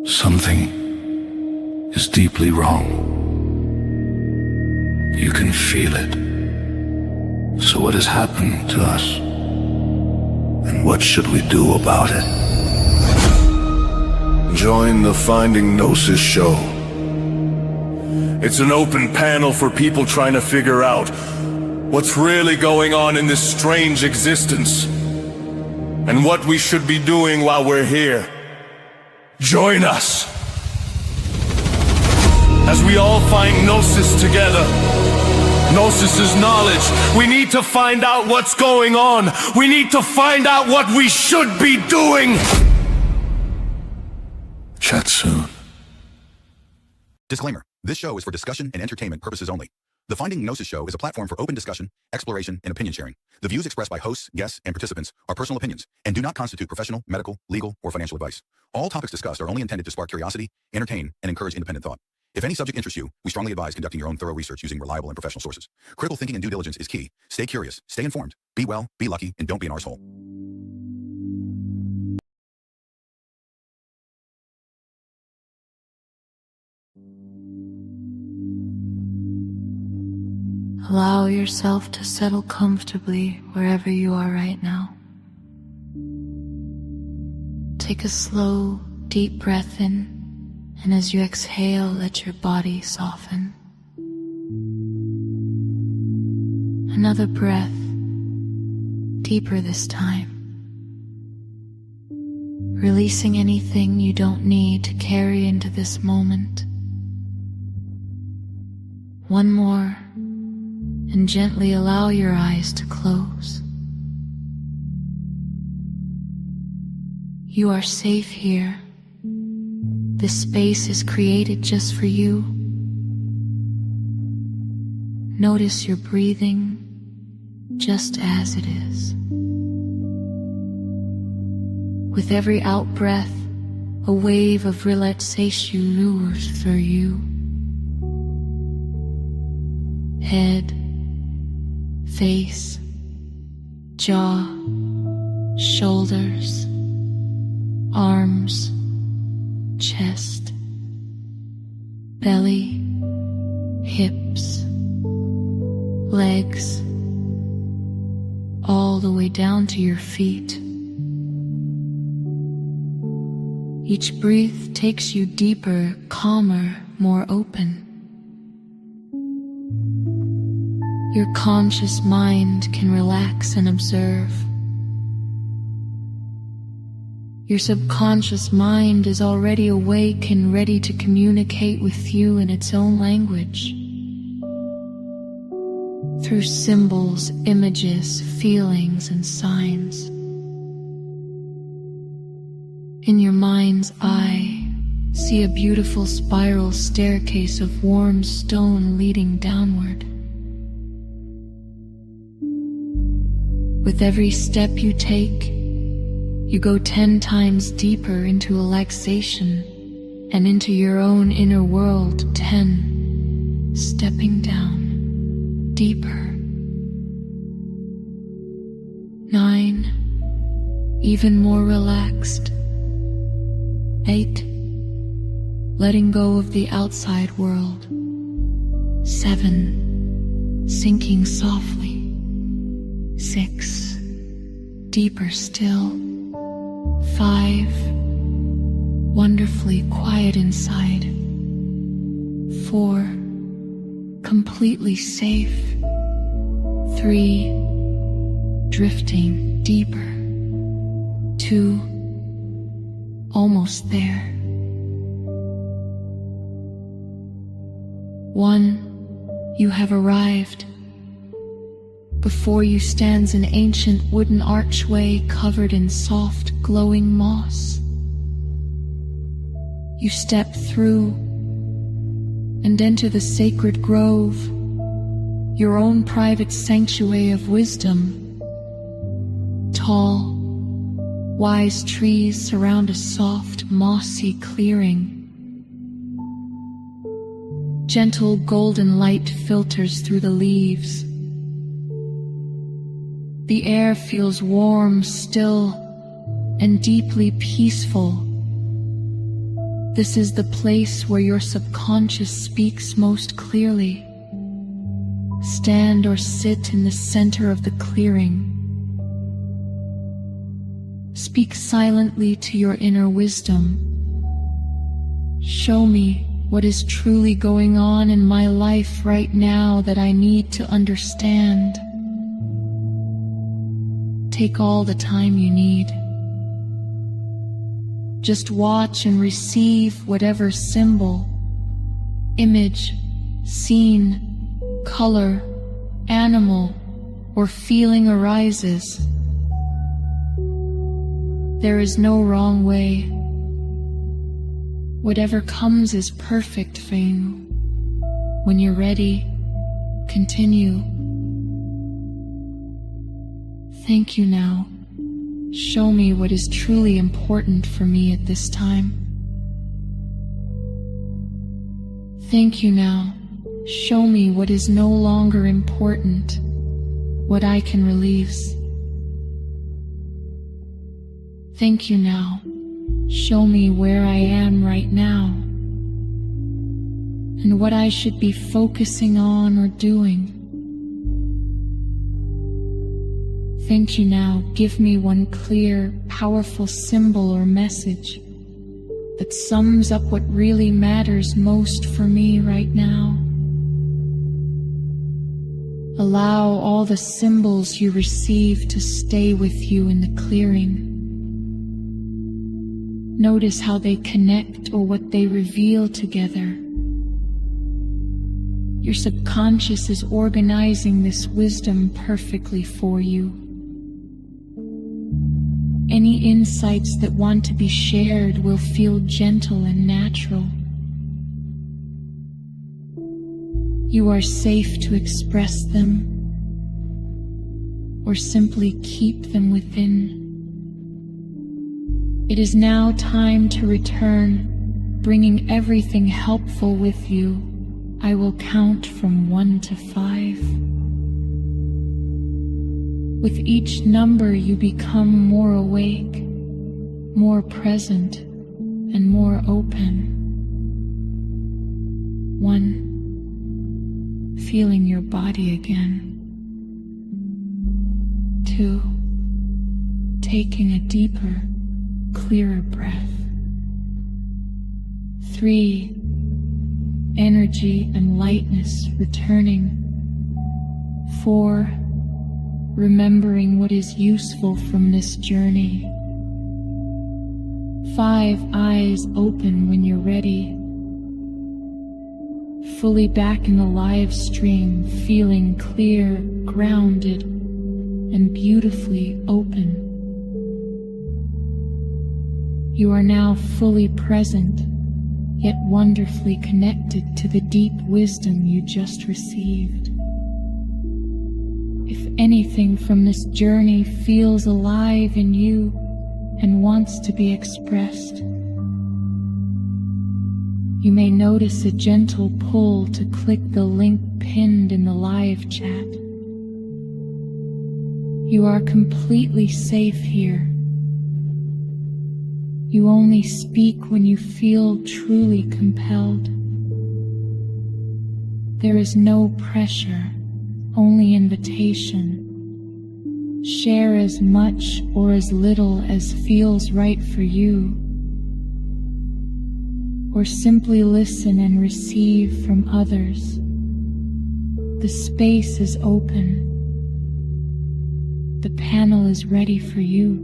Something is deeply wrong. You can feel it. So what has happened to us? And what should we do about it? Join the Finding Gnosis show. It's an open panel for people trying to figure out what's really going on in this strange existence and what we should be doing while we're here. Join us as we all find Gnosis together. Gnosis is knowledge. We need to find out what's going on. We need to find out what we should be doing. Chat soon. Disclaimer. This show is for discussion and entertainment purposes only. The Finding Gnosis show is a platform for open discussion, exploration, and opinion sharing. The views expressed by hosts, guests, and participants are personal opinions and do not constitute professional, medical, legal, or financial advice. All topics discussed are only intended to spark curiosity, entertain, and encourage independent thought. If any subject interests you, we strongly advise conducting your own thorough research using reliable and professional sources. Critical thinking and due diligence is key. Stay curious, stay informed, be well, be lucky, and don't be an arsehole. Allow yourself to settle comfortably wherever you are right now. Take a slow, deep breath in, and as you exhale, let your body soften. Another breath, deeper this time. Releasing anything you don't need to carry into this moment. One more, and gently allow your eyes to close. You are safe here. This space is created just for you. Notice your breathing just as it is. With every out-breath, a wave of relaxation moves through you. Head, face, jaw, shoulders, arms, chest, belly, hips, legs, all the way down to your feet. Each breath takes you deeper, calmer, more open. Your conscious mind can relax and observe. Your subconscious mind is already awake and ready to communicate with you in its own language. Through symbols, images, feelings, and signs. In your mind's eye, see a beautiful spiral staircase of warm stone leading downward. With every step you take, you go 10 times deeper into relaxation and into your own inner world. 10, stepping down, deeper. 9, even more relaxed. 8, letting go of the outside world. 7, sinking softly. 6, deeper still. 5, wonderfully quiet inside. 4, completely safe. 3, drifting deeper. 2, almost there. 1, you have arrived. Before you stands an ancient wooden archway covered in soft, glowing moss. You step through and enter the sacred grove, your own private sanctuary of wisdom. Tall, wise trees surround a soft, mossy clearing. Gentle golden light filters through the leaves. The air feels warm, still, and deeply peaceful. This is the place where your subconscious speaks most clearly. Stand or sit in the center of the clearing. Speak silently to your inner wisdom. Show me what is truly going on in my life right now that I need to understand. Take all the time you need. Just watch and receive whatever symbol, image, scene, color, animal, or feeling arises. There is no wrong way. Whatever comes is perfect for you. When you're ready, continue. Thank you now. Show me what is truly important for me at this time. Thank you now. Show me what is no longer important, what I can release. Thank you now. Show me where I am right now and what I should be focusing on or doing. Thank you now. Give me one clear, powerful symbol or message that sums up what really matters most for me right now. Allow all the symbols you receive to stay with you in the clearing. Notice how they connect or what they reveal together. Your subconscious is organizing this wisdom perfectly for you. Any insights that want to be shared will feel gentle and natural. You are safe to express them or simply keep them within. It is now time to return, bringing everything helpful with you. I will count from 1 to 5. With each number you become more awake, more present, and more open. 1. Feeling your body again. 2. Taking a deeper, clearer breath. 3. Energy and lightness returning. 4. Remembering what is useful from this journey. 5. Eyes open when you're ready. Fully back in the live stream, feeling clear, grounded, and beautifully open. You are now fully present, yet wonderfully connected to the deep wisdom you just received. If anything from this journey feels alive in you and wants to be expressed, you may notice a gentle pull to click the link pinned in the live chat. You are completely safe here. You only speak when you feel truly compelled. There is no pressure, only invitation. Share as much or as little as feels right for you, or simply listen and receive from others. The space is open. The panel is ready for you.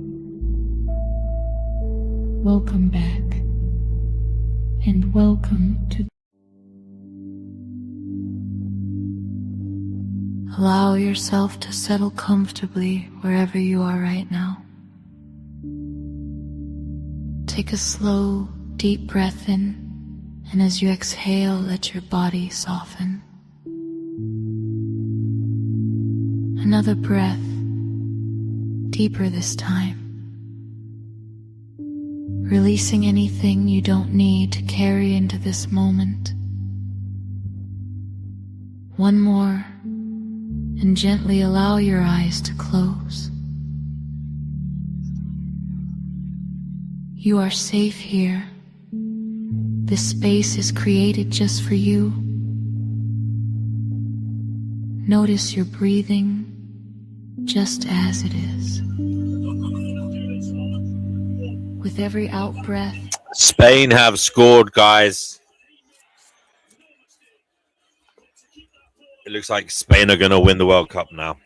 Welcome back, and welcome to. Allow yourself to settle comfortably wherever you are right now. Take a slow, deep breath in, and as you exhale, let your body soften. Another breath, deeper this time. Releasing anything you don't need to carry into this moment. One more, and gently allow your eyes to close. You are safe here. This space is created just for you. Notice your breathing just as it is. With every out-breath, Spain have scored, guys. It looks like Spain are going to win the World Cup now.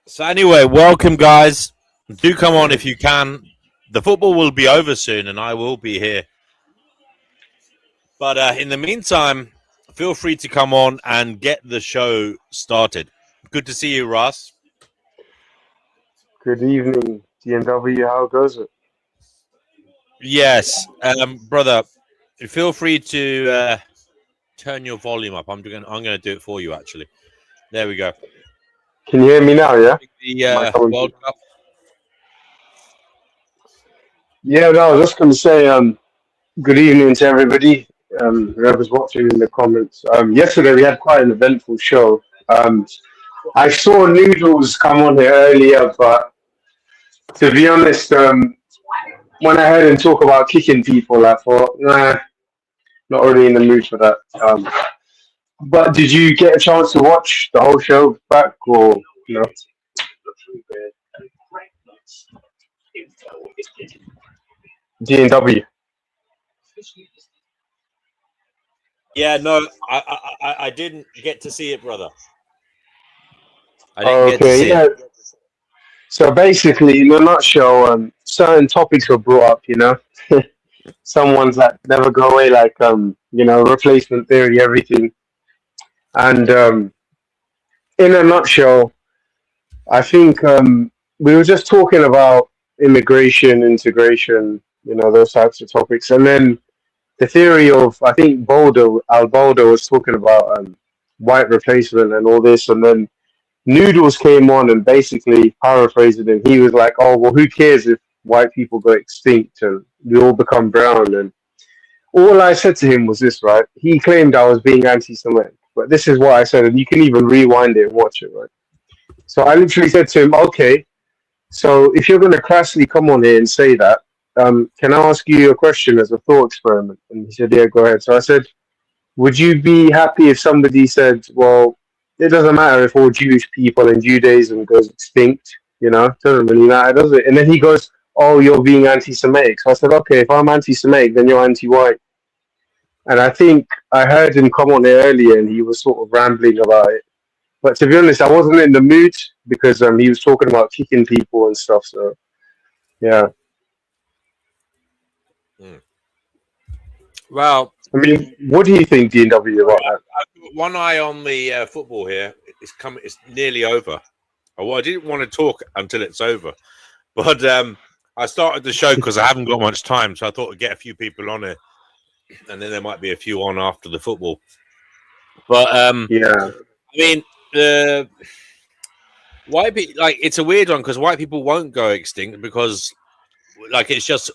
So anyway, welcome, guys. Do come on if you can. The football will be over soon, and I will be here. But in the meantime, feel free to come on and get the show started. Good to see you, Russ. Good evening, DNW. How goes it? Yes, brother. Feel free to turn your volume up. I'm gonna do it for you. Actually, there we go. Can you hear me now? Yeah. The World Cup. Yeah. No, I was just going to say, good evening to everybody. Whoever's watching in the comments. Yesterday we had quite an eventful show. I saw Noodles come on here earlier, but to be honest, when I heard him talk about kicking people, I thought, nah, not really in the mood for that. But did you get a chance to watch the whole show back, or no? DNW. Yeah, no, I didn't get to see it, brother. I didn't get to see it. So basically, in a nutshell, certain topics were brought up. Some ones that never go away, like replacement theory, everything. And in a nutshell, I think we were just talking about immigration, integration, those types of topics, and then the theory of, I think Baldo was talking about white replacement and all this, and then Noodles came on and basically paraphrasing him. He was like, "Oh well, who cares if white people go extinct and we all become brown?" And all I said to him was this, right? He claimed I was being anti-Semitic, but this is what I said, and you can even rewind it and watch it, right? So I literally said to him, "Okay, so if you're going to crassly come on here and say that, can I ask you a question as a thought experiment?" And he said, "Yeah, go ahead." So I said, "Would you be happy if somebody said, well, it doesn't matter if all Jewish people and Judaism goes extinct, it doesn't really matter, does it?" And then he goes, "Oh, you're being anti-Semitic." So I said, "Okay, if I'm anti-Semitic, then you're anti-white." And I think I heard him come on there earlier and he was sort of rambling about it. But to be honest, I wasn't in the mood because he was talking about kicking people and stuff. So, yeah. Well, I mean, what do you think, DNW, about that? I've got one eye on the football here. It's nearly over. Well, I didn't want to talk until it's over, but I started the show because I haven't got much time, so I thought I'd get a few people on it, and then there might be a few on after the football. But yeah, I mean, white people, like, it's a weird one because white people won't go extinct because, like, it's just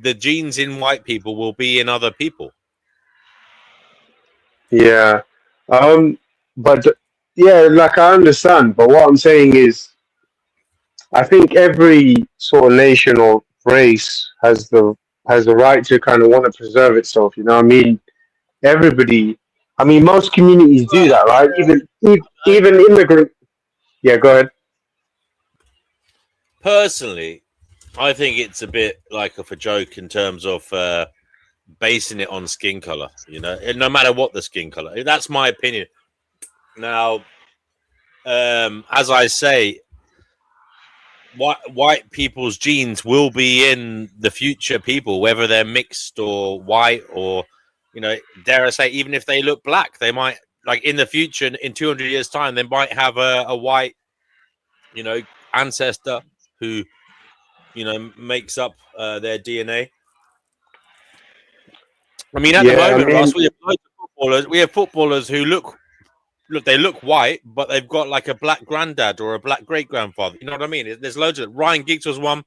the genes in white people will be in other people. yeah. But yeah, like I understand, but what I'm saying is, I think every sort of nation or race has the right to kind of want to preserve itself. You know what I mean? Everybody. I mean, most communities do that, right? Even immigrant. Yeah, go ahead. Personally, I think it's a bit like of a joke in terms of basing it on skin color. No matter what the skin color. That's my opinion. Now, as I say, white people's genes will be in the future people, whether they're mixed or white or, dare I say, even if they look black, they might, like, in the future, in 200 years' time, they might have a white, ancestor who, makes up their DNA. I mean, at the moment, Ross, we have footballers who look, they look white, but they've got like a black granddad or a black great grandfather. You know what I mean? There's loads of Ryan Giggs was one.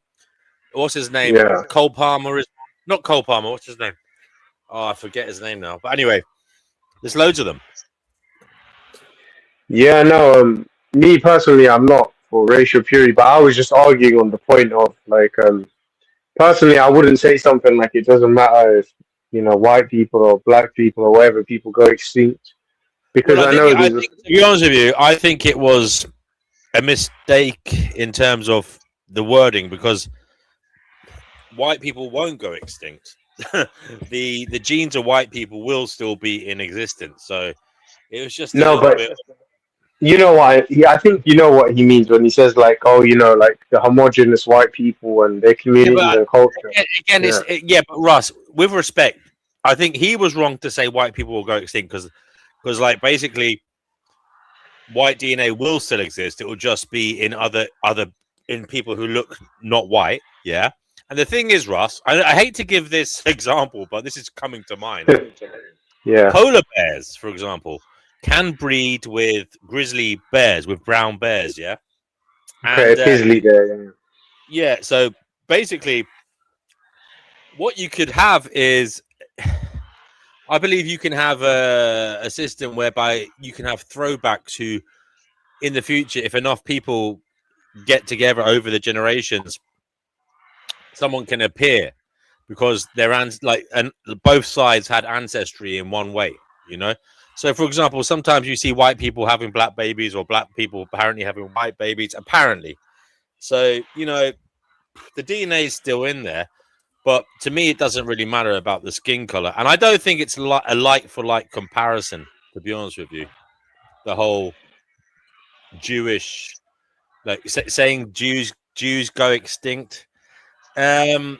What's his name? Yeah. Cole Palmer is not Cole Palmer. What's his name? Oh, I forget his name now. But anyway, there's loads of them. Yeah, no. Me personally, I'm not for racial purity, but I was just arguing on the point of, like, personally, I wouldn't say something like it doesn't matter if white people or black people or whatever people go extinct, because Well, I know I there's think to be honest with you, I think it was a mistake in terms of the wording because white people won't go extinct. The genes of white people will still be in existence. So it was just a no, little but bit. you know what? I think you know what he means when he says like, oh, like the homogenous white people and their Yeah, but communities and culture. again, Yeah. yeah, but Russ, with respect, I think he was wrong to say white people will go extinct because like basically white DNA will still exist. It will just be in other in people who look not white. Yeah. And the thing is, Russ, I hate to give this example, but this is coming to mind. Yeah. Polar bears, for example, can breed with grizzly bears, with brown bears. Yeah. Okay, And Pizzly there. Yeah. yeah, so basically, what you could have is I believe you can have a system whereby you can have throwback to in the future if enough people get together over the generations, someone can appear because they're like and both sides had ancestry in one way, you know. So, for example, sometimes you see white people having black babies or black people apparently having white babies, apparently. So, the DNA is still in there. But to me, it doesn't really matter about the skin color, and I don't think it's a like for like comparison. To be honest with you, the whole Jewish, like saying Jews go extinct, um,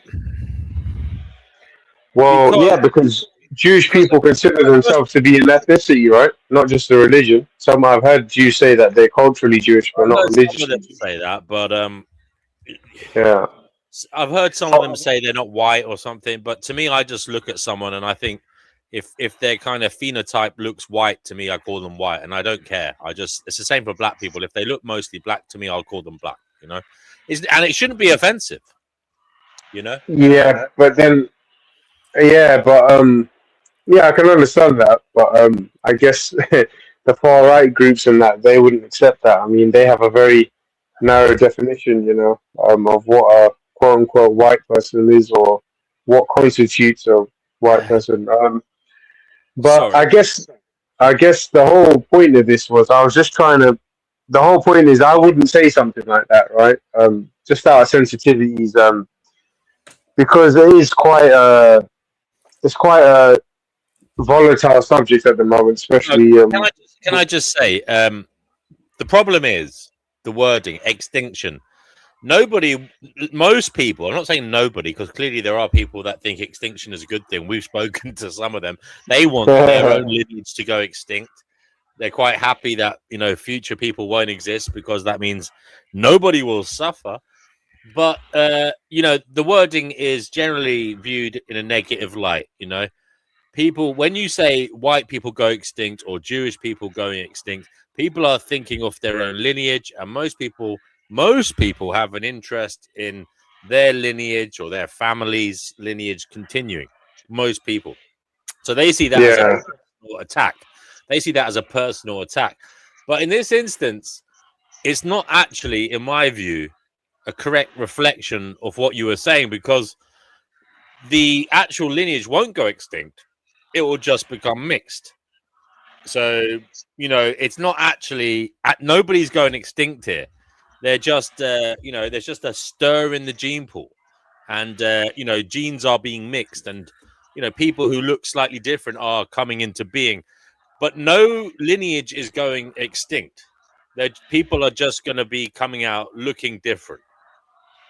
Well, because yeah, because Jewish because people consider first, themselves to be an ethnicity, right? Not just a religion. Some I've heard Jews say that they're culturally Jewish, but I've not heard some of them religiously. say that, but Yeah. I've heard some of them say they're not white or something. But to me, I just look at someone and I think if their kind of phenotype looks white to me, I call them white, and I don't care. It's the same for black people. If they look mostly black to me, I'll call them black. And it shouldn't be offensive. You know. Yeah, but then yeah, I can understand that, but I guess the far right groups and that they wouldn't accept that. I mean, they have a very narrow definition, of what a quote unquote white person is or what constitutes a white person. But Sorry. I guess the whole point of this was I was just trying to. The whole point is I wouldn't say something like that, right? Just out of sensitivities, because it's quite a volatile subject at the moment, No, especially. can I just say the problem is the wording extinction. Most people, I'm not saying nobody, because clearly there are people that think extinction is a good thing. We've spoken to some of them. They want their own lineage to go extinct. They're quite happy that, future people won't exist because that means nobody will suffer. But, the wording is generally viewed in a negative light, People, when you say white people go extinct or Jewish people going extinct, people are thinking of their own lineage, and most people have an interest in their lineage or their family's lineage continuing. Most people, so they see that as a Yeah, personal attack. They see that as a personal attack. But in this instance, it's not actually, in my view, a correct reflection of what you were saying because the actual lineage won't go extinct. It will just become mixed. So, it's not actually nobody's going extinct here. They're just, there's just a stir in the gene pool, and genes are being mixed, and people who look slightly different are coming into being, but no lineage is going extinct. People are just going to be coming out looking different.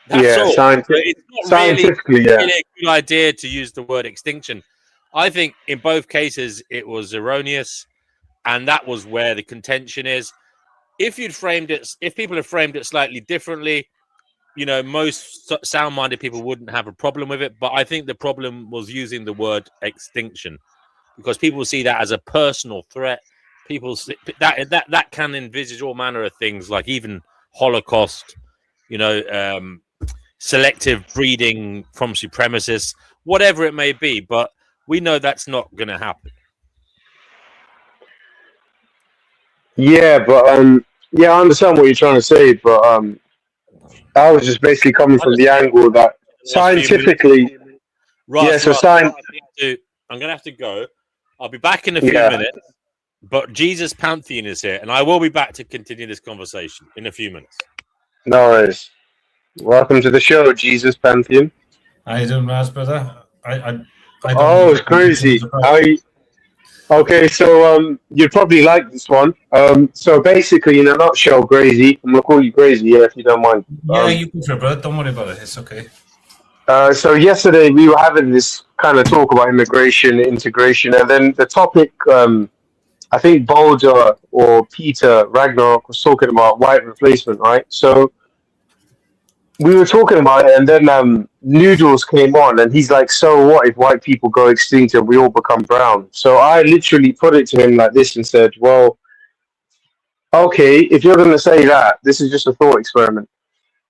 That's yeah, all. So it's not scientifically, yeah, really a good idea to use the word extinction. I think in both cases it was erroneous, and that was where the contention is. If people had framed it slightly differently, most sound-minded people wouldn't have a problem with it. But I think the problem was using the word extinction because people see that as a personal threat. People see that can envisage all manner of things, like even Holocaust, selective breeding from supremacists, whatever it may be. But we know that's not going to happen. yeah, but yeah, I understand what you're trying to say, but I was just basically coming I from just the think angle that scientifically, Ross, so I'm gonna have to go. I'll be back in a few minutes. But Jesus Pantheon is here, and I will be back to continue this conversation in a few minutes. No worries. Welcome to the show, Jesus Pantheon. How you doing, Raz, brother? I Oh, it's crazy. Okay, so you'd probably like this one. So basically, in a nutshell, Grazy, I'm gonna call you Grazy, if you don't mind. Yeah, you can, brother. Don't worry about it. It's okay. So yesterday we were having this kind of talk about immigration, integration, and then the topic, I think Boulder or Peter Ragnarok was talking about white replacement, right? So we were talking about it, and then Noodles came on, and he's like, "So what if white people go extinct and we all become brown?" So I literally put it to him like this and said, "Well, okay, if you're going to say that, this is just a thought experiment.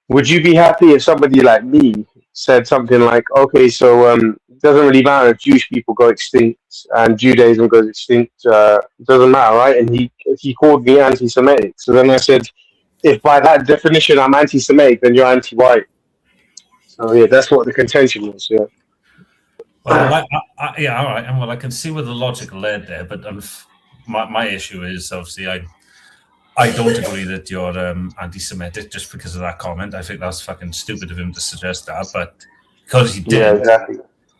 Would you be happy if somebody like me said something like, okay, so it doesn't really matter if Jewish people go extinct and Judaism goes extinct, it doesn't matter, right?" And he called me anti-Semitic. So then I said, if by that definition I'm anti-Semitic, then you're anti-white. So yeah, that's what the contention was. Yeah. Well, yeah, all right, and well, I can see where the logic led there, but my issue is obviously I don't agree that you're anti-Semitic just because of that comment. I think that's fucking stupid of him to suggest that, but because he did, yeah, exactly.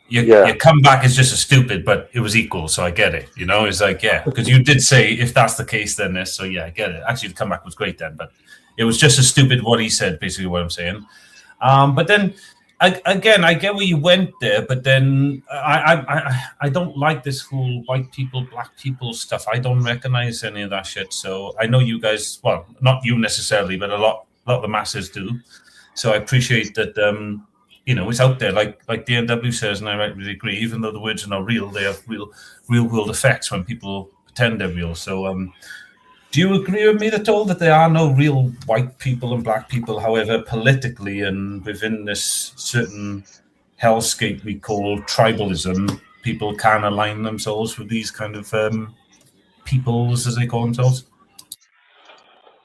Your comeback is just as stupid, but it was equal, so I get it. You know, it's like, yeah, because you did say if that's the case, then this. So yeah, I get it. Actually, the comeback was great then, but it was just as stupid what he said, basically what I'm saying. But then again, I get where you went there, but then I don't like this whole white people, black people stuff. I don't recognize any of that shit. So I know you guys, well, not you necessarily, but a lot of the masses do. So I appreciate that. You know, it's out there, like DNW says, and I really agree. Even though the words are not real, they have real world effects when people pretend they're real. So, do you agree with me at all that there are no real white people and black people? However, politically and within this certain hellscape we call tribalism, people can align themselves with these kind of peoples, as they call themselves.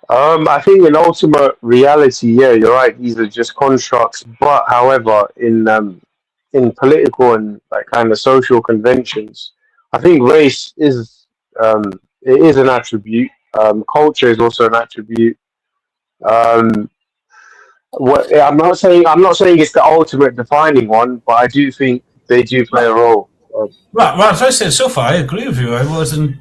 I think in ultimate reality, yeah, you're right. These are just constructs. But however, in political and like kind of social conventions, I think race is it is an attribute. Culture is also an attribute. I'm not saying it's the ultimate defining one, but I do think they do play a role. Right. As I said so far, I agree with you. I wasn't.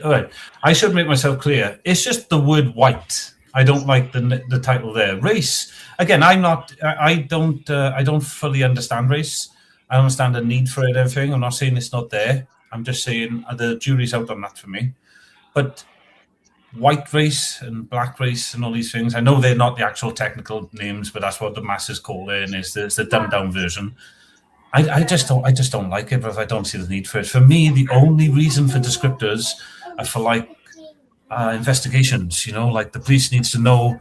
All right. I should make myself clear. It's just the word white. I don't like the title there. Race. Again, I'm not. I don't fully understand race. I understand the need for it. Everything. I'm not saying it's not there. I'm just saying the jury's out on that for me. But white race and black race and all these things. I know they're not the actual technical names, but that's what the masses call it. And it's the dumbed down version. I just don't like it, but I don't see the need for it. For me, the only reason for descriptors are for like investigations. You know, like the police needs to know,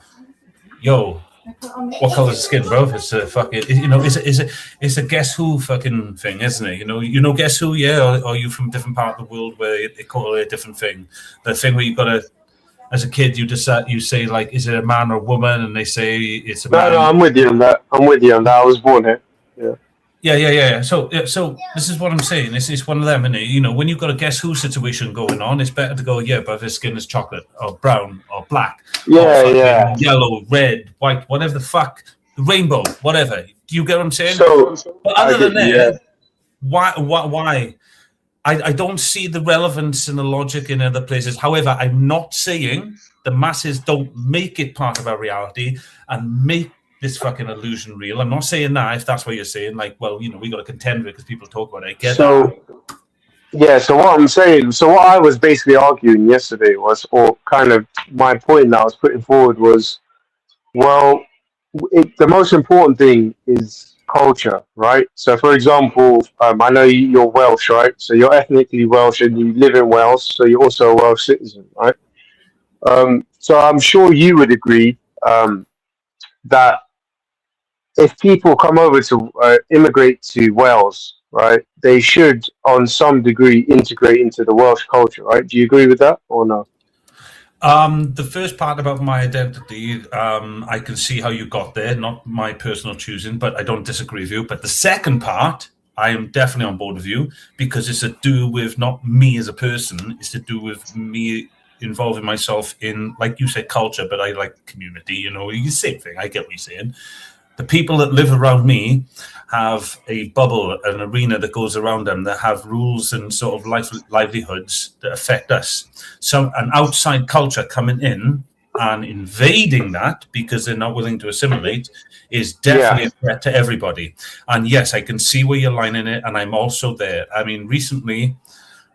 yo, what color is the skin, bro? It's a fucking, you know, it's a guess who fucking thing, isn't it? You know, guess who? Yeah, or are you from a different part of the world where they call it a different thing? The thing where you got to. As a kid, you say like, is it a man or a woman? And they say it's a man. No, I'm with you on that. I was born here. Yeah. So this is what I'm saying. It's one of them, isn't it? You know, when you've got a guess who situation going on, it's better to go, yeah, but his skin is chocolate or brown or black. Yeah. Yellow, red, white, whatever the fuck, rainbow, whatever. Do you get what I'm saying? So, but other than that, why? I don't see the relevance and the logic in other places. However, I'm not saying the masses don't make it part of our reality and make this fucking illusion real. I'm not saying that, if that's what you're saying. Like, well, you know, we got to contend with it because people talk about it. I get that. Yeah, so what I'm saying, so what I was basically arguing yesterday was, or kind of my point that I was putting forward was, well, the most important thing is culture, right? So, for example, I know you're Welsh, right? So you're ethnically Welsh and you live in Wales, so you're also a Welsh citizen, right? So I'm sure you would agree that if people come over to immigrate to Wales, right, they should, on some degree, integrate into the Welsh culture, right? Do you agree with that or no? The first part about my identity, I can see how you got there, not my personal choosing, but I don't disagree with you. But the second part, I am definitely on board with you because it's to do with not me as a person, it's to do with me involving myself in, like you said, culture, but I like community, you know, the same thing. I get what you're saying. The people that live around me have a bubble, an arena that goes around them that have rules and sort of livelihoods that affect us. So an outside culture coming in and invading that because they're not willing to assimilate is definitely a threat to everybody. And yes, I can see where you're lining it, and I'm also there. I mean, recently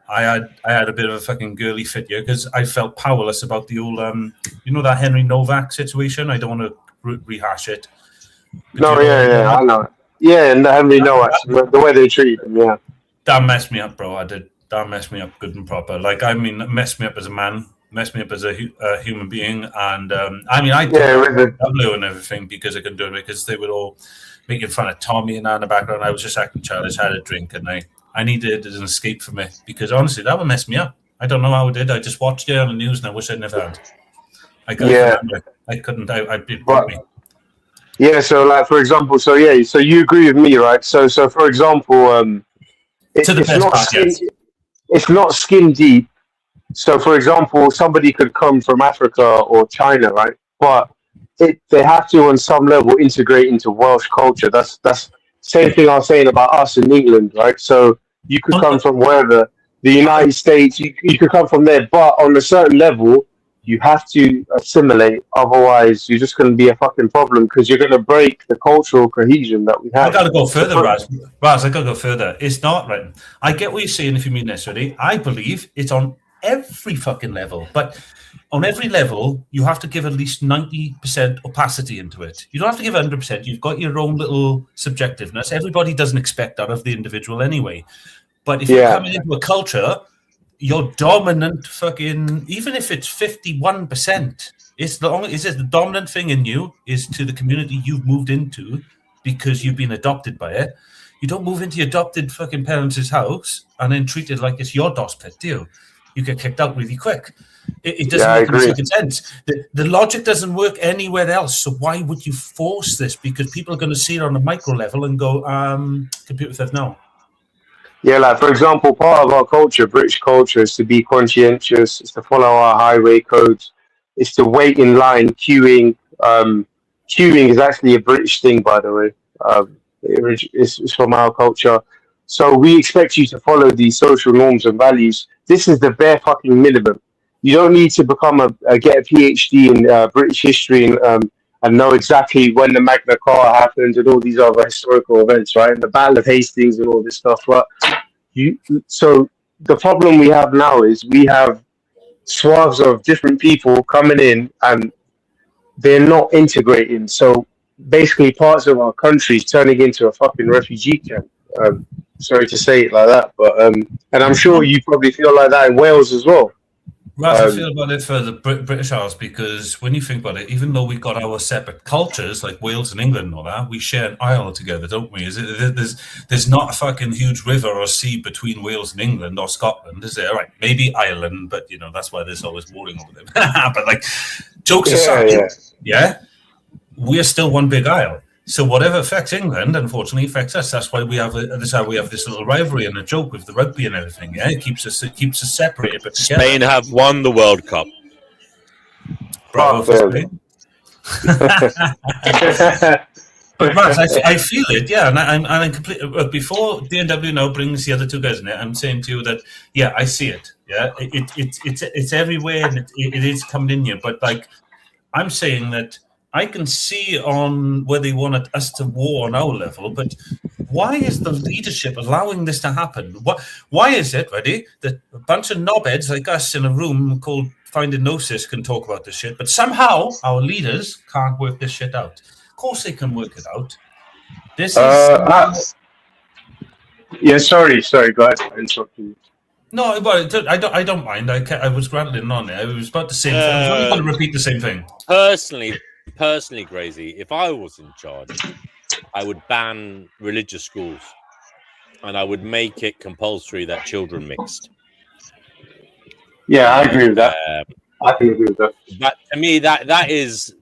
I had a bit of a fucking girly fit here because I felt powerless about the old, you know, that Henry Novak situation. I don't want to rehash it. No, yeah, I know. Yeah, and Henry Novak, the way they treat him, yeah. That messed me up, bro. That messed me up good and proper. Like, I mean, messed me up as a man, messed me up as a human being. And I mean, I did W and everything because I couldn't do it because they were all making fun of Tommy and that in the background. I was just acting childish. I had a drink and I needed an escape from it because honestly, that would mess me up. I don't know how it did. I just watched it on the news and I wish I'd never had. I couldn't. It broke me. Yeah, so like for example, so you agree with me, right? So for example, it's not skin deep. So for example, somebody could come from Africa or China, right? But they have to on some level integrate into Welsh culture. That's same thing I was saying about us in England, right? So you could come from wherever, the United States, you could come from there, but on a certain level you have to assimilate, otherwise you're just going to be a fucking problem because you're going to break the cultural cohesion that we have. I got to go further, Raz. I got to go further. It's not right. I get what you're saying if you mean this, ready? I believe it's on every fucking level, but on every level, you have to give at least 90% opacity into it. You don't have to give 100%. You've got your own little subjectiveness. Everybody doesn't expect that of the individual anyway. But if you're coming into a culture, your dominant fucking, even if it's 51%, it's the dominant thing in you is to the community you've moved into because you've been adopted by it. You don't move into your adopted fucking parents' house and then treat it like it's your DOS pit, do you? You get kicked out really quick. It doesn't make any fucking sense. The logic doesn't work anywhere else. So why would you force this? Because people are going to see it on a micro level and go, computer says no. Yeah, like for example, part of our culture, British culture, is to be conscientious, is to follow our highway codes, is to wait in line, queuing. Queuing is actually a British thing, by the way. It's from our culture. So we expect you to follow these social norms and values. This is the bare fucking minimum. You don't need to become get a PhD in British history and know exactly when the Magna Carta happened and all these other historical events, right? And the Battle of Hastings and all this stuff. But so the problem we have now is we have swaths of different people coming in and they're not integrating. So basically parts of our country is turning into a fucking refugee camp. Sorry to say it like that, but and I'm sure you probably feel like that in Wales as well. Right, I feel about it for the British Isles because when you think about it, even though we've got our separate cultures like Wales and England and all that, we share an isle together, don't we? There's not a fucking huge river or sea between Wales and England or Scotland, is there? All right, maybe Ireland, but you know that's why there's always warring over them. But like, jokes aside, we're still one big isle. So whatever affects England, unfortunately, affects us. That's why we have this little rivalry and a joke with the rugby and everything. Yeah, it keeps us separated. But together. Spain have won the World Cup. Bravo for Spain. But Raz, I feel it. Yeah, and I'm completely. Before DNW now brings the other two guys in it, I'm saying to you that I see it. Yeah, it's everywhere and it is coming in you. But like, I'm saying that. I can see on where they wanted us to war on our level, but why is the leadership allowing this to happen? Why is it, that a bunch of knobheads like us in a room called Finding Gnosis can talk about this shit, but somehow our leaders can't work this shit out? Of course they can work it out. This is... sorry, go ahead. I interrupted you. No, but I don't mind. I was rattling on it. I was about the same thing. I was only going to repeat the same thing. Personally, Gracie, if I was in charge, I would ban religious schools and I would make it compulsory that children mixed. Yeah, I agree with that. I can agree with that. That to me, that is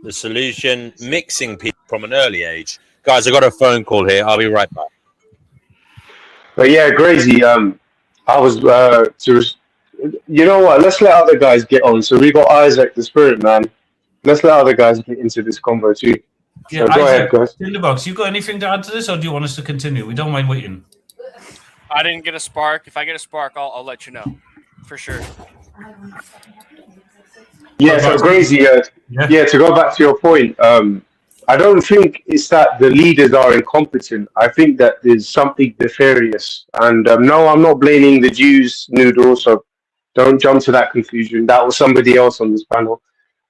the solution. Mixing people from an early age. Guys, I got a phone call here. I'll be right back. But yeah, Grazy, I was you know what? Let's let other guys get on. So we got Isaac, the spirit man. Let's let other guys get into this convo too. Yeah, So go ahead, guys. Tinderbox, you got anything to add to this, or do you want us to continue? We don't mind waiting. I didn't get a spark. If I get a spark, I'll let you know for sure. Yeah, so Grazy, yeah, to go back to your point, I don't think it's that the leaders are incompetent. I think that there's something nefarious. And no, I'm not blaming the Jews, Noodle, so don't jump to that conclusion. That was somebody else on this panel.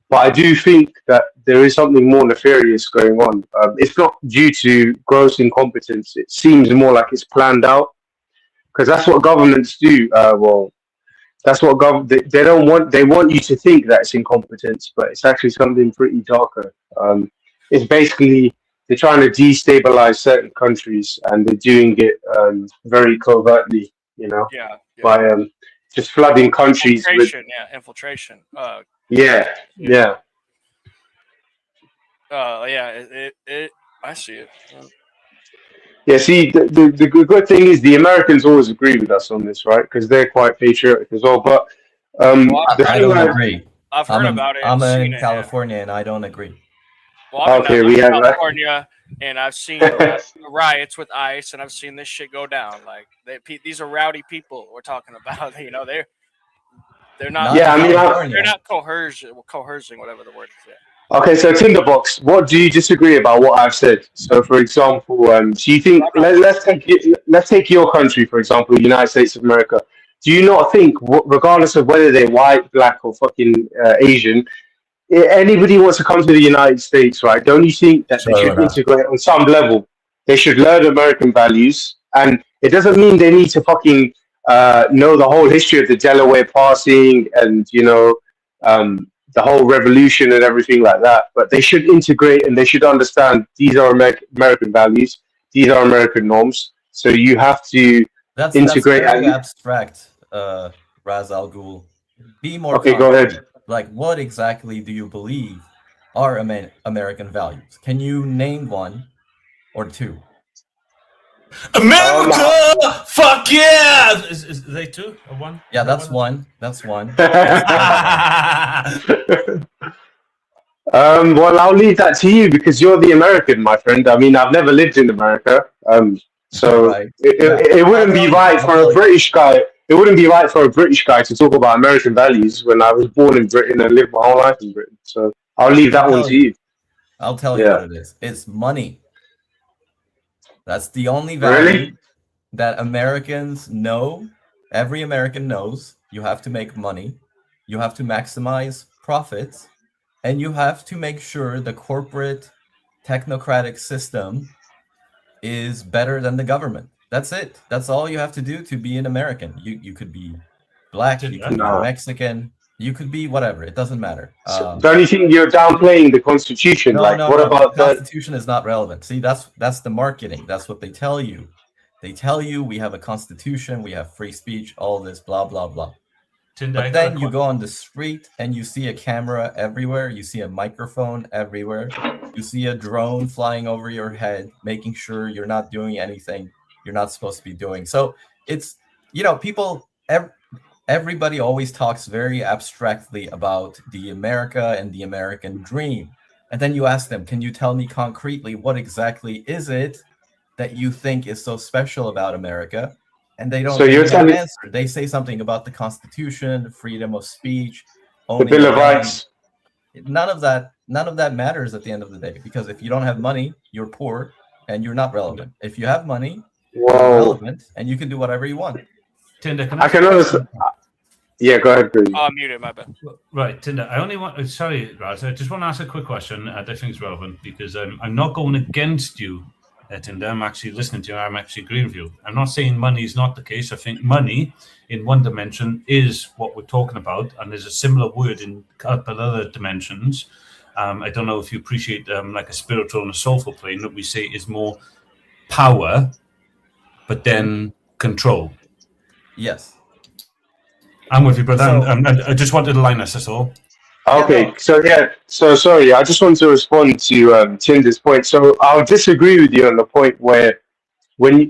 But I do think that there is something more nefarious going on. It's not due to gross incompetence. It seems more like it's planned out, because that's what governments do. That's what they want you to think that it's incompetence, but it's actually something pretty darker. It's basically they're trying to destabilize certain countries, and they're doing it very covertly, by just flooding countries with infiltration. yeah. I see it. Yeah, see, the good thing is the Americans always agree with us on this, right? Because they're quite patriotic as well. But I don't agree. I've heard about it. I'm in it, California, and I don't agree. Well, I'm Okay, in we have California, and I've seen riots with ICE, and I've seen this shit go down. Like these are rowdy people we're talking about. They're not. Yeah, I mean, they're not coercing, whatever the word is. Yeah. Okay, so Tinderbox, what do you disagree about what I've said? So, for example, do you think let's take your country, for example, the United States of America. Do you not think, regardless of whether they're white, black, or fucking Asian, anybody wants to come to the United States, right? Don't you think that they should integrate on some level? They should learn American values, and it doesn't mean they need to fucking know the whole history of the Delaware Passing and the whole revolution and everything like that. But they should integrate, and they should understand these are American values, these are American norms. So you have to integrate. That's very abstract, Raz Al Ghul. Be more okay. concrete. Go ahead. Like, what exactly do you believe are American values? Can you name one or two? America, fuck yeah! Is they two or one? Yeah, that's one. That's one. Well, I'll leave that to you because you're the American, my friend. I mean, I've never lived in America, so Right. it wouldn't be right for a British guy. It wouldn't be right for a British guy to talk about American values when I was born in Britain and lived my whole life in Britain. So I'll leave that one to you. I'll tell you what it is. It's money. That's the only value that Americans know. Every American knows you have to make money, you have to maximize profits, and you have to make sure the corporate technocratic system is better than the government. That's it. That's all you have to do to be an American. You could be black, you could be Mexican, you could be whatever. It doesn't matter. Don't you think you're downplaying the Constitution? No, what about the Constitution is not relevant. See, that's the marketing. That's what they tell you. They tell you we have a Constitution, we have free speech, all this, blah, blah, blah. But then you go on the street and you see a camera everywhere. You see a microphone everywhere. You see a drone flying over your head, making sure you're not doing anything you're not supposed to be doing. So it's, people, everybody always talks very abstractly about the America and the American dream. And then you ask them, can you tell me concretely what exactly is it that you think is so special about America? And they don't answer. They say something about the Constitution, freedom of speech, the Bill of Rights. None of that matters at the end of the day, because if you don't have money, you're poor and you're not relevant. If you have money, you're relevant and you can do whatever you want. Tinder, I can understand. Yeah, go ahead, please. Oh, I'm muted, my bad. Right, Tinder, I only want... Sorry, Raz, I just want to ask a quick question. I think it's relevant because I'm not going against you, Tinder. I'm actually listening to you. I'm actually agreeing with you. I'm not saying money is not the case. I think money in one dimension is what we're talking about, and there's a similar word in a couple other dimensions. I don't know if you appreciate like a spiritual and a soulful plane that we say is more power, but then control. Yes. I'm with you, brother. So- I just wanted to line us, that's all. Okay, no. so sorry, I just want to respond to Tinder's point. So I'll disagree with you on the point where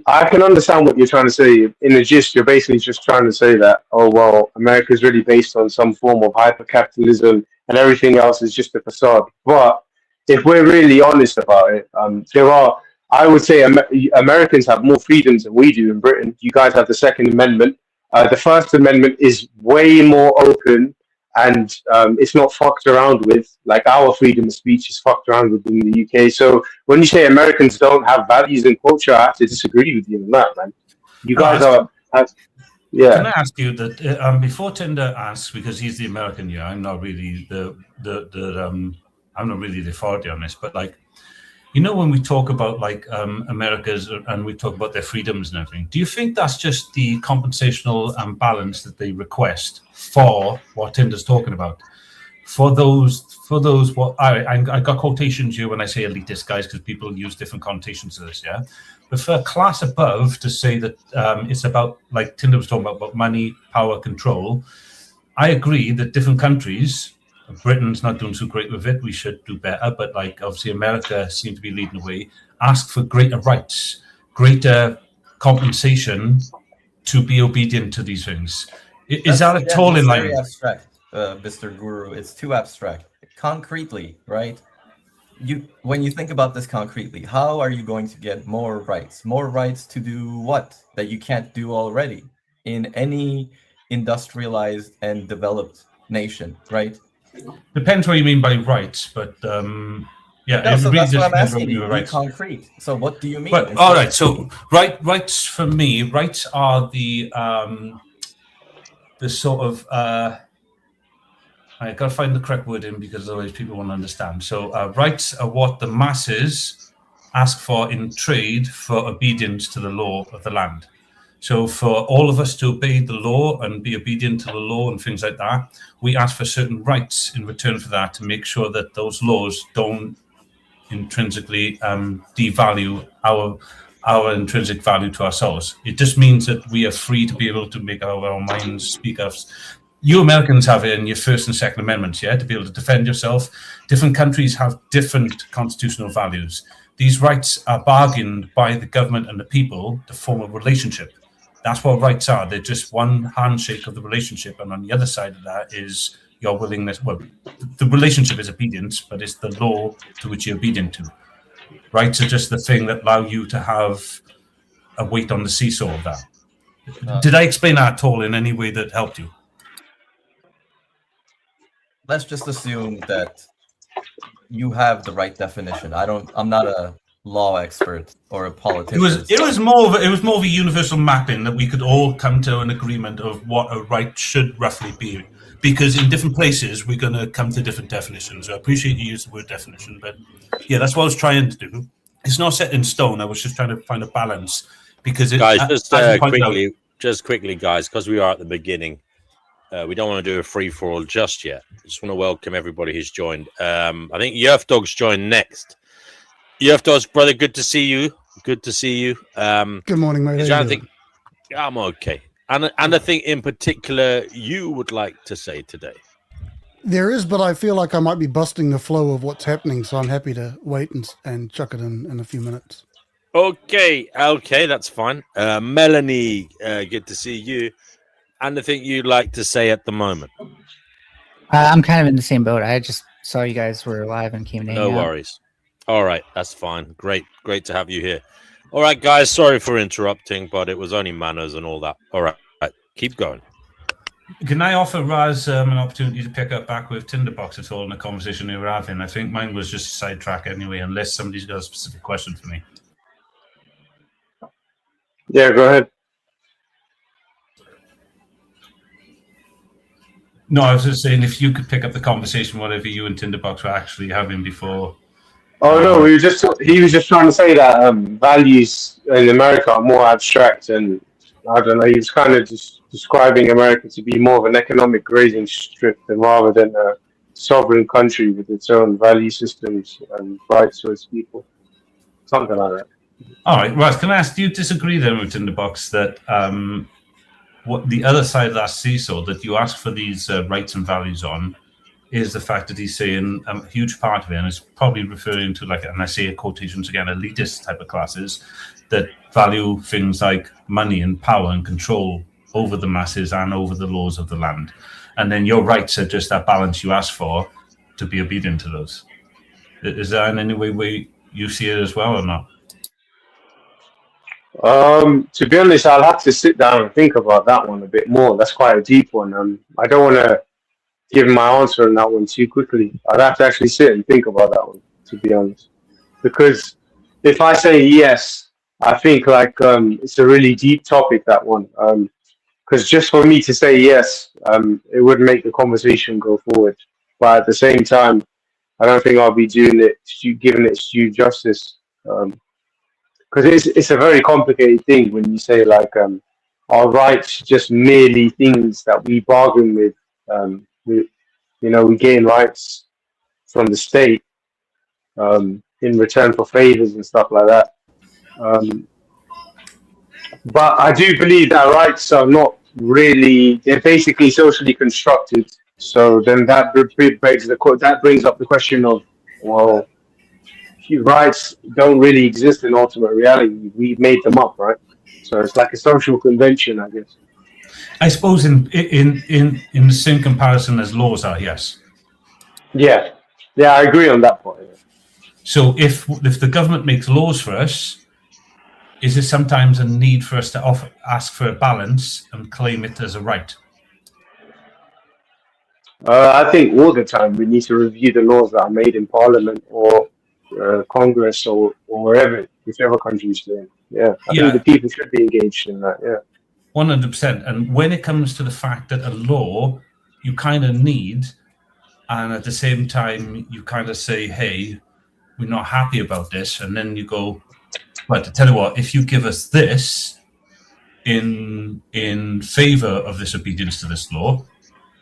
I can understand what you're trying to say. In the gist, you're basically just trying to say that, oh well, America is really based on some form of hyper capitalism, and everything else is just a facade. But if we're really honest about it, I would say, Americans have more freedoms than we do in Britain. You guys have the Second Amendment. The First Amendment is way more open, and it's not fucked around with. Like our freedom of speech is fucked around with in the UK. So when you say Americans don't have values and culture, I have to disagree with you on that, man. You guys yeah. Can I ask you that before Tinder asks, because he's the American here, I'm not really I'm not really the authority on this, but like, you know, when we talk about like America's and we talk about their freedoms and everything, do you think that's just the compensational balance that they request for what Tinder's talking about? For those, what I got quotations here when I say elitist guys, because people use different connotations to this, yeah. But for a class above to say that it's about, like Tinder was talking about money, power, control, I agree that different countries, Britain's not doing so great with it, we should do better, but like obviously America seems to be leading the way, ask for greater rights, greater compensation to be obedient to these things. Is that at all in line? Very abstract, Mr. Guru. It's too abstract. Concretely, right? When you think about this concretely, how are you going to get more rights? More rights to do what that you can't do already in any industrialized and developed nation, right? Depends what you mean by rights, but yeah. No, so really that's what I'm depends asking you. what Be rights. concrete. So what do you mean? But all right, so rights for me, rights are the sort of I got to find the correct word in because otherwise people won't understand. So rights are what the masses ask for in trade for obedience to the law of the land. So for all of us to obey the law and be obedient to the law and things like that, we ask for certain rights in return for that to make sure that those laws don't intrinsically devalue our intrinsic value to ourselves. It just means that we are free to be able to make our minds speak us. You Americans have it in your First and Second Amendments, yeah, to be able to defend yourself. Different countries have different constitutional values. These rights are bargained by the government and the people to form a relationship. That's what rights are. They're just one handshake of the relationship. And on the other side of that is your willingness. Well, the relationship is obedience, but it's the law to which you're obedient to. Rights are just the thing that allow you to have a weight on the seesaw of that. Did I explain that at all in any way that helped you? Let's just assume that you have the right definition. I'm not a law expert or a politician. It was more of a universal mapping that we could all come to an agreement of what a right should roughly be. Because in different places we're going to come to different definitions. So I appreciate you use the word definition, but yeah, that's what I was trying to do. It's not set in stone. I was just trying to find a balance because guys, just quickly, guys, because we are at the beginning. We don't want to do a free-for-all just yet. I just want to welcome everybody who's joined. I think Yerf Dog's joined next. Yerf Dog's brother, good to see you. Good to see you. Good morning, mate. I'm okay. And I think in particular you would like to say today. There is, but I feel like I might be busting the flow of what's happening, so I'm happy to wait and chuck it in a few minutes. Okay, that's fine. Melanie, good to see you. Anything you'd like to say at the moment? I'm kind of in the same boat. I just saw you guys were live and came in. No worries. All right, that's fine. Great to have you here. All right, guys, sorry for interrupting, but it was only manners and all that. All right, keep going. Can I offer Raz an opportunity to pick up back with Tinderbox at all in the conversation we were having? I think mine was just a sidetrack anyway, unless somebody's got a specific question for me. Yeah, go ahead. No, I was just saying if you could pick up the conversation, whatever you and Tinderbox were actually having before. Oh no, he was just trying to say that values in America are more abstract, and I don't know. He was kind of just describing America to be more of an economic grazing strip rather than a sovereign country with its own value systems and rights for its people. Something like that. All right, Raz, can I ask, do you disagree then with Tinderbox that what the other side of that seesaw that you ask for these rights and values on is the fact that he's saying a huge part of it, and it's probably referring to, like, and I say quotations again, elitist type of classes that value things like money and power and control over the masses and over the laws of the land. And then your rights are just that balance you ask for to be obedient to those. Is that in any way you see it as well or not? To be honest, I'll have to sit down and think about that one a bit more. That's quite a deep one. I don't want to give my answer on that one too quickly. I'd have to actually sit and think about that one, to be honest. Because if I say yes, I think like it's a really deep topic, that one. Because just for me to say yes, it would make the conversation go forward. But at the same time, I don't think I'll be giving it due justice. Because it's a very complicated thing when you say like our rights just merely things that we bargain with. We gain rights from the state in return for favors and stuff like that. But I do believe that rights are not really, they're basically socially constructed. So then that brings up the question of, well, rights don't really exist in ultimate reality. We've made them up, right? So it's like a social convention, I guess. I suppose in the same comparison as laws are, yes. Yeah, I agree on that point. Yeah. So if the government makes laws for us, is there sometimes a need for us to ask for a balance and claim it as a right? I think all the time we need to review the laws that are made in Parliament or Congress or wherever, whichever country you're in. Yeah, I think the people should be engaged in that. Yeah, 100%. And when it comes to the fact that a law you kind of need, and at the same time you kind of say, "Hey, we're not happy about this," and then you go, "But to tell you what, if you give us this in favor of this obedience to this law,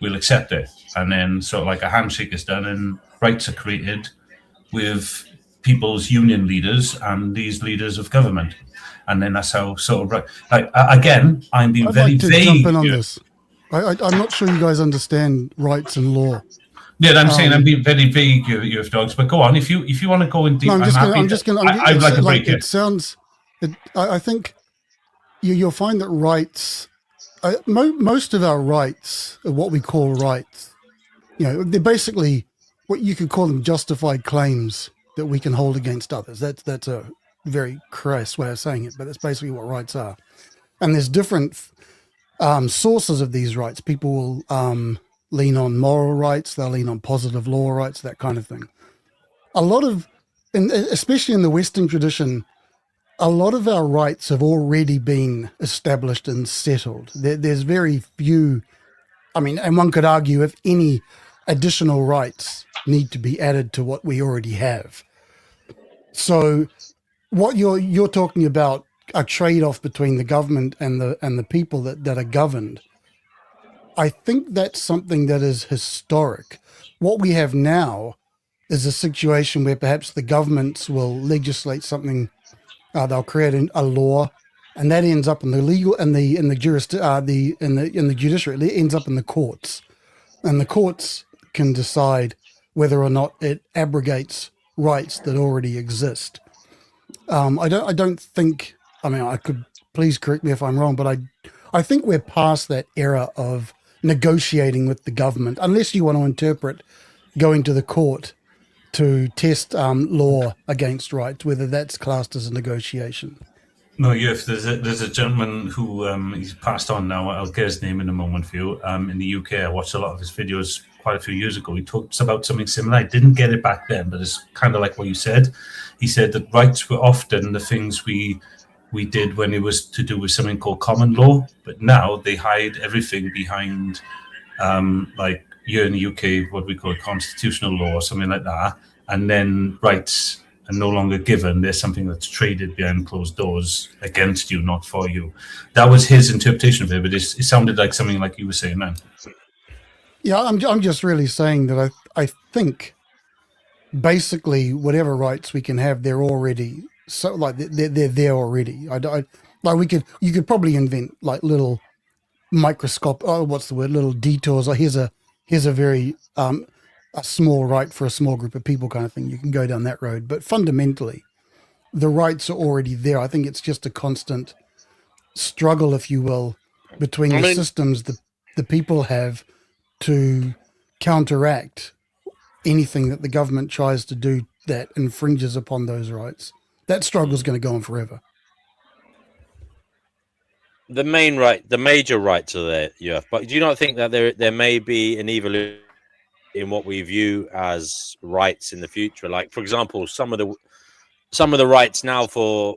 we'll accept it." And then sort of like a handshake is done and rights are created with people's union leaders and these leaders of government. And then that's how sort of, like, again, I'm being very vague. I'd like to jump in on this. I'm not sure you guys understand rights and law. Yeah, I'm saying I'm being very vague, you have dogs. But go on, if you want to go in deep, no, I'd like a break. It sounds. I think you'll find that rights, most of our rights, are what we call rights. They're basically what you could call them justified claims that we can hold against others. That's a very crass way of saying it, but that's basically what rights are. And there's different sources of these rights. People will lean on moral rights, they'll lean on positive law rights, that kind of thing. Especially in the Western tradition, a lot of our rights have already been established and settled. There's very few, and one could argue if any additional rights need to be added to what we already have. So what you're talking about, a trade-off between the government and the people that are governed, I think that's something that is historic. What we have now is a situation where perhaps the governments will legislate something, they'll create a law, and that ends up in the legal in the judiciary. It ends up in the courts, and the courts can decide whether or not it abrogates rights that already exist. I don't think. I could, please correct me if I'm wrong, but I think we're past that era of negotiating with the government, unless you want to interpret going to the court to test law against rights, whether that's classed as a negotiation. No, yes, there's a gentleman who he's passed on now. I'll get his name in a moment for you. In the UK, I watched a lot of his videos quite a few years ago. He talked about something similar. I didn't get it back then, but it's kind of like what you said. He said that rights were often the things we did when it was to do with something called common law, but now they hide everything behind, like here in the UK, what we call constitutional law or something like that, and then rights are no longer given. There's something that's traded behind closed doors against you, not for you. That was his interpretation of it, but it sounded like something like you were saying then. Yeah, I'm just really saying that I think basically whatever rights we can have, they're already they're there already. You could probably invent like little microscope. Oh, what's the word? Little detours. Or here's a very a small right for a small group of people kind of thing. You can go down that road, but fundamentally, the rights are already there. I think it's just a constant struggle, if you will, between the systems the people have to counteract anything that the government tries to do that infringes upon those rights. That struggle is going to go on forever. The major rights are there, you have. But do you not think that there may be an evolution in what we view as rights in the future? Like, for example, some of the rights now for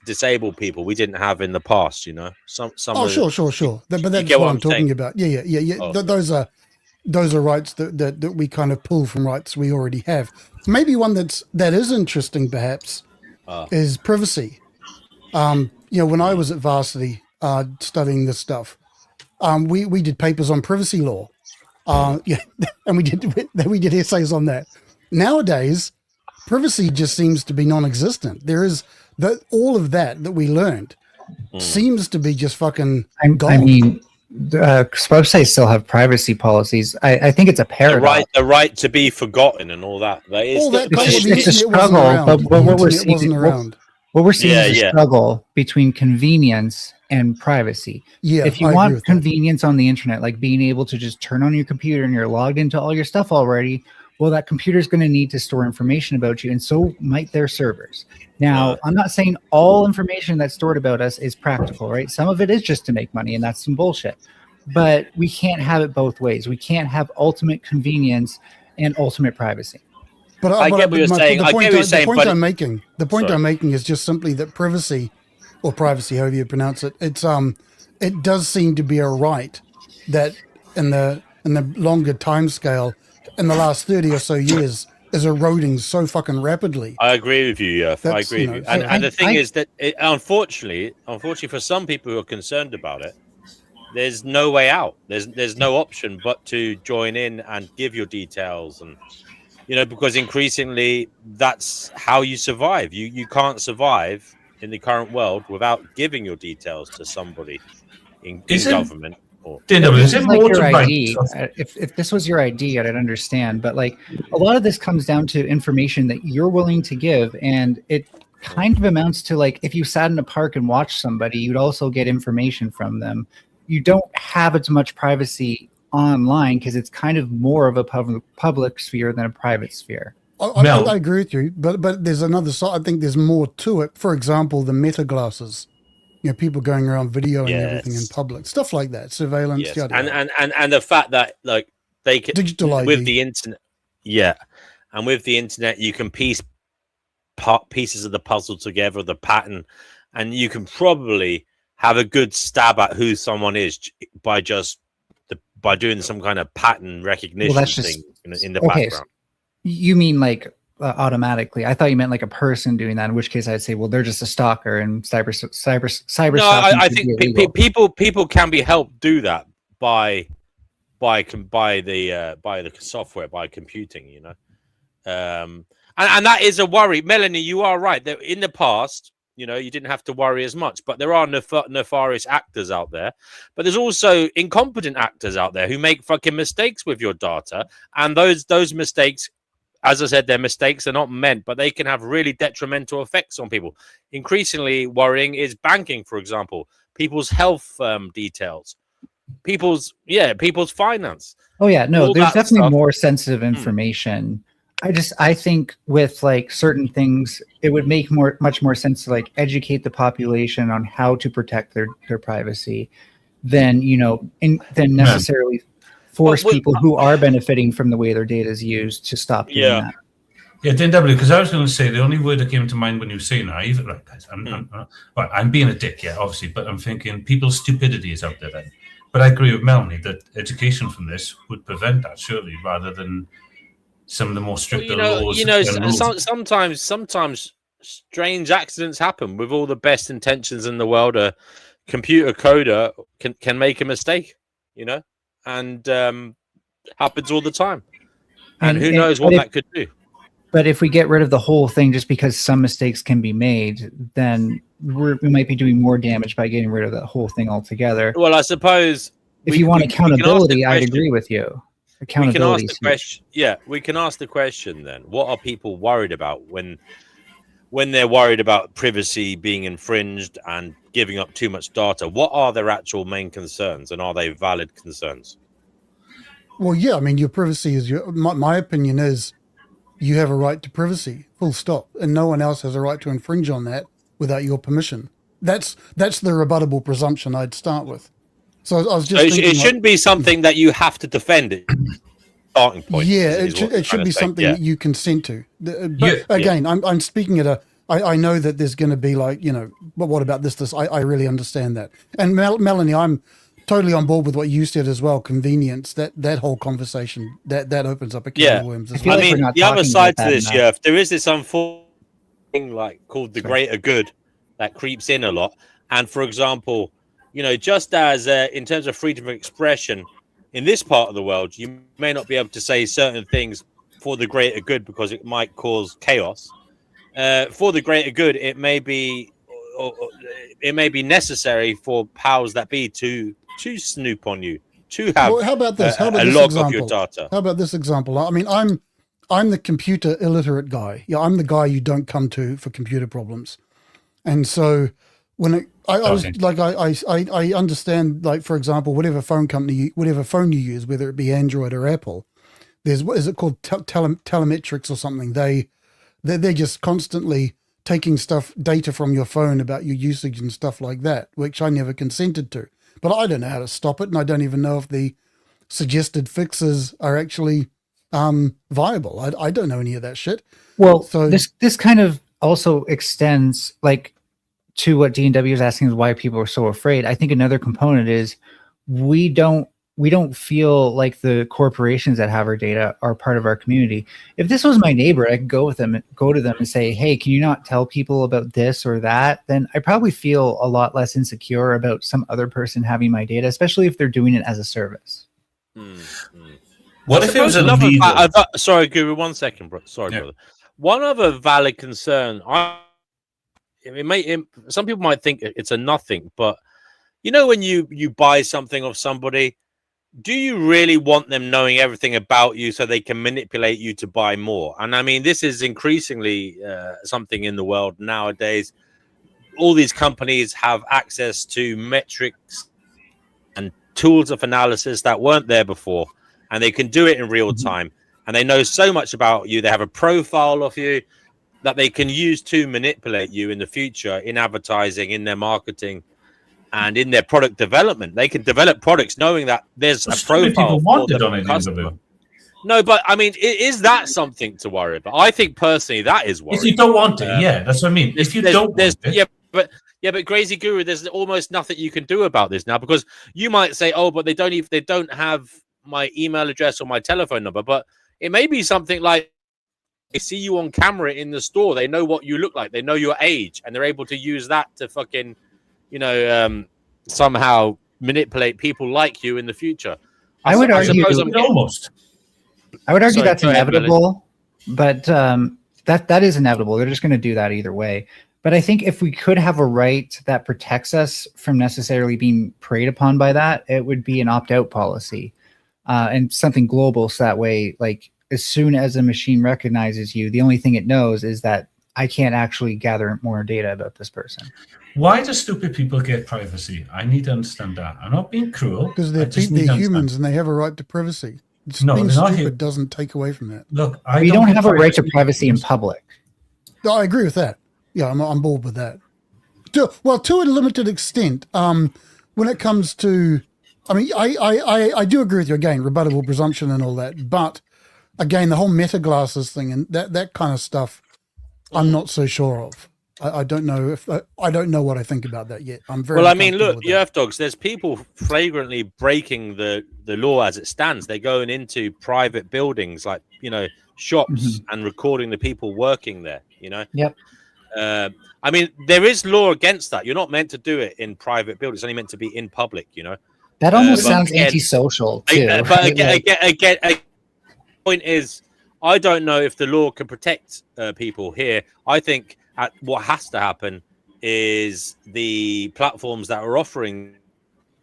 disabled people we didn't have in the past. You know, sure. But that's what I'm talking about. Yeah. Oh. Those are rights that we kind of pull from rights we already have. Maybe one that is interesting, perhaps, is privacy. When I was at varsity studying this stuff, we did papers on privacy law. And we did essays on that. Nowadays, privacy just seems to be non-existent. There is all of that we learned seems to be just fucking gone. I mean, websites still have privacy policies. I think it's a paradox. The right to be forgotten and all that. It's a struggle. But what we're seeing is a struggle between convenience and privacy. Yeah, if you want convenience on the internet, like being able to just turn on your computer and you're logged into all your stuff already, well, that computer is going to need to store information about you, and so might their servers. Now, I'm not saying all information that's stored about us is practical, right? Some of it is just to make money, and that's some bullshit. But we can't have it both ways. We can't have ultimate convenience and ultimate privacy. But I get what you're saying. The point I'm making is just simply that privacy, or privacy, however you pronounce it, it does seem to be a right that in the longer time scale, in the last 30 or so years, is eroding so fucking rapidly. I agree with you, I agree with you. And the thing is that, unfortunately, for some people who are concerned about it, there's no way out. There's no option but to join in and give your details, and because increasingly that's how you survive. You can't survive in the current world without giving your details to somebody in government. Is it like your ID? If this was your ID, I'd understand. But like a lot of this comes down to information that you're willing to give, and it kind of amounts to like if you sat in a park and watched somebody, you'd also get information from them. You don't have as much privacy online because it's kind of more of a public sphere than a private sphere. I agree with you, but there's another side. I think there's more to it. For example, the meta glasses. People going around videoing everything in public, stuff like that, surveillance. Yes. And the fact that like they can digital ID. With the internet, and with the internet, you can piece pieces of the puzzle together, the pattern, and you can probably have a good stab at who someone is by doing some kind of pattern recognition thing in the background. You mean like automatically? I thought you meant like a person doing that, in which case I'd say, well, they're just a stalker, and cyber. No, I think people can be helped do that by the software, by computing, and that is a worry. Melanie, you are right that in the past, you didn't have to worry as much, but there are nefarious actors out there, but there's also incompetent actors out there who make fucking mistakes with your data, and those mistakes, as I said, they're mistakes. They're not meant, but they can have really detrimental effects on people. Increasingly worrying is banking, for example, people's health details, people's finance. Oh yeah, no, there's definitely more sensitive information. I think with like certain things, it would make much more sense to like educate the population on how to protect their privacy than than necessarily force people who are benefiting from the way their data is used to stop doing that. Yeah, DW, because I was going to say the only word that came to mind when you were saying that, right, guys, I'm being a dick, obviously, but I'm thinking people's stupidity is out there then. But I agree with Melanie that education from this would prevent that, surely, rather than some of the more stricter laws. Sometimes strange accidents happen. With all the best intentions in the world, a computer coder can make a mistake, and happens all the time. And who knows what that could do. But if we get rid of the whole thing just because some mistakes can be made, then we might be doing more damage by getting rid of the whole thing altogether. Well, I suppose if you want accountability, I'd agree with you. Accountability. We can ask the question. Yeah, we can ask the question then. What are people worried about when they're worried about privacy being infringed and giving up too much data? What are their actual main concerns, and are they valid concerns? Well, yeah, I mean, your privacy is my opinion is you have a right to privacy, full stop, and no one else has a right to infringe on that without your permission. That's the rebuttable presumption I'd start with. So I was just thinking, it shouldn't be something that you have to defend it. Starting point. Yeah, it should be something that you consent to. But again, I'm speaking at I know that there's going to be like, but what about this? I really understand that. And Melanie, I'm totally on board with what you said as well. Convenience, that whole conversation, that opens up a can of worms as well. I mean, the other side to this, there is this unfortunate thing called the greater good that creeps in a lot. And for example, just as in terms of freedom of expression in this part of the world, you may not be able to say certain things for the greater good because it might cause chaos. For the greater good, it may be necessary for powers that be to snoop on you, to have how about this? How about a this log example? of your data. How about this example? I mean, I'm the computer illiterate guy. Yeah, I'm the guy you don't come to for computer problems. And so when I understand, like, for example, whatever phone you use, whether it be Android or Apple, there's, what is it called, telemetrics or something? They're just constantly taking data from your phone about your usage and stuff like that, which I never consented to. But I don't know how to stop it, and I don't even know if the suggested fixes are actually viable. I don't know any of that shit. Well, so this kind of also extends like to what D&W is asking, is why people are so afraid. I think another component is we don't feel like the corporations that have our data are part of our community. If this was my neighbor, I could go to them and say, hey, can you not tell people about this or that? Then I probably feel a lot less insecure about some other person having my data, especially if they're doing it as a service. What if it was illegal? Sorry, Guru, 1 second, bro. Sorry, brother. One other valid concern, some people might think it's a nothing, but when you buy something of somebody, do you really want them knowing everything about you so they can manipulate you to buy more? And I mean, this is increasingly something in the world nowadays. All these companies have access to metrics and tools of analysis that weren't there before, and they can do it in real time. And they know so much about you. They have a profile of you that they can use to manipulate you in the future in advertising, in their marketing, and in their product development. They can develop products knowing that there's a profile for the customer. No, but I mean, is that something to worry about? I think personally that is worrying. If you don't want it, that's what I mean. If you don't want it. But Crazy Guru, there's almost nothing you can do about this now, because you might say, oh, but they don't have my email address or my telephone number. But it may be something like they see you on camera in the store. They know what you look like. They know your age, and they're able to use that to fucking, somehow manipulate people like you in the future. I would argue that's inevitable, but that is inevitable. They're just going to do that either way. But I think if we could have a right that protects us from necessarily being preyed upon by that, it would be an opt-out policy and something global. So that way, like, as soon as a machine recognizes you, the only thing it knows is that I can't actually gather more data about this person. Why do stupid people get privacy? I need to understand that. I'm not being cruel. Because they're humans and they have a right to privacy. Being stupid doesn't take away from that. Look, we don't have a right to privacy in public. No, I agree with that. Yeah, I'm on board with that. To a limited extent, when it comes to, I mean, I do agree with you again, rebuttable presumption and all that. But again, the whole meta glasses thing and that kind of stuff, I'm not so sure of. I don't know I don't know what I think about that yet. I'm very well. I mean, look, Earth Dogs. There's people flagrantly breaking the law as it stands. They're going into private buildings, like shops, and recording the people working there. Yep. I mean, there is law against that. You're not meant to do it in private buildings. It's only meant to be in public. That almost sounds antisocial too. But again, point is, I don't know if the law can protect people here. I think what has to happen is the platforms that are offering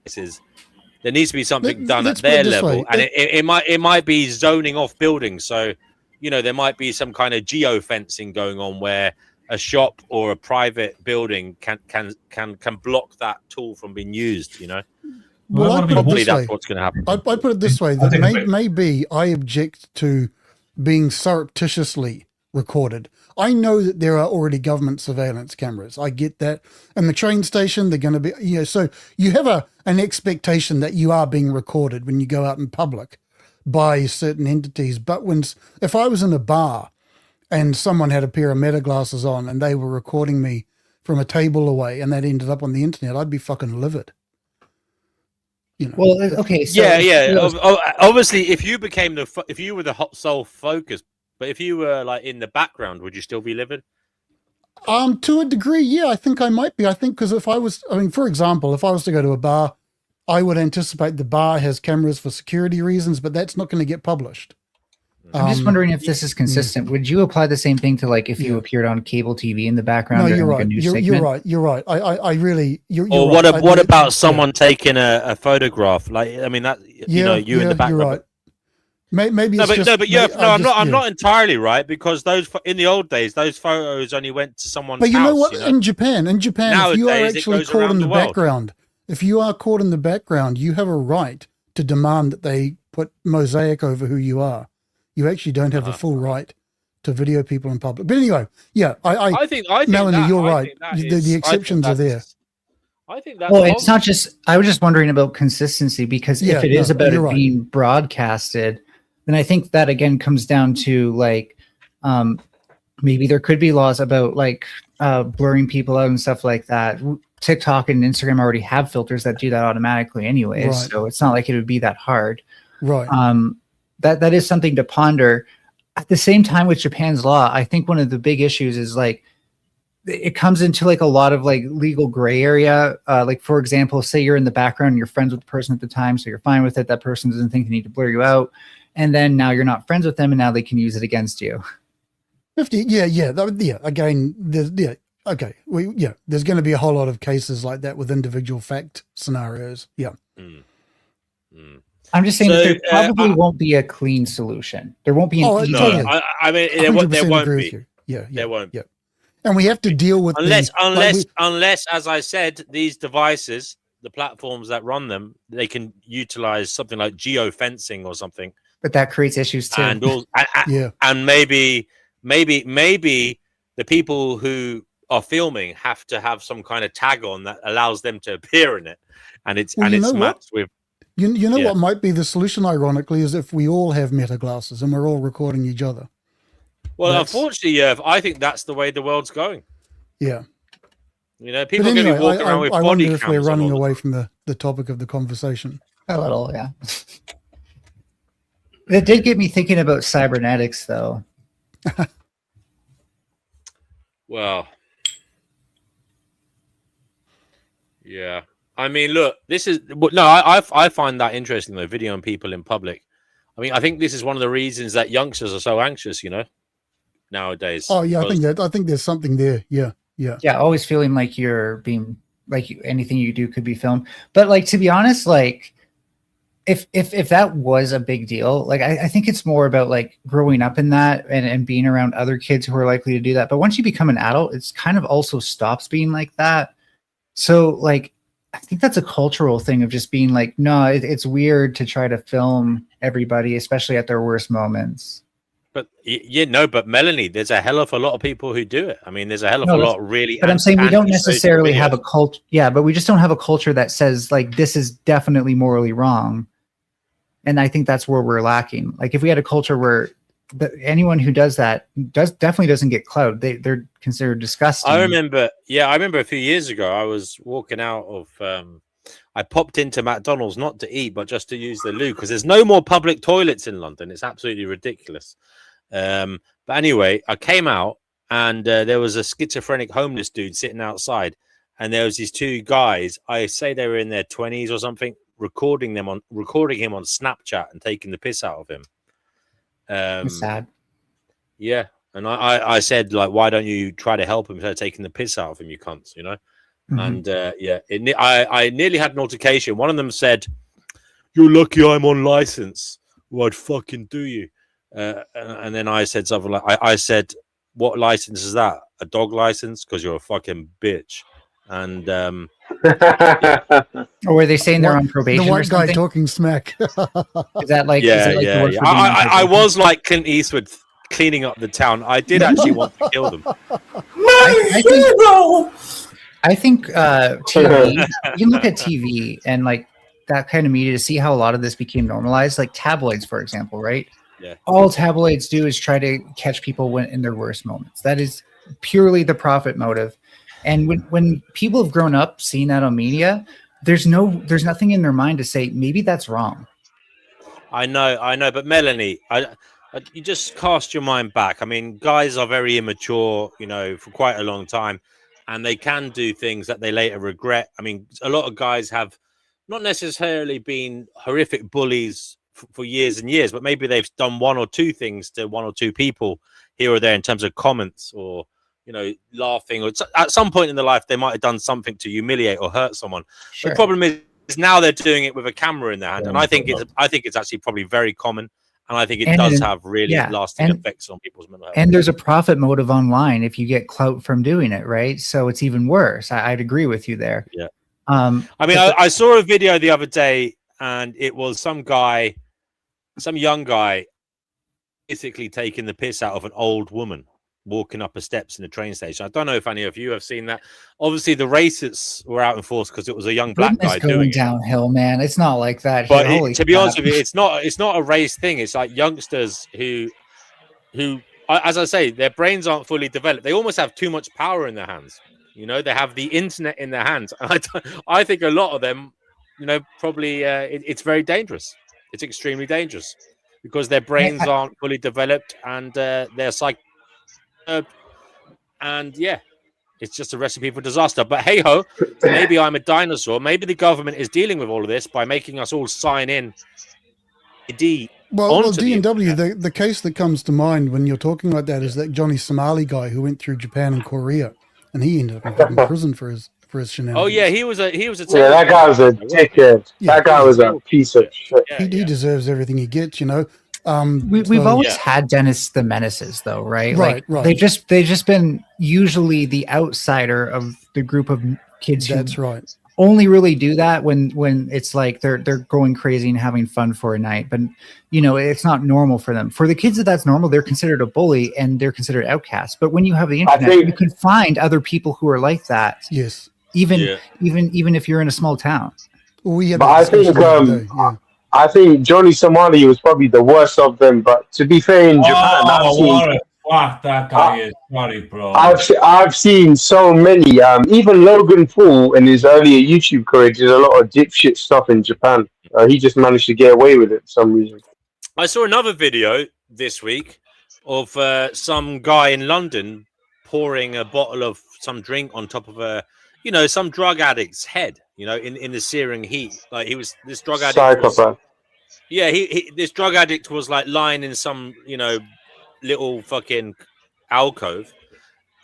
this is there needs to be something done Let's at put it their this level, way. and it might be zoning off buildings. So, you know, there might be some kind of geo fencing going on where a shop or a private building can block that tool from being used. You know, Well, I put it probably this that's way. what's going to happen. I put it this way: that maybe I object to being surreptitiously recorded. I know that there are already government surveillance cameras. I get that. And the train station, they're going to be, you know, so you have an expectation that you are being recorded when you go out in public by certain entities. But if I was in a bar and someone had a pair of meta glasses on and they were recording me from a table away and that ended up on the internet, I'd be fucking livid. You know, well, okay. So Obviously, if you became if you were the hot sole focus, but if you were like in the background, would you still be livid? To a degree, yeah, I think I might be. I think because for example, if I was to go to a bar, I would anticipate the bar has cameras for security reasons, but that's not going to get published. I'm just wondering if this is consistent. Would you apply the same thing to like if you appeared on cable TV in the background? No, during, you're like, right. a news You're segment? right. You're right. I really. You're Or right. what about someone taking a photograph? Like, I mean, that you know, you in the background. You're right. Maybe it's I'm not entirely right because those in the old days, those photos only went to someone's house. But you know what? You know? In Japan, Nowadays, if you are actually caught in the world. background, you have a right to demand that they put mosaic over who you are. You actually don't have a full right to video people in public. But anyway, yeah, I think Melanie, you're right. The exceptions are there. I think that's well, it's not just. I was just wondering about consistency because if it is about it being broadcasted, then I think that again comes down to like maybe there could be laws about like blurring people out and stuff like that. TikTok and Instagram already have filters that do that automatically anyways, so it's not like it would be that hard. Right. That is something to ponder. At the same time with Japan's law, I think one of the big issues is like it comes into like a lot of like legal gray area. Like for example, say you're in the background and you're friends with the person at the time, so you're fine with it. That person doesn't think they need to blur you out. And then now you're not friends with them and now they can use it against you. 50, again, okay. There's going to be a whole lot of cases like that with individual fact scenarios. Yeah. I'm just saying that there probably won't be a clean solution. There won't be an easy. Totally. I mean, there won't be. There won't. Yeah. And we have to deal with unless, as I said, these devices, the platforms that run them, they can utilize something like geofencing or something. But that creates issues too. And maybe the people who are filming have to have some kind of tag on that allows them to appear in it, and it's matched with. You know what might be the solution, ironically, is if we all have meta glasses and we're all recording each other. Well, unfortunately, I think that's the way the world's going. Yeah. You know, people are going to be walking around with body cams. I wonder if we're running away from the topic of the conversation. A little, yeah. It did get me thinking about cybernetics, though. Well, yeah. I mean, look, I find that interesting, though, videoing people in public. I mean, I think this is one of the reasons that youngsters are so anxious, you know, nowadays. Oh, yeah, I think there's something there. Yeah. Always feeling like you're being, like anything you do could be filmed. But, like, to be honest, like, if that was a big deal, like, I think it's more about, like, growing up in that and being around other kids who are likely to do that. But once you become an adult, it's kind of also stops being like that. So, like, I think that's a cultural thing of just being like, no, it's weird to try to film everybody, especially at their worst moments. But but Melanie, there's a hell of a lot of people who do it. I mean, there's a hell of a lot really. But I'm saying we don't necessarily have a culture. Yeah, but we just don't have a culture that says like this is definitely morally wrong. And I think that's where we're lacking. Like if we had a culture where anyone who does that definitely doesn't get clout. They're considered disgusting. I remember a few years ago, I was walking out of, I popped into McDonald's not to eat, but just to use the loo because there's no more public toilets in London. It's absolutely ridiculous. But anyway, I came out and there was a schizophrenic homeless dude sitting outside, and there was these two guys. I say they were in their 20s or something, recording him on Snapchat and taking the piss out of him. It's sad. Yeah, and I said, like, why don't you try to help him instead of taking the piss out of him, you cunts, you know? And yeah, I nearly had an altercation. One of them said, "You're lucky I'm on license. Well, I'd fucking do you." And then I said something like, I said, "What license is that? A dog license? Because you're a fucking bitch." And Or were they saying they're on probation? The or white guy something? talking smack. Is that like? yeah, is it like the yeah, word yeah. for being on I probation? was like Clint Eastwood cleaning up the town. I did actually want to kill them. I think TV. You can look at TV and like that kind of media to see how a lot of this became normalized. Like tabloids, for example, right? Yeah. All tabloids do is try to catch people when in their worst moments. That is purely the profit motive. And when people have grown up seeing that on media, there's nothing in their mind to say maybe that's wrong. I know, but Melanie, you just cast your mind back. I mean, guys are very immature, you know, for quite a long time, and they can do things that they later regret. I mean, a lot of guys have not necessarily been horrific bullies for years and years, but maybe they've done one or two things to one or two people here or there in terms of comments or, you know, laughing, or at some point in their life, they might have done something to humiliate or hurt someone. Sure. The problem is now they're doing it with a camera in their hand, and I think it's actually probably very common, and I think it does have really lasting effects on people's mental health. And there's a profit motive online if you get clout from doing it, right? So it's even worse. I'd agree with you there. Yeah. I mean, I saw a video the other day, and it was some young guy, basically taking the piss out of an old woman walking up the steps in the train station. I don't know if any of you have seen that. Obviously, the racists were out in force because it was a young black guy doing it. Downhill, man. It's not like that. But to be honest with you, it's not a race thing. It's like youngsters who, as I say, their brains aren't fully developed. They almost have too much power in their hands. You know, they have the internet in their hands. I think a lot of them, you know, probably it's very dangerous. It's extremely dangerous because their brains aren't fully developed and they're psych. And yeah, it's just a recipe for disaster. But hey ho, maybe I'm a dinosaur. Maybe the government is dealing with all of this by making us all sign in. Well, D&W, the case that comes to mind when you're talking like that is that Johnny Somali guy who went through Japan and Korea, and he ended up in prison for his shenanigans. Oh yeah, he was a that guy was a dickhead. That guy was a piece of shit. He deserves everything he gets, you know. We've always had Dennis the Menaces, though, right? Right. They've just been usually the outsider of the group of kids. That's right. Only really do that when it's like they're going crazy and having fun for a night, but you know it's not normal for them. For the kids that's normal, they're considered a bully and they're considered outcasts. But when you have the internet, you can find other people who are like that. Yes. Even if you're in a small town. Well, but I think Johnny Somali was probably the worst of them. But to be fair, in Japan, fuck that guy is. Sorry, bro. I've seen so many. Even Logan Paul in his earlier YouTube career did a lot of dipshit stuff in Japan. He just managed to get away with it for some reason. I saw another video this week of some guy in London pouring a bottle of some drink on top of some drug addict's head. You know, in the searing heat. Like this drug addict. Psychopath. This drug addict was like lying in some little fucking alcove,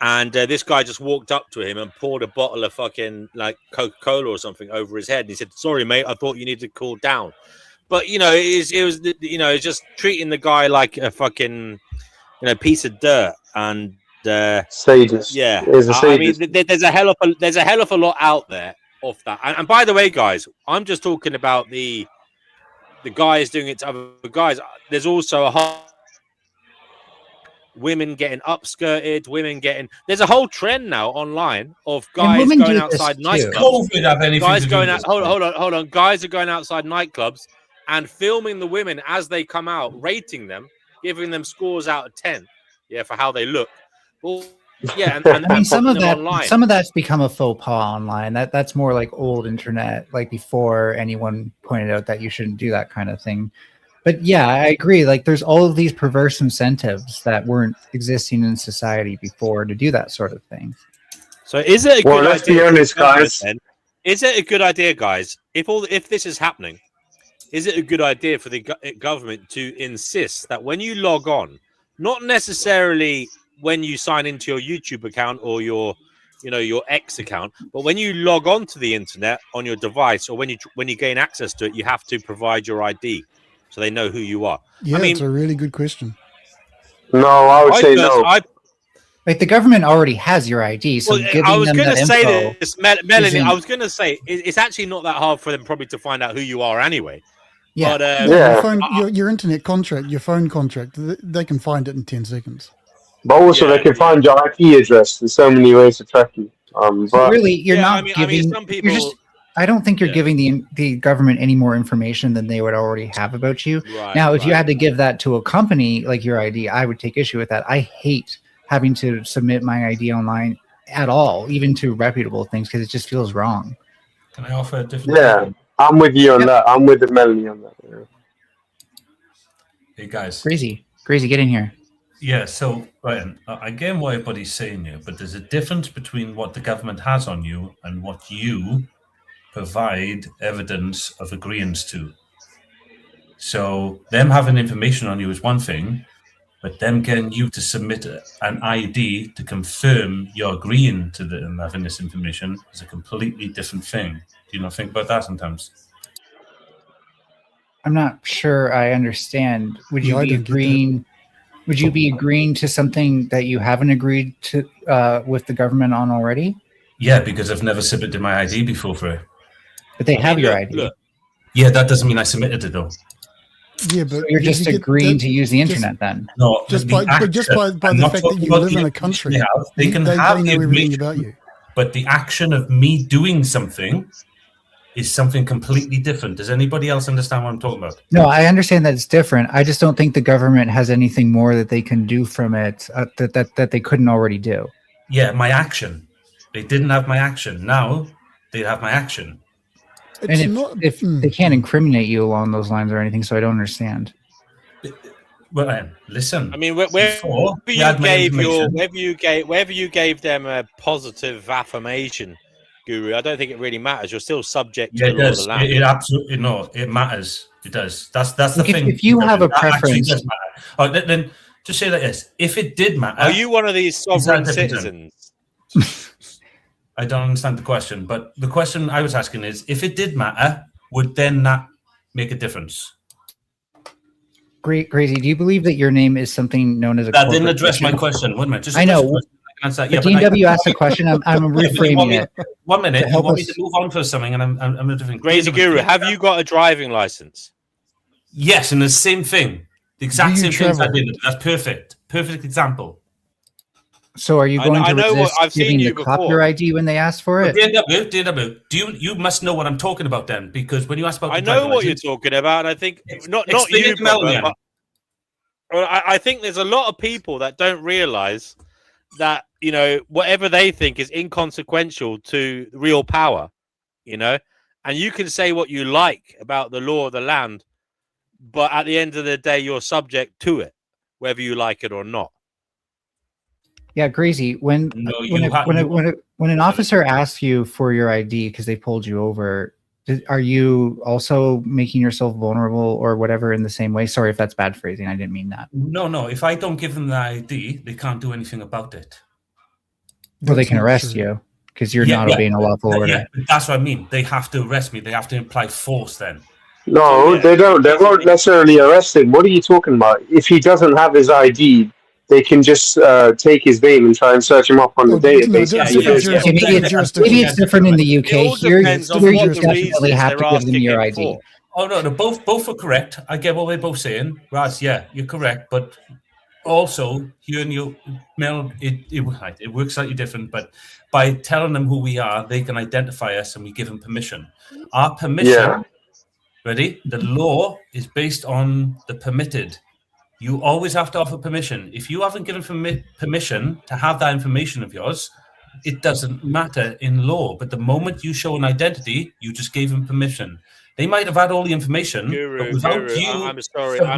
and this guy just walked up to him and poured a bottle of fucking like Coca-Cola or something over his head, and he said, "Sorry mate, I thought you needed to cool down." But it was just treating the guy like a fucking piece of dirt. And sadist. Yeah, I mean there's a hell of a lot out there of that. And by the way, guys, I'm just talking about the guys doing it to other guys. There's also a whole women getting upskirted, there's a whole trend now online of guys going outside nightclubs. Guys going out, hold on. Guys are going outside nightclubs and filming the women as they come out, rating them, giving them scores out of 10, for how they look. Well, yeah, and I mean, some of that's become a faux pas online. That's more like old internet, like before anyone pointed out that you shouldn't do that kind of thing. But yeah, I agree. Like, there's all of these perverse incentives that weren't existing in society before to do that sort of thing. So, is it a good idea? Let's be honest, guys. Is it a good idea, guys? If this is happening, is it a good idea for the government to insist that when you log on not necessarily when you sign into your YouTube account or your X account, but when you log on to the internet on your device, or when you gain access to it, you have to provide your ID so they know who you are. Yeah, it's a really good question. No, I would say no. Like the government already has your ID, so I was going to say info this, Melanie. I was going to say it's actually not that hard for them probably to find out who you are anyway. Yeah, but, your internet contract, your phone contract, they can find it in 10 seconds. But also, they can find your IP address. There's so many ways to track you. But really, you're not giving. Some people, I don't think you're giving the government any more information than they would already have about you. Now, if you had to give that to a company like your ID, I would take issue with that. I hate having to submit my ID online at all, even to reputable things, because it just feels wrong. Can I offer a different? Yeah, I'm with you on that. I'm with Melanie on that. Yeah. Hey guys, crazy, get in here. Yeah, so Ryan, I get what everybody's saying here, but there's a difference between what the government has on you and what you provide evidence of agreeance to. So them having information on you is one thing, but them getting you to submit an ID to confirm you're agreeing to having this information is a completely different thing. Do you not think about that sometimes? I'm not sure I understand. Would you be agreeing? Would you be agreeing to something that you haven't agreed to with the government on already? Yeah, because I've never submitted my ID before for it. But they have your ID. Yeah, that doesn't mean I submitted it though. Yeah, but so you're just agreeing to use the internet then. No, just by the fact that you live in a country, they can have know everything about you. But the action of me doing something is something completely different. Does anybody else understand what I'm talking about? No, I understand that it's different. I just don't think the government has anything more that they can do from it that they couldn't already do. Yeah, my action. They didn't have my action. Now they have my action. If they can't incriminate you along those lines or anything, so I don't understand. Well, listen. I mean, wherever you gave them a positive affirmation, Guru, I don't think it really matters. You're still subject to the law of the land. It absolutely it matters. It does. That's the thing. If you have a preference, does matter. Oh, then just say like this: if it did matter, are you one of these sovereign citizens? I don't understand the question, but the question I was asking is: if it did matter, would then that make a difference? Great, crazy. Do you believe that your name is something known as a? That didn't address my question. Wait a minute. I know. But DW asked a question. I'm reframing it. 1 minute. You want me to move on for something, and I'm a different. Crazy Guru, have you got a driving license? Yes, and the same thing. The exact same things I did. That's perfect. Perfect example. So are you going to resist giving the cop your ID when they ask for it? DW, you must know what I'm talking about then, because when you ask about I know what you're talking about, and I think not you, but I think there's a lot of people that don't realize that, you know, whatever they think is inconsequential to real power, you know, and you can say what you like about the law of the land, but at the end of the day, you're subject to it, whether you like it or not. Yeah, crazy. When an officer asks you for your ID because they pulled you over, are you also making yourself vulnerable or whatever in the same way? Sorry if that's bad phrasing. I didn't mean that. No. If I don't give them the ID, they can't do anything about it. Well, they can arrest you because you're not obeying a lawful order. Yeah, that's what I mean. They have to arrest me. They have to imply force then. No, they don't. They won't necessarily arrest him. What are you talking about? If he doesn't have his ID, they can just take his name and try and search him up on the database. Maybe it's different in the UK. Here you definitely have to give them your ID. Oh no, both are correct. I get what they're both saying. Raz, yeah, you're correct, but also here in your Mel, it works slightly different. But by telling them who we are, they can identify us, and we give them permission. Our permission, ready? The law is based on the permitted. You always have to offer permission. If you haven't given permission to have that information of yours, it doesn't matter in law. But the moment you show an identity, you just gave them permission. They might have had all the information, but without you, I'm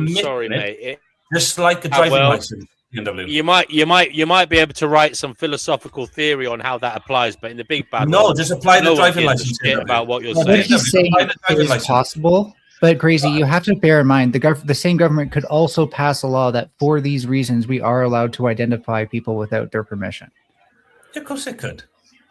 sorry, mate. Just like a driving license. You might be able to write some philosophical theory on how that applies, but in the big bad just apply the driving license. About what you're saying. What he's saying is possible. But Crazy, you have to bear in mind the same government could also pass a law that for these reasons we are allowed to identify people without their permission. Yeah, of course they could,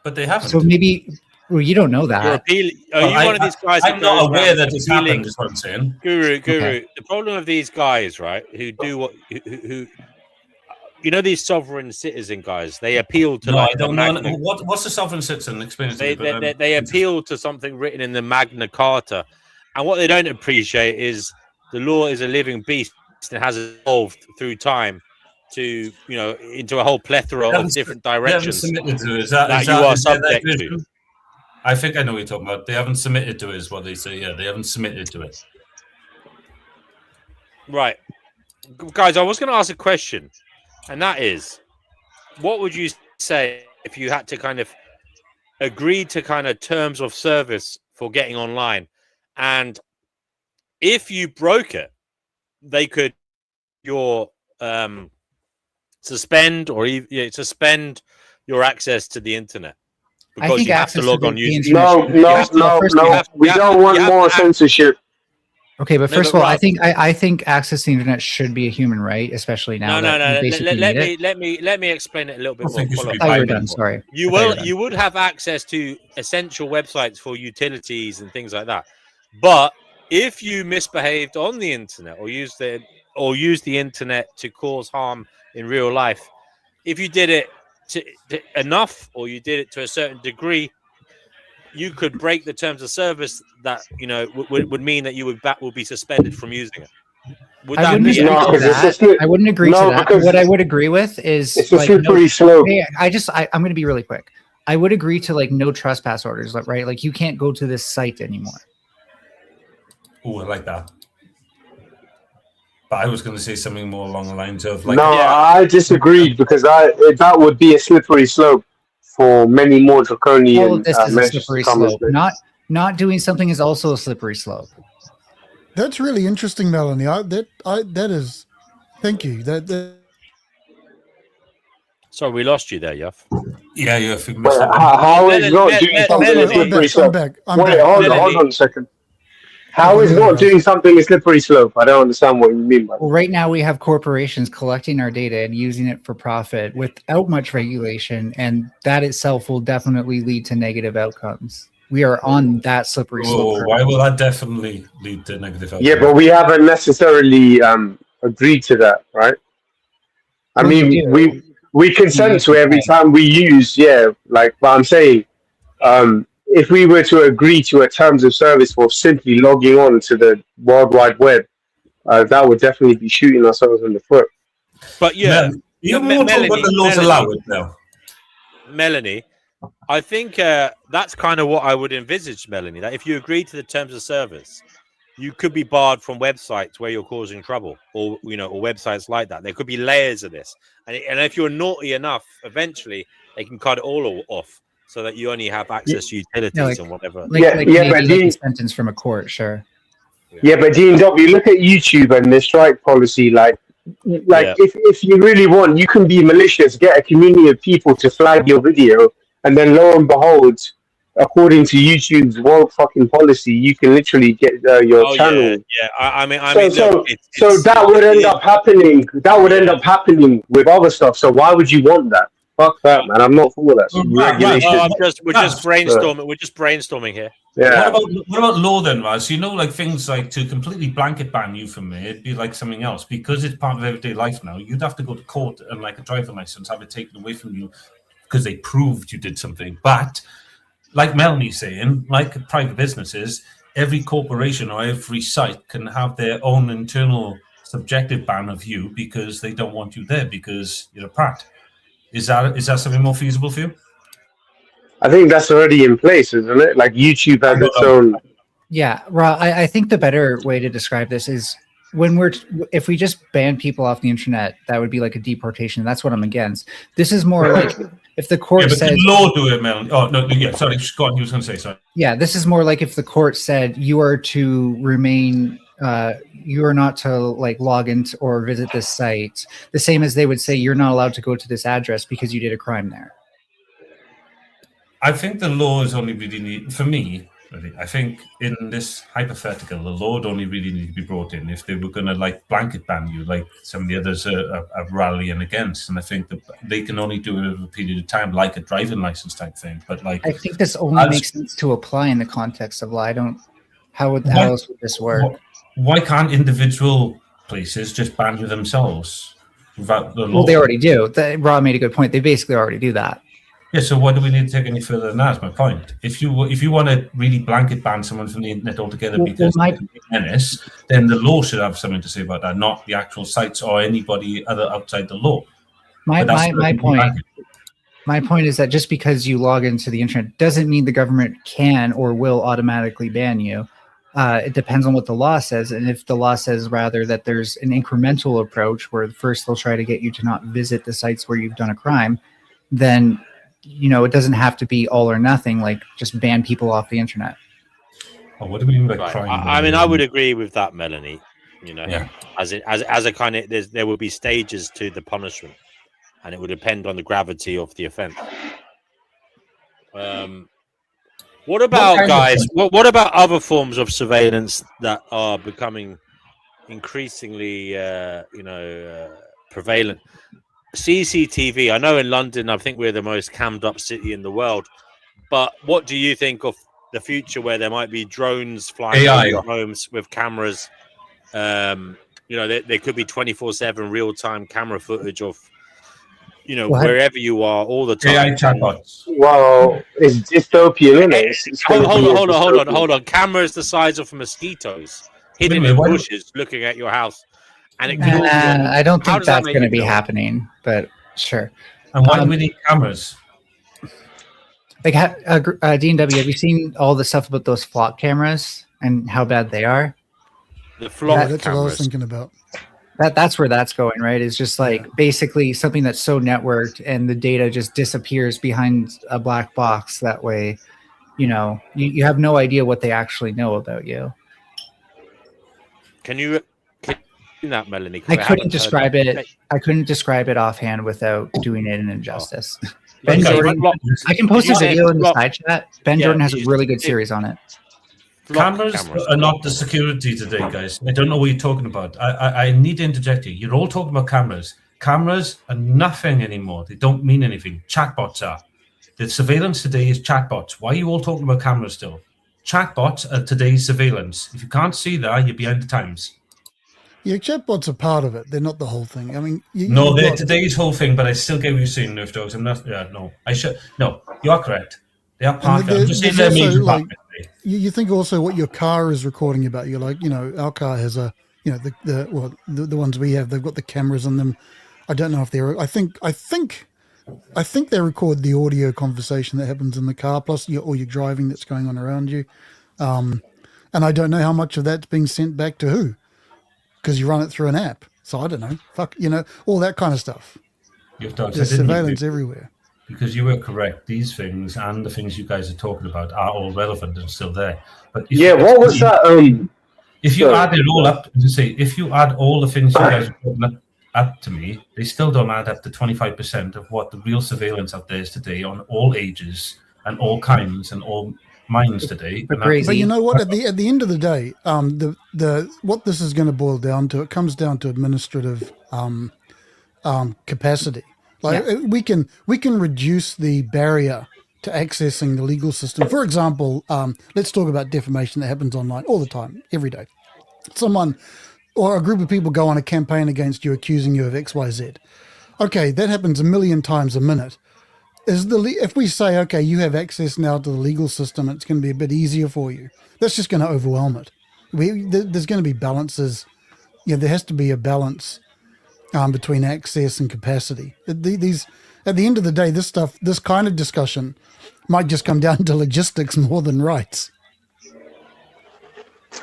but they haven't. So maybe, well, you don't know that. You're appealing. Are you one of these guys? I'm not aware that it's happened. Is what I'm saying. Guru. Okay. The problem of these guys, right, who do what, who you know, these sovereign citizen guys, they appeal to I don't know. What's the sovereign citizen? Explain it to me. They appeal to something written in the Magna Carta, and what they don't appreciate is the law is a living beast and has evolved through time to, you know, into a whole plethora of different directions that you are subject to. I think I know what you're talking about. They haven't submitted to it, is what they say. Yeah, they haven't submitted to it. Right, guys. I was going to ask a question. And that is, what would you say if you had to kind of agree to kind of terms of service for getting online? And if you broke it, they could suspend your access to the internet. Because you have to log on using No. We don't want more censorship. Okay, but first of all, I think access to the internet should be a human right, especially now. No. Let me explain it a little bit more. You're done. Sorry. You would have access to essential websites for utilities and things like that. But if you misbehaved on the internet or used the internet to cause harm in real life, if you did it to enough or you did it to a certain degree, you could break the terms of service that, you know, would mean that you would be suspended from using it. I wouldn't agree to that. What I would agree with is it's a slippery slope. I'm going to be really quick. I would agree to like no trespass orders, right? Like you can't go to this site anymore. Oh, I like that. But I was going to say something more along the lines of like. No, I disagreed because that would be a slippery slope for many more draconian. All of this is a slippery slope. Not doing something is also a slippery slope. That's really interesting, Melanie. That is. Thank you. Sorry, we lost you there, Yuff. Yeah. How is not doing something a slippery slope? Wait, hold on a second. How is not doing something a slippery slope? I don't understand what you mean by that. Well, right now we have corporations collecting our data and using it for profit without much regulation, and that itself will definitely lead to negative outcomes. We are on that slippery slope. Why will that definitely lead to negative outcomes? Yeah, but we haven't necessarily agreed to that, right? I mean, we consent to every time we use, but I'm saying, if we were to agree to a terms of service for simply logging on to the World Wide Web, that would definitely be shooting ourselves in the foot. But yeah, Melanie, what the laws allow it now. Melanie, I think that's kind of what I would envisage, Melanie. That if you agree to the terms of service, you could be barred from websites where you're causing trouble, or or websites like that. There could be layers of this, and if you're naughty enough, eventually they can cut it all off. So that you only have access to utilities and whatever. But sentence from a court, sure. Yeah, but Dean, you look at YouTube and the strike policy. If you really want, you can be malicious, get a community of people to flag your video, and then lo and behold, according to YouTube's world fucking policy, you can literally get your channel. So that would end up happening. That would end up happening with other stuff. So why would you want that? Fuck that, man! I'm not for that. We're just brainstorming. We're just brainstorming here. Yeah. What about law then, Raz? Like things like to completely blanket ban you from it, it'd be like something else because it's part of everyday life now. You'd have to go to court and like a driving license, have it taken away from you because they proved you did something. But like Melanie's saying, like private businesses, every corporation or every site can have their own internal subjective ban of you because they don't want you there because you're a prat. Is that something more feasible for you? I think that's already in place, isn't it? Like YouTube has its own. Yeah, Ra, I think the better way to describe this is if we just ban people off the internet, that would be like a deportation. That's what I'm against. This is more like if the court says the law do it, Mel. Oh no, yeah, sorry, go on. You was going to say sorry. Yeah, this is more like if the court said you are to remain. You are not to like log into or visit this site. The same as they would say you're not allowed to go to this address because you did a crime there. I think the law is only really for me. I think in this hypothetical, the law would only really need to be brought in if they were going to like blanket ban you, like some of the others are rallying against. And I think that they can only do it over a period of time, like a driving license type thing. But like, I think this only makes sense to apply in the context of law. How else would this work? Why can't individual places just ban you themselves without the law? Well, they already do. Rob made a good point. They basically already do that. Yeah, so why do we need to take any further than that? Is my point. If you want to really blanket ban someone from the internet altogether because they're a menace, then the law should have something to say about that, not the actual sites or anybody other outside the law. My point is that just because you log into the internet doesn't mean the government can or will automatically ban you. It depends on what the law says, and if the law says rather that there's an incremental approach where first they'll try to get you to not visit the sites where you've done a crime, then it doesn't have to be all or nothing, like just ban people off the internet. Oh, what do we mean by crime? I mean, I would agree with that, Melanie. As a kind of, there will be stages to the punishment, and it would depend on the gravity of the offence. What about guys? What about other forms of surveillance that are becoming increasingly, prevalent? CCTV. I know in London, I think we're the most cammed up city in the world. But what do you think of the future where there might be drones flying over your homes with cameras? There could be 24/7 real-time camera footage of, wherever you are all the time. AI chatbots. Well, it's dystopian, isn't it? Hold on. Cameras the size of mosquitoes hidden in bushes looking at your house. And it I don't think that's going to be happening, but sure. And why do we need cameras? Like, D&W, have you seen all the stuff about those flock cameras and how bad they are? The flock that's cameras. what I was thinking about. That's where that's going, right? It's just like basically something that's so networked and the data just disappears behind a black box. That way, you have no idea what they actually know about you. Can you that, Melanie? I couldn't describe it. I couldn't describe it offhand without doing it in injustice. Ben Jordan, I can post a video in the side chat. Ben Jordan has a really good series on it. Cameras are not the security today, guys. I don't know what you're talking about. I need to interject here. You're all talking about cameras. Cameras are nothing anymore. They don't mean anything. Chatbots are. The surveillance today is chatbots. Why are you all talking about cameras still? Chatbots are today's surveillance. If you can't see that, you're behind the times. Yeah, chatbots are part of it. They're not the whole thing. I mean, they're today's whole thing. But I still get what you're saying, Nerf Dogs. I'm not. Yeah, no. No, you are correct. They are part of it. I'm just saying they're major part of it. You think also what your car is recording about you. Like, our car has the ones we have. They've got the cameras on them. I don't know if they're. I think they record the audio conversation that happens in the car, plus all your driving that's going on around you. And I don't know how much of that's being sent back to who. Because you run it through an app. So I don't know. All that kind of stuff. There's surveillance everywhere. Because you were correct. These things and the things you guys are talking about are all relevant and still there. But what was that? If you add it all up, if you add all the things you guys are talking up to me, they still don't add up to 25% of what the real surveillance out there is today on all ages and all kinds and all minds today. But you know what? At the end of the day, what this is going to boil down to, it comes down to administrative capacity. We can reduce the barrier to accessing the legal system. For example, let's talk about defamation that happens online all the time, every day. Someone or a group of people go on a campaign against you, accusing you of XYZ. Okay, that happens a million times a minute. If we say, okay, you have access now to the legal system, it's going to be a bit easier for you, that's just going to overwhelm it. There's going to be balances. There has to be a balance between access and capacity. At the end of the day, this kind of discussion might just come down to logistics more than rights.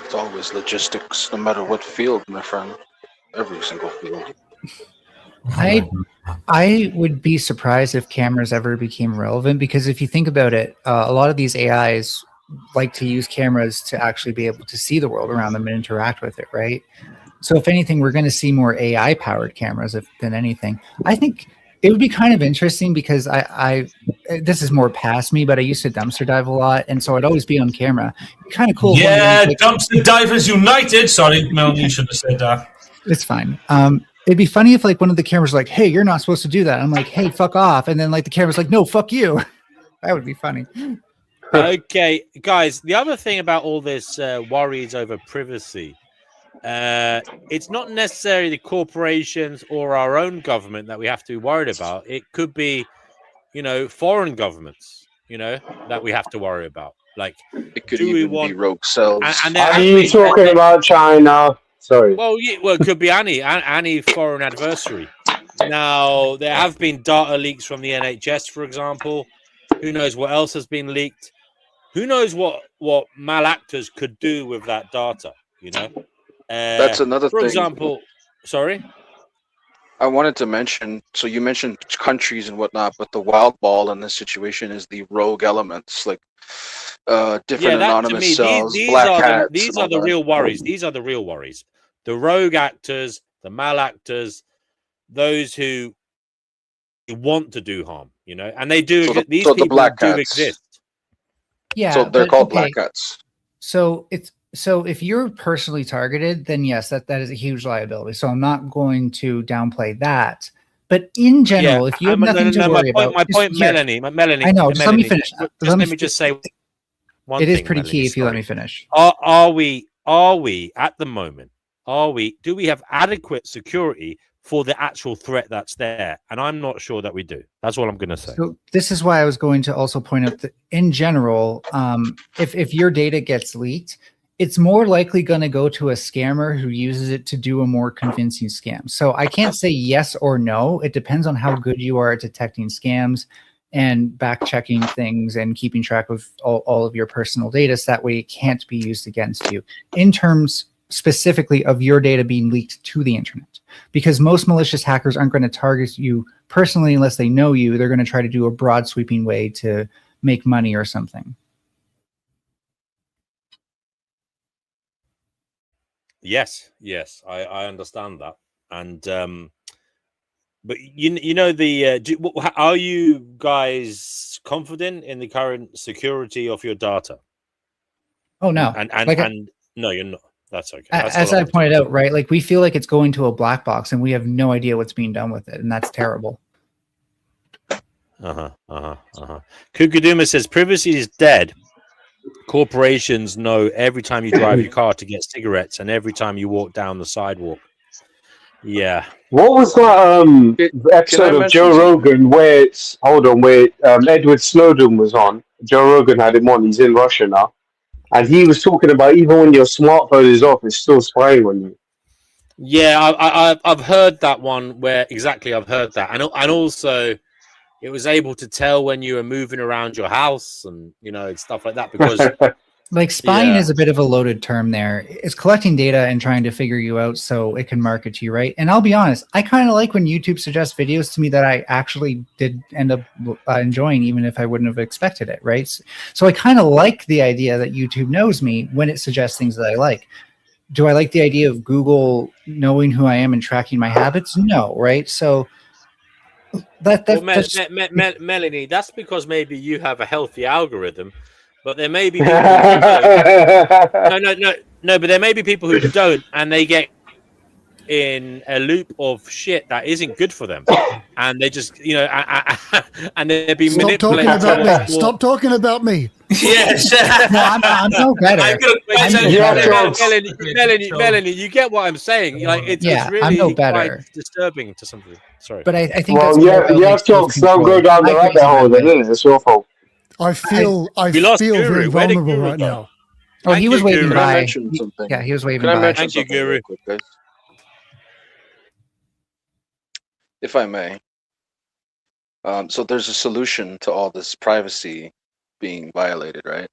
It's always logistics, no matter what field, my friend. Every single field. I would be surprised if cameras ever became relevant, because if you think about it, a lot of these AIs like to use cameras to actually be able to see the world around them and interact with it, right? So if anything, we're going to see more AI-powered cameras than anything. I think it would be kind of interesting because I this is more past me, but I used to dumpster dive a lot, and so I'd always be on camera. Kind of cool. Yeah, dumpster divers united. Sorry, Melanie, you should have said that. It's fine. It'd be funny if like one of the cameras was like, "Hey, you're not supposed to do that." I'm like, "Hey, fuck off," and then like the camera's like, "No, fuck you." That would be funny. Okay, guys. The other thing about all this worries over privacy, it's not necessarily the corporations or our own government that we have to be worried about. It could be, foreign governments, that we have to worry about. Like, It could do we even be want rogue cells. And Are you talking about China? Sorry. Well, yeah, well, it could be any foreign adversary. Now, there have been data leaks from the NHS, for example. Who knows what else has been leaked? Who knows what malactors could do with that data? That's another for thing. example, sorry. I wanted to mention. So you mentioned countries and whatnot, but the wild ball in this situation is the rogue elements, like different anonymous cells, black hats. These are the real worries. These are the real worries. The rogue actors, the malactors, those who want to do harm, and they do. So these the people black do hats. exist. Yeah, So they're called black hats. So if you're personally targeted, then yes, that is a huge liability. So I'm not going to downplay that. But in general, if you have nothing to worry about, my point, Melanie. I know. Just let me finish. Let me just say one it thing. Is pretty Melanie, key if you let me finish. Are we at the moment? Do we have adequate security for the actual threat that's there? And I'm not sure that we do. That's all I'm going to say. So this is why I was going to also point out that in general, if your data gets leaked, it's more likely going to go to a scammer who uses it to do a more convincing scam. So I can't say yes or no. It depends on how good you are at detecting scams and back checking things and keeping track of all of your personal data. So that way it can't be used against you in terms specifically of your data being leaked to the internet, because most malicious hackers aren't going to target you personally unless they know you. They're going to try to do a broad sweeping way to make money or something. Yes, I understand that. And but are you guys confident in the current security of your data? Oh no. And no, you're not. That's okay. As I pointed out, right? Like we feel like it's going to a black box and we have no idea what's being done with it, and that's terrible. Kukuduma says privacy is dead. Corporations know every time you drive your car to get cigarettes and every time you walk down the sidewalk. Yeah. What was that episode of Joe Rogan where Edward Snowden was on? Joe Rogan had him on. He's in Russia now. And he was talking about even when your smartphone is off, it's still spying on you. Yeah, I've heard that one where exactly I've heard that. And also it was able to tell when you were moving around your house and, stuff like that because... Like spying is a bit of a loaded term there. It's collecting data and trying to figure you out so it can market to you, right? And I'll be honest, I kind of like when YouTube suggests videos to me that I actually did end up enjoying, even if I wouldn't have expected it, right? So I kind of like the idea that YouTube knows me when it suggests things that I like. Do I like the idea of Google knowing who I am and tracking my habits? No, right? So Melanie, that's because maybe you have a healthy algorithm. But there may be people who no, but there may be people who don't, and they get in a loop of shit that isn't good for them, and they just, and they'd be manipulated. Stop talking about me. Yes, no, I'm no better. Melanie, you get what I'm saying? Like, it's really I'm no better. Quite disturbing to somebody. Sorry, but I think. Well, you have to go down the rabbit hole, then, isn't it? It's your fault. I feel very vulnerable right now. Oh, he was waving by. Yeah, he was waving by. Thank you, Guru. If I may. So there's a solution to all this privacy being violated, right?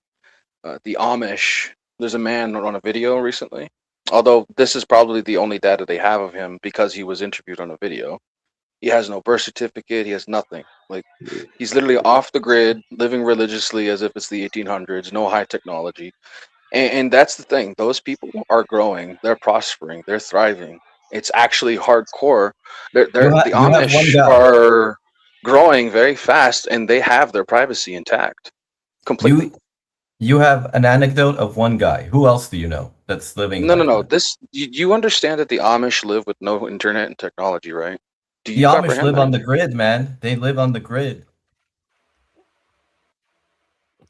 The Amish, there's a man on a video recently, although this is probably the only data they have of him because he was interviewed on a video. He has no birth certificate. He has nothing. Like, he's literally off the grid, living religiously as if it's the 1800s, no high technology. And that's the thing. Those people are growing. They're prospering. They're thriving. It's actually hardcore. The Amish are growing very fast, and they have their privacy intact completely. You have an anecdote of one guy. Who else do you know that's living? No. You understand that the Amish live with no internet and technology, right? Do The you Amish comprehend live that? on the grid, man. They live on the grid.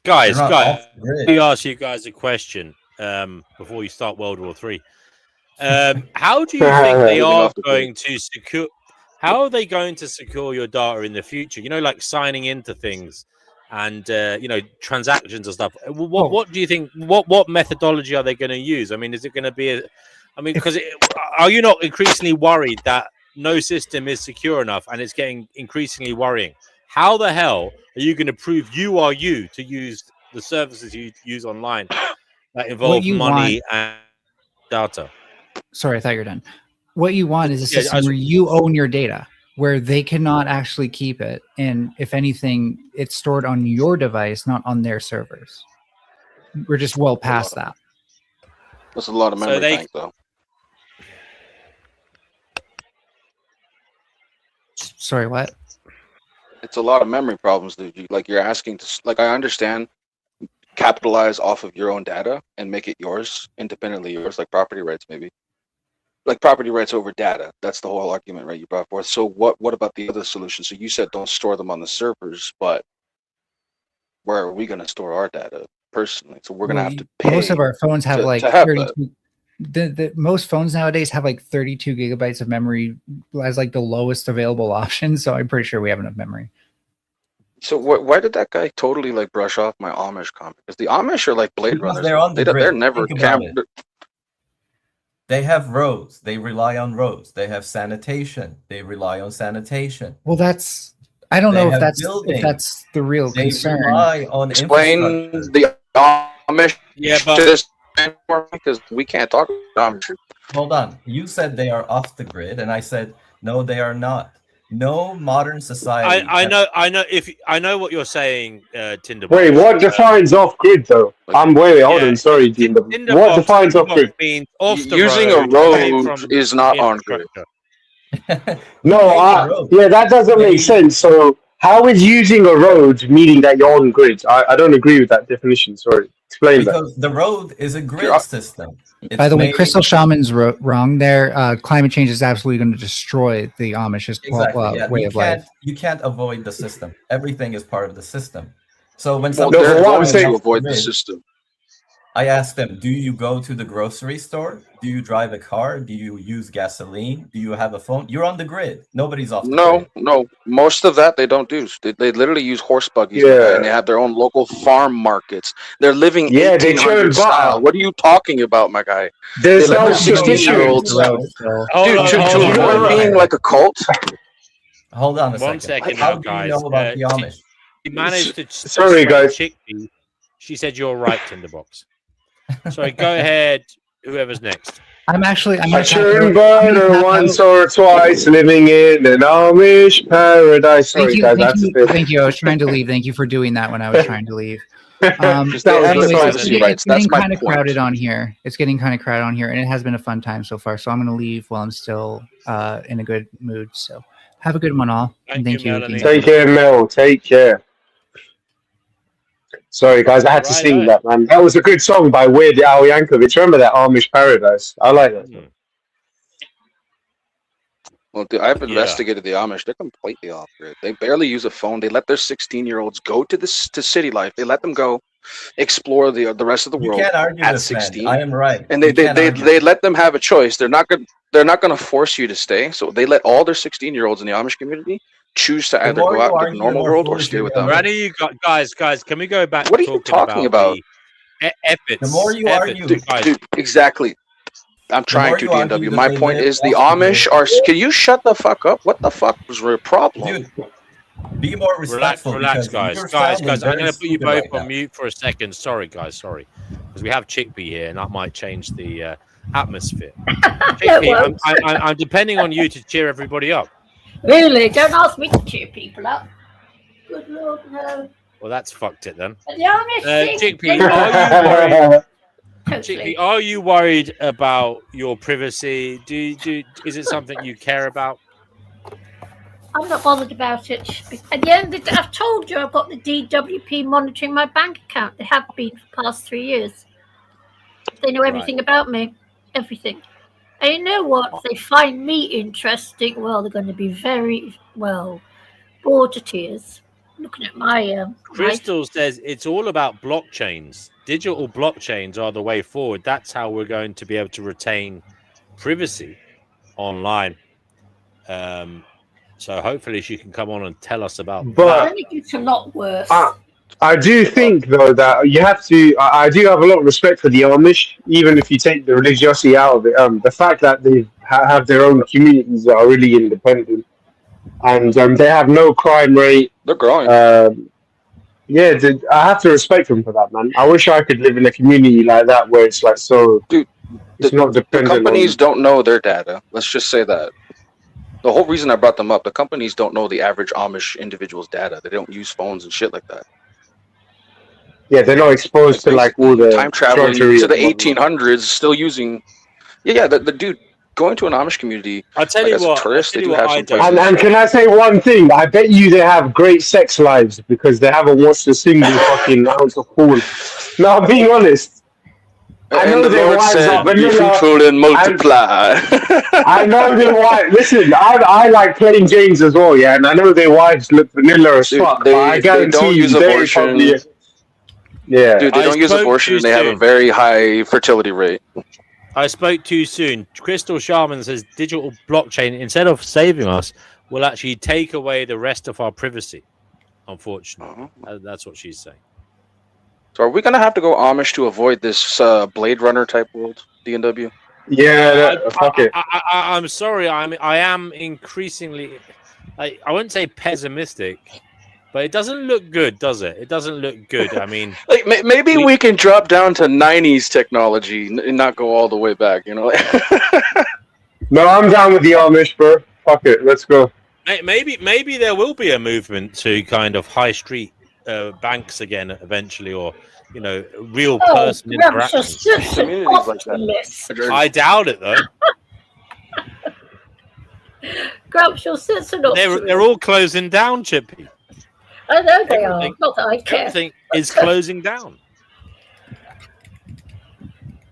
Guys, They're not off the let grid. me ask you guys a question before you start World War III. How do you think they Living are off the grid. going to secure? How are they going to secure your data in the future? You know, like signing into things and you know, transactions and stuff. What do you think? What methodology are they going to use? I mean, is it going to be a? I mean, because are you not increasingly worried that no system is secure enough, and it's getting increasingly worrying? How the hell are you going to prove you are you to use the services you use online that involve money and data? Sorry, I thought you were done. What you want is a Yeah, system where you own your data, where they cannot actually keep it. And if anything, it's stored on your device, not on their servers. We're just well past that. That's a lot of memory bank, though. Sorry, what? It's a lot of memory problems, dude. You're asking to, like, I understand, capitalize off of your own data and make it yours, independently yours, like property rights, maybe. Like property rights over data. That's the whole argument, right? You brought forth. So what about the other solution? So you said don't store them on the servers, but where are we going to store our data personally? So we're going to have to pay. Most of our phones have like to have 32. Most phones nowadays have like 32 gigabytes of memory as like the lowest available option. So I'm pretty sure we have enough memory. So why did that guy totally like brush off my Amish comment? Because the Amish are like Blade Runners. They're on the grid. They're never They have roads. They rely on roads. They have sanitation. They rely on sanitation. Well, that's I don't know if that's the real they concern. Rely on explain the Amish. Yeah, but because we can't talk about Amish. Hold on. You said they are off the grid, and I said no, they are not. No modern society. I know. If I know what you're saying, Tinder. Wait, what defines off grid though? Wait, hold on. Sorry, Tinder. What defines off grid? Means off the Using road, a road is not on grid. No, yeah, that doesn't make sense. So, how is using a road meaning that you're on grid? I don't agree with that definition. Sorry, explain that. Because the road is a grid system. By the way, Crystal Shaman's wrong there. Climate change is absolutely going to destroy the Amish's way of life. You can't avoid the system. Everything is part of the system. So when they're going to avoid the system. I asked them, do you go to the grocery store? Do you drive a car? Do you use gasoline? Do you have a phone? You're on the grid. Nobody's off the grid. No. Most of that they don't do. They literally use horse buggies and they have their own local farm markets. They're living 1800 style. What are you talking about, my guy? There's no 16-year-olds. Dude, to avoid being like a cult. Hold on a second. second. How do you know about the Amish? You managed to sorry, guys. Chickpea. She said you're right, Tinderbox. Sorry, go ahead. Whoever's next. I'm a churn burner once or twice, living in an Amish paradise. Sorry, guys, thank you. I was trying to leave. Thank you for doing that when I was trying to leave. It's getting kind of crowded on here. It's getting kind of crowded on here, and it has been a fun time so far. So I'm going to leave while I'm still in a good mood. So have a good one, all. Thank you. Take care, Mel. Take care. Sorry, guys, I had to sing that, man. That was a good song by Weird Al Yankovic. Remember that Amish Paradise? I like that. Well, dude, I've investigated the Amish. They're completely off grid. They barely use a phone. They let their 16-year-olds go to city life. They let them go explore the rest of the world at 16. I am right. And they let them have a choice. They're not going to force you to stay. So they let all their 16-year-olds in the Amish community choose to either go out into the normal world or stay with them. Randy, you guys, can we go back? What are you talking about? Efforts. The more you argue, dude, exactly. I'm trying to, DNW. My point is the Amish are. Can you shut the fuck up? What the fuck was your problem? Dude, be more respectful. Relax, guys. Guys, I'm going to put you both on mute for a second. Sorry, guys. Sorry. Because we have Chickpea here, and that might change the atmosphere. Chickpea, I'm depending on you to cheer everybody up. Really? Don't ask me to cheer people up. Good Lord, no. Well, that's fucked it then. The Amish Chickpea, Chickpea, are you worried about your privacy? Is it something you care about? I'm not bothered about it. At the end of the day, I've told you I've got the DWP monitoring my bank account. They have been for the past 3 years. They know everything about me. Everything. And you know what? If they find me interesting, well, they're going to be very, well, bored to tears. Looking at my... Crystal says it's all about blockchains. Digital blockchains are the way forward. That's how we're going to be able to retain privacy online. So hopefully she can come on and tell us about that. It's a lot worse. I do think, though, that you have to... I do have a lot of respect for the Amish, even if you take the religiosity out of it. The fact that they have their own communities that are really independent, and they have no crime rate. They're growing. Yeah, I have to respect them for that, man. I wish I could live in a community like that where it's like so... Dude, it's not dependent the companies on... don't know their data. Let's just say that. The whole reason I brought them up, the companies don't know the average Amish individual's data. They don't use phones and shit like that. Yeah, they're not exposed to like all the time traveling drudgery to the and whatnot. 1800s, still using. Yeah, the dude going to an Amish community. I'll tell like, you as what. a tourist, they do what have I some don't. places. And can I say one thing? I bet you they have great sex lives because they haven't watched a single fucking ounce of porn. No, I'm being honest. I know And the their Lord wives said, are "Be vanilla. fruitful and multiply." I know their wives. Listen, I like playing games as well, yeah, and I know their wives look vanilla as Dude, fuck. they- But I they guarantee don't use they abortion. probably, yeah. Dude, they I don't use spoke abortion too and they have a soon. very high fertility rate. I spoke too soon. Crystal Shaman says digital blockchain, instead of saving us, will actually take away the rest of our privacy. Unfortunately, that's what she's saying. So are we gonna have to go Amish to avoid this Blade Runner type world, DNW? Yeah, fuck it. I'm sorry. I am increasingly, I wouldn't say pessimistic, but it doesn't look good, does it? It doesn't look good. I mean, Like maybe we can drop down to 90s technology and not go all the way back. You know? No, I'm down with the Amish, bro. Fuck it, let's go. maybe there will be a movement to kind of high street banks again eventually, or real person interaction. Communities like that. I doubt it though. Grumps your sister not They're all closing down, Chippy. I know they are. Not that I care. Everything is closing down.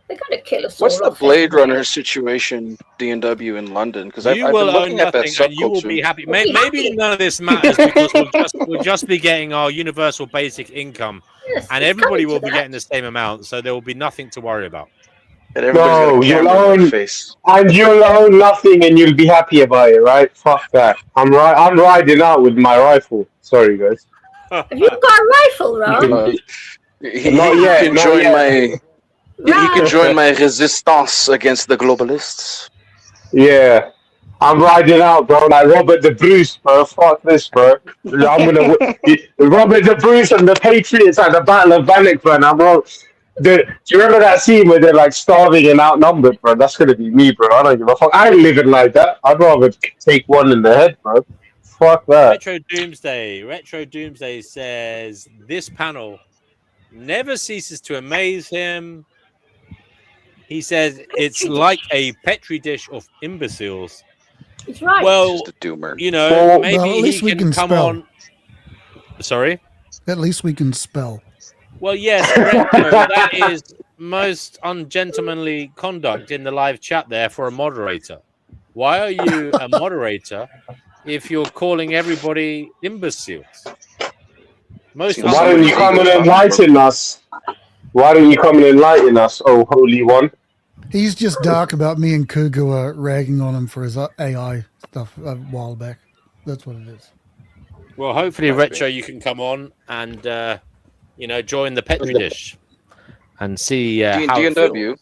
They're going to kill us What's all the Blade Runner situation, DNW in London? Because I've You been will own looking at that nothing, and you will subculture. be happy. Maybe none of this matters because we'll just be getting our universal basic income, and everybody will be getting the same amount, so there will be nothing to worry about. And No, everybody's got a you'll camera in their own, face. and you'll own nothing, and you'll be happy about it, right? Fuck that. I'm riding out with my rifle. Sorry, guys. Have you got a rifle, Ron? He Not yet, can not join yet. he can join my resistance against the globalists. Yeah, I'm riding out, bro. Like Robert the Bruce, bro. Fuck this, bro. I'm gonna Robert the Bruce and the Patriots at the Battle of Bannockburn. Do you remember that scene where they're like starving and outnumbered, bro? That's gonna be me, bro. I don't give a fuck. I ain't living like that. I'd rather take one in the head, bro. Fuck that. Retro Doomsday says this panel never ceases to amaze him. He says it's like a petri dish of imbeciles. He's right. Well, Just a doomer. Maybe at least he we can come spell. on. Sorry. At least we can spell. Well, yes, Retro, that is most ungentlemanly conduct in the live chat there for a moderator. Why are you a moderator if you're calling everybody imbeciles? Why don't you come and enlighten us? Why don't you come and enlighten us, oh holy one? He's just dark about me and Kugu were ragging on him for his AI stuff a while back. That's what it is. Well, hopefully, Retro, you can come on and join the petri dish and see how it feels.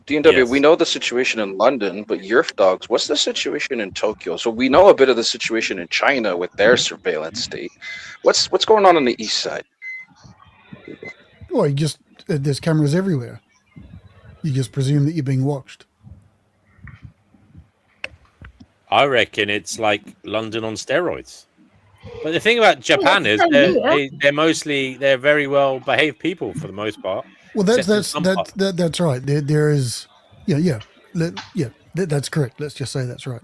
DNW, Yes. we know the situation in London, but Yerf Dogs, what's the situation in Tokyo? So we know a bit of the situation in China with their surveillance state. What's going on the east side? Well, there's cameras everywhere. You just presume that you're being watched. I reckon it's like London on steroids. But the thing about Japan is they're very well behaved people for the most part. Well, that's right. There is, that's correct. Let's just say that's right.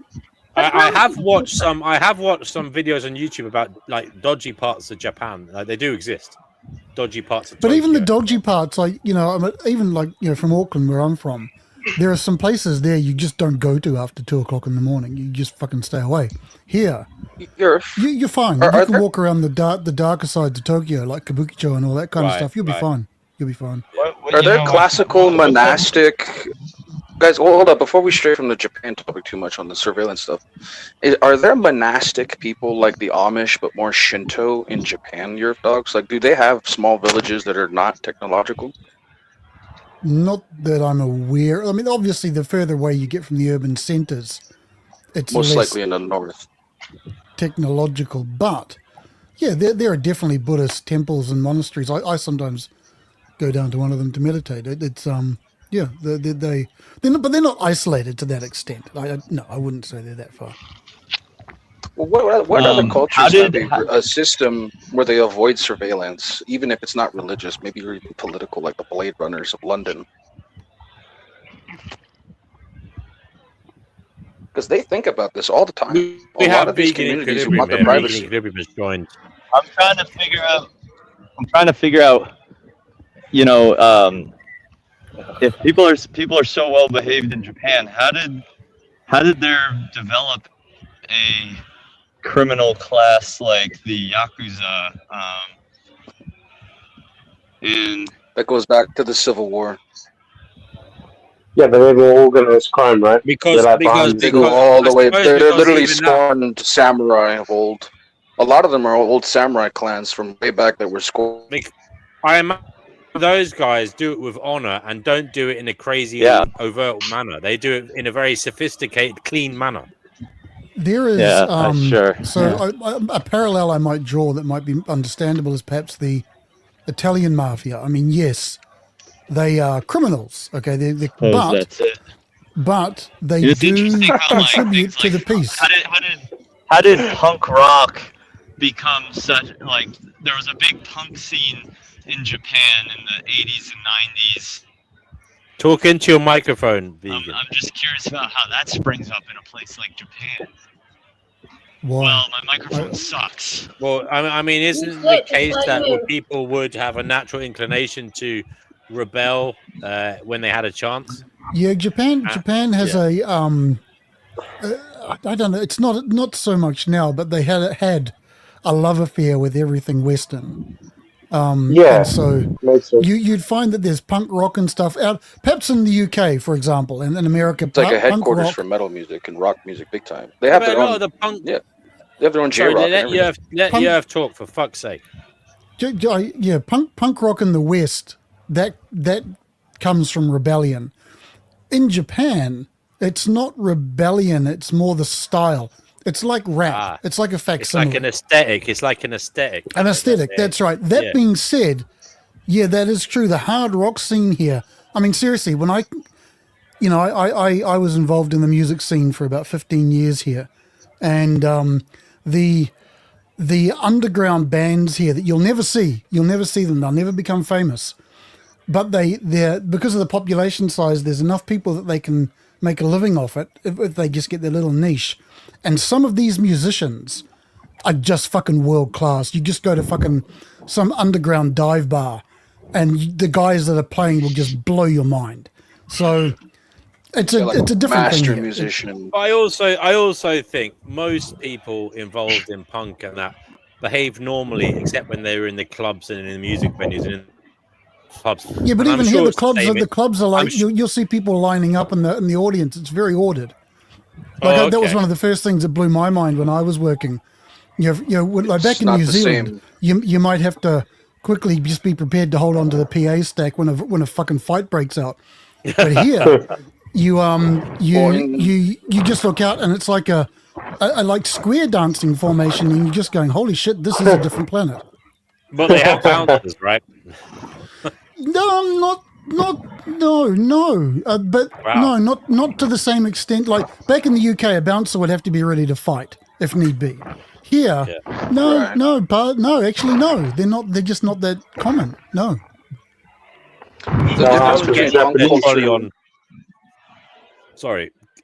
I have watched some. I have watched some videos on YouTube about like dodgy parts of Japan. They do exist. Dodgy parts of. But Tokyo. even the dodgy parts, like even like from Auckland, where I'm from, there are some places there you just don't go to after 2:00 in the morning. You just fucking stay away. Here, you're fine. You can walk around the darker sides of Tokyo, like Kabukicho and all that kind of stuff. You'll be fine. You'll be fine. Are there classical monastic guys? Hold up, before we stray from the Japan topic too much on the surveillance stuff, are there monastic people like the Amish but more Shinto in Japan? Europe dogs, like, do they have small villages that are not technological? Not that I'm aware. I mean, obviously, the further away you get from the urban centres, it's Most less likely in the north. technological. But yeah, there are definitely Buddhist temples and monasteries. I sometimes go down to one of them to meditate. It's yeah, they're not, but they're not isolated to that extent. No, I wouldn't say they're that far. Well, what other cultures have a system where they avoid surveillance, even if it's not religious, maybe even political, like the Blade Runners of London? Because they think about this all the time. We a lot have of these vegan communities who equilibrium. want their Vegan privacy. equilibrium is joined. I'm trying to figure out. You know, if people are so well behaved in Japan, how did there develop a criminal class like the Yakuza? That goes back to the Civil War. Yeah, but they're all organized crime, right? Because they go all the way. They're literally spawned samurai of old. A lot of them are old samurai clans from way back that were scored. I imagine those guys do it with honor and don't do it in a crazy, overt manner. They do it in a very sophisticated, clean manner. There is sure. So a parallel I might draw that might be understandable is perhaps the Italian mafia. I mean, yes, they are criminals. Okay, but they do contribute to the peace. How did punk rock become such, like, there was a big punk scene in Japan in the 80s and 90s. Talk into your microphone, vegan. I'm just curious about how that springs up in a place like Japan. Why? Well, my microphone sucks. Well, I mean, isn't it the case that people would have a natural inclination to rebel when they had a chance? Yeah, Japan has a I don't know. It's not so much now, but they had a love affair with everything Western. And so you'd find that there's punk rock and stuff out, perhaps in the UK, for example, and in America. It's like a headquarters for metal music and rock music, big time. They have their own. They have their own J-rock. Let you have talk, for fuck's sake. Yeah, punk rock in the West that comes from rebellion. In Japan, it's not rebellion; it's more the style. It's like rap. It's like a facsimile. It's like an aesthetic. An aesthetic. That's right. That being said, yeah, that is true. The hard rock scene here. I mean, seriously, when I was involved in the music scene for about 15 years here, and the underground bands here that you'll never see them. They'll never become famous, but they're because of the population size. There's enough people that they can make a living off it if they just get their little niche. And some of these musicians are just fucking world class. You just go to fucking some underground dive bar and the guys that are playing will just blow your mind. So it's a different master thing. Musician. I also think most people involved in punk and that behave normally, except when they're in the clubs and in the music venues and in pubs. Yeah, but and even here, the clubs are like you'll see people lining up in the audience. It's very ordered. Like that was one of the first things that blew my mind when I was working. Like back in New Zealand, you might have to quickly just be prepared to hold on to the PA stack when a fucking fight breaks out. But here, you just look out and it's like a like square dancing formation, and you're just going, holy shit, this is a different planet. But they have bouncers, right? No, but wow. No, not to the same extent. Like back in the UK, a bouncer would have to be ready to fight if need be. Here, no, actually, no. They're just not that common. No.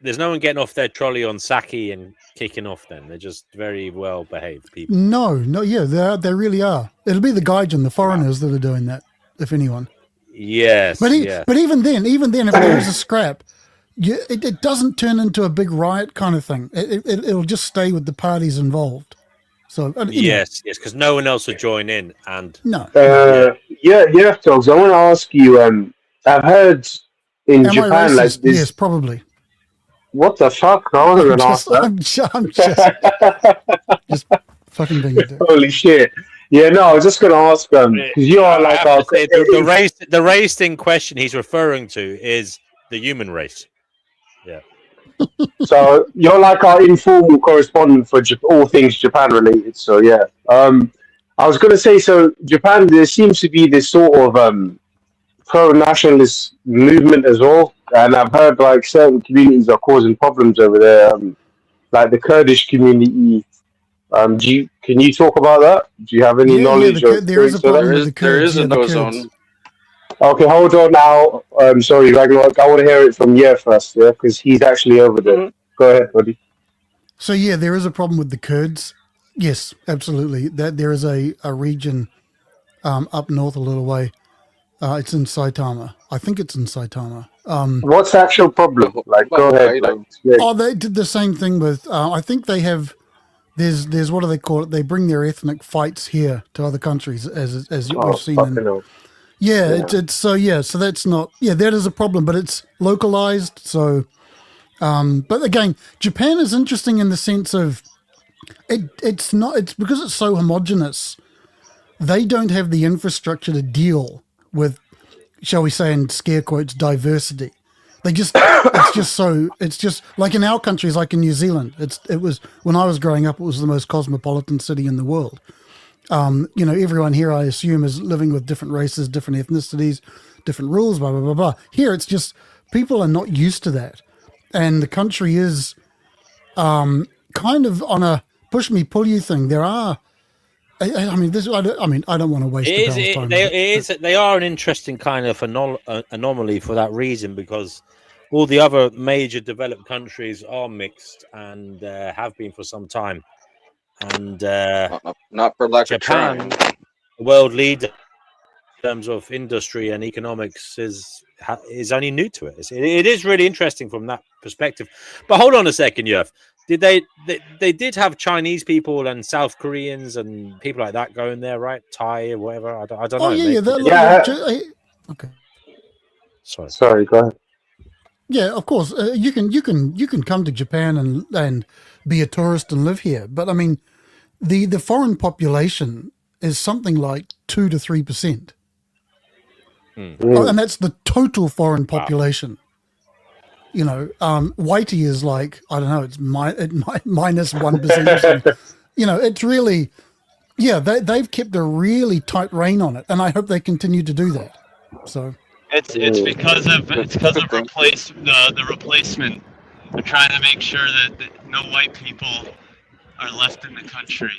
there's no one getting off their trolley on Saki and kicking off. Then they're just very well behaved people. No, they really are. It'll be the Gaijin, the foreigners, that are doing that, if anyone. Yes, but even then, if there is a scrap, it doesn't turn into a big riot kind of thing. It'll just stay with the parties involved. So yes, because no one else will join in. And no, dogs. I want to ask you. I've heard in Japan, like this. Yes, probably. What the fuck? I wasn't going to ask that. I'm just fucking being a dick. Holy shit! Yeah, no, I was just going to ask because you are like the race thing question he's referring to is the human race. Yeah. So you're like our informal correspondent for all things Japan related. So yeah, I was going to say, so Japan, there seems to be this sort of pro-nationalist movement as well, and I've heard like certain communities are causing problems over there, like the Kurdish community. Can you talk about that? Do you have any knowledge? There is a zone. Okay, hold on now. Sorry, Ragnarok. I want to hear it from you first, yeah, because he's actually over there. Mm-hmm. Go ahead, buddy. So yeah, there is a problem with the Kurds. Yes, absolutely. That there is a region up north a little way. It's in Saitama. I think it's in Saitama. What's the actual problem? Like, go ahead. They did the same thing with. I think they have. There's what do they call it? They bring their ethnic fights here to other countries, as we've seen. So that's not. Yeah, that is a problem, but it's localized. So, but again, Japan is interesting in the sense of it's not. It's because it's so homogenous. They don't have the infrastructure to deal with, shall we say, in scare quotes, diversity. They just, it's just like in our countries, like in New Zealand, it was, when I was growing up, it was the most cosmopolitan city in the world. Everyone here, I assume, is living with different races, different ethnicities, different rules, blah, blah, blah, blah. Here, it's just, people are not used to that. And the country is kind of on a push me, pull you thing. There are, I don't want to waste the time. They are an interesting kind of anomaly for that reason, because all the other major developed countries are mixed and have been for some time. And not for lack Japan, of trying. the world leader in terms of industry and economics, is only new to it. It is really interesting from that perspective. But hold on a second, Yerf. Did they did have Chinese people and South Koreans and people like that going there, right? Thai or whatever. I don't know. Okay. Sorry. Go ahead. Yeah, of course. You can come to Japan and be a tourist and live here, but I mean, the foreign population is something like 2 to 3%, and that's the total foreign population. Wow. Whitey is like, I don't know, it's minus 1% or something. It's really, they've kept a really tight rein on it, and I hope they continue to do that. So it's because of the replacement. They're trying to make sure that no white people are left in the country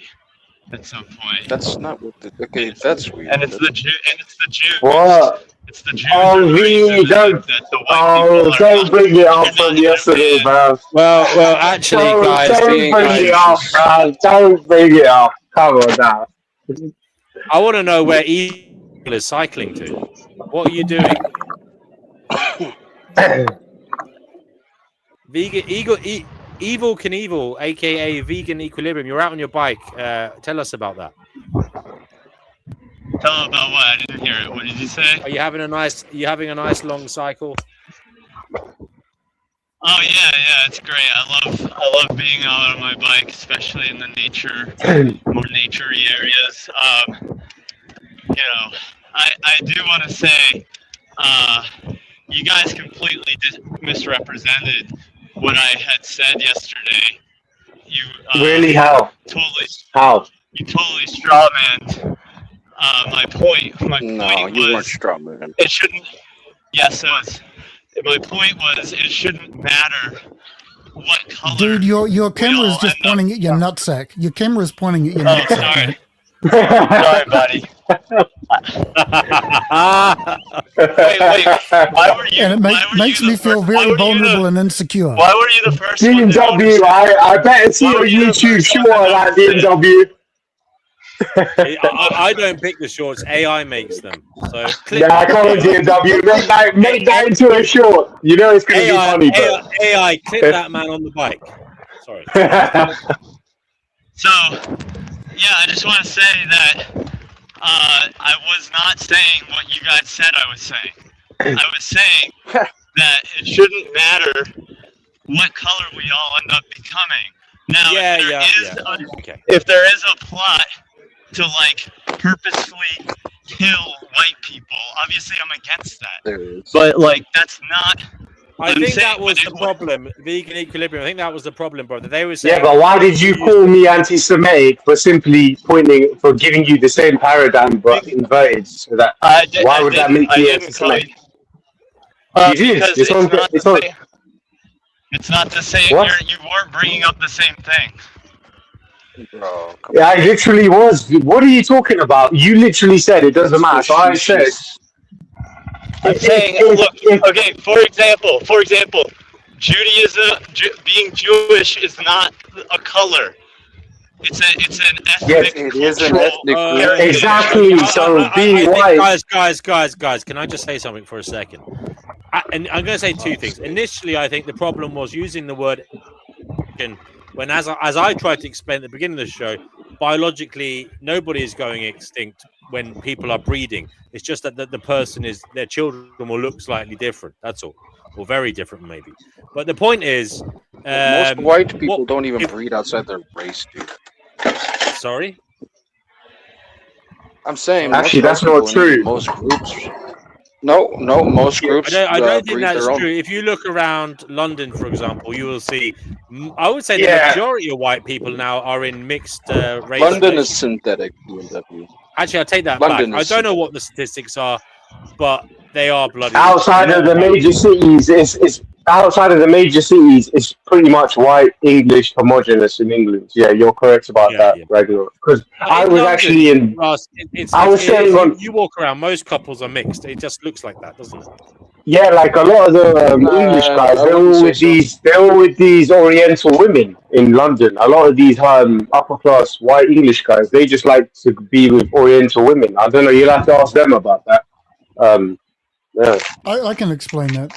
at some point. That's not what that's weird. And it's the Jews. What? It's the Jews. Oh, really? Don't bring it up from yesterday, bro. Well, actually, guys, don't bring it up, bro. Don't bring it up. Come on now. I want to know where Evil is cycling to. What are you doing? Evil Knievel, aka Vegan Equilibrium. You're out on your bike. Tell us about that. Tell them about what? I didn't hear it. What did you say? Are you having a nice long cycle? Oh yeah, it's great. I love being out on my bike, especially in the more naturey areas. I do want to say, you guys completely misrepresented what I had said yesterday. You really how? Totally. How? You totally strawmanned my point. My point was, you weren't strawman. It shouldn't. Yes, it was. My point was, it shouldn't matter what color. Dude, your camera is just pointing at your nutsack. Your camera is pointing at your nutsack. Sorry. Sorry, buddy. Why were you? And it makes me feel very vulnerable and insecure. Why were you the first one to BMW, notice it? I better see your YouTube short on that BMW. I don't pick the shorts. AI makes them. So Yeah, I call it BMW. Make that into a short. You know it's going to be funny, bro. AI, clip that man on the bike. Sorry. So, yeah, I just want to say that I was not saying what you guys said I was saying. I was saying that it shouldn't matter what color we all end up becoming. Now, if there is a plot to like purposefully kill white people, obviously I'm against that. But like that's not. I think that was the problem. Vegan equilibrium. I think that was the problem, brother. They were saying. Yeah, but why did you call me anti-Semitic for simply for giving you the same paradigm but inverted? So that why would that make you anti-Semitic? You did. It's not the same. You weren't bringing up the same thing. Bro, yeah, I literally was. What are you talking about? You literally said it doesn't matter. So I said. I'm saying, look, okay, for example, Judaism, being Jewish is not a color. It's an ethnic. Yes, it is an ethnic. Exactly. So being white. Guys, can I just say something for a second? And I'm going to say two things. Initially, I think the problem was using the word when, as I tried to explain at the beginning of the show, biologically, nobody is going extinct when people are breeding. It's just that the person their children will look slightly different. That's all, or very different maybe. But the point is, most white people don't even breed outside their race, dude. Sorry, I'm saying actually that's not true. Most groups. No, most groups. I don't think that's true. If you look around London, for example, you will see. I would say the majority of white people now are in mixed race. London is synthetic. BMW. Actually, I'll take that back. I don't know what the statistics are, but they are bloody. Outside of the major cities, it's outside of the major cities. It's pretty much white English homogenous in England. Yeah, you're correct about that, regular. Because I was actually in. You walk around, most couples are mixed. It just looks like that, doesn't it? Yeah, like a lot of the English guys, they're all with these Oriental women in London. A lot of these upper class white English guys, they just like to be with Oriental women. I don't know. You'll have to ask them about that. Yeah. I can explain that.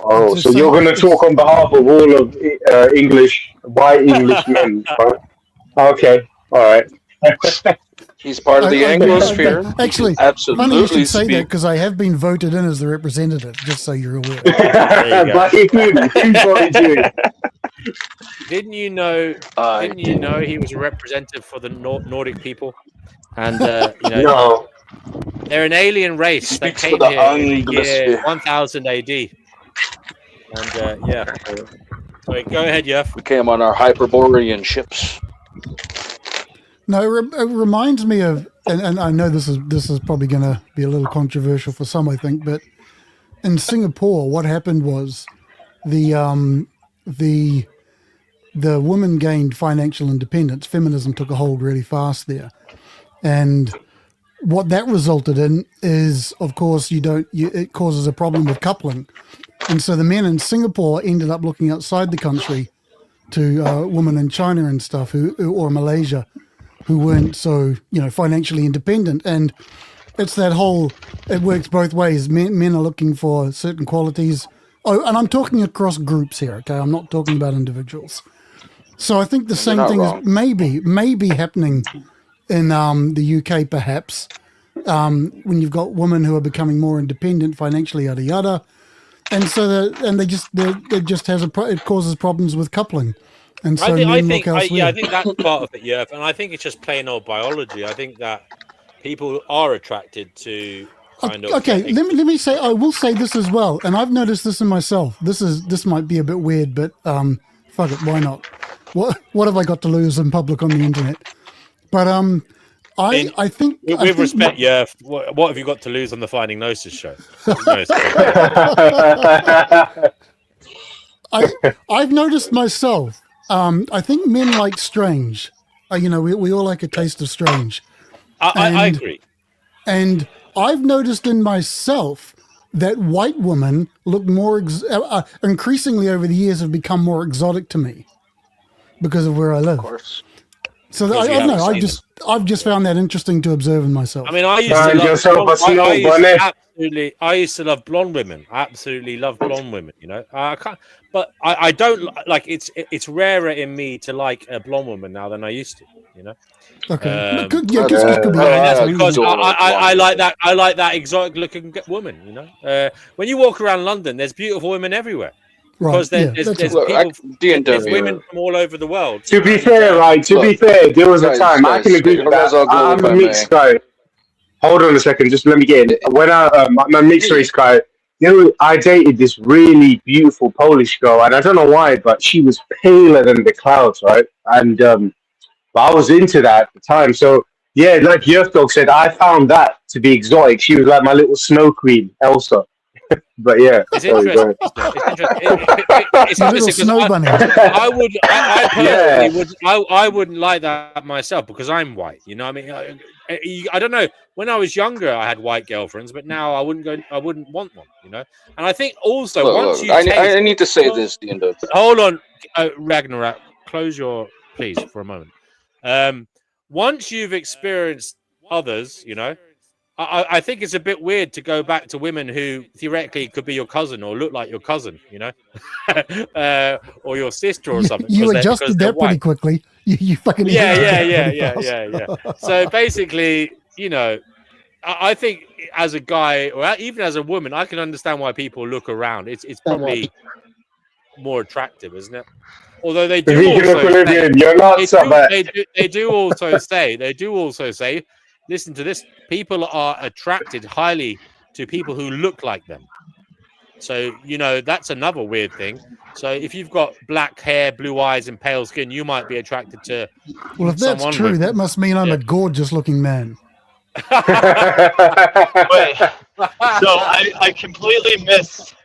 Oh, so you're going to talk on behalf of all of white English men, right? Okay, all right. He's part of the Anglosphere. Actually, absolutely. Funny you should say that because I have been voted in as the representative, just so you're aware. Didn't you know he was a representative for the Nordic people? And no. They're an alien race that came here in the year 1000 AD. And yeah. So go ahead, Jeff. We came on our Hyperborean ships. No, it reminds me of, and I know this is probably going to be a little controversial for some, I think, but in Singapore, what happened was the women gained financial independence. Feminism took a hold really fast there, and what that resulted in is, of course, it causes a problem with coupling, and so the men in Singapore ended up looking outside the country to women in China and stuff, or Malaysia, who weren't so financially independent. And it's that whole, it works both ways. Men are looking for certain qualities. Oh, and I'm talking across groups here, okay? I'm not talking about individuals. So I think the same thing is maybe happening in the UK, perhaps, when you've got women who are becoming more independent financially, yada yada, and so it causes problems with coupling. And so I think that's part of it, yeah. And I think it's just plain old biology. I think that people are attracted to kind of. Okay, let me say. I will say this as well, and I've noticed this in myself. This might be a bit weird, but fuck it, why not? What have I got to lose in public on the internet? But I think with respect, yeah. What have you got to lose on the Finding Gnosis show? I've noticed myself. I think men like strange. we all like a taste of strange. I agree. And I've noticed in myself that white women look more, increasingly over the years have become more exotic to me because of where I live. Of course. So I don't know. I've just found that interesting to observe in myself. I mean, I used to love blonde women. I absolutely love blonde women. I don't like. It's rarer in me to like a blonde woman now than I used to. Okay. Because I like that. I like that exotic looking woman. When you walk around London, there's beautiful women everywhere. Because there's women from all over the world. To be fair, there was a time I can agree with that. I'm a mixed guy. Hold on a second, just let me get in. When I'm a mixed race guy, I dated this really beautiful Polish girl, and I don't know why, but she was paler than the clouds, right? And but I was into that at the time. So yeah, like Yerfdog said, I found that to be exotic. She was like my little snow queen, Elsa. But yeah, it's interesting. It's interesting. I wouldn't like that myself because I'm white. I mean, I don't know. When I was younger, I had white girlfriends, but now I wouldn't want one. And I think also I need to say this, the end of. Hold on, Ragnarok. Close your please for a moment. Once you've experienced others, I think it's a bit weird to go back to women who theoretically could be your cousin or look like your cousin, or your sister or something. You adjusted that pretty quickly. You fucking yeah. So basically, I think as a guy or even as a woman, I can understand why people look around. It's probably more attractive, isn't it? Although they do also say, listen to this, people are attracted highly to people who look like them. So, that's another weird thing. So if you've got black hair, blue eyes, and pale skin, you might be attracted to Well, if that's true, that must mean I'm a gorgeous looking man. Wait, so I completely missed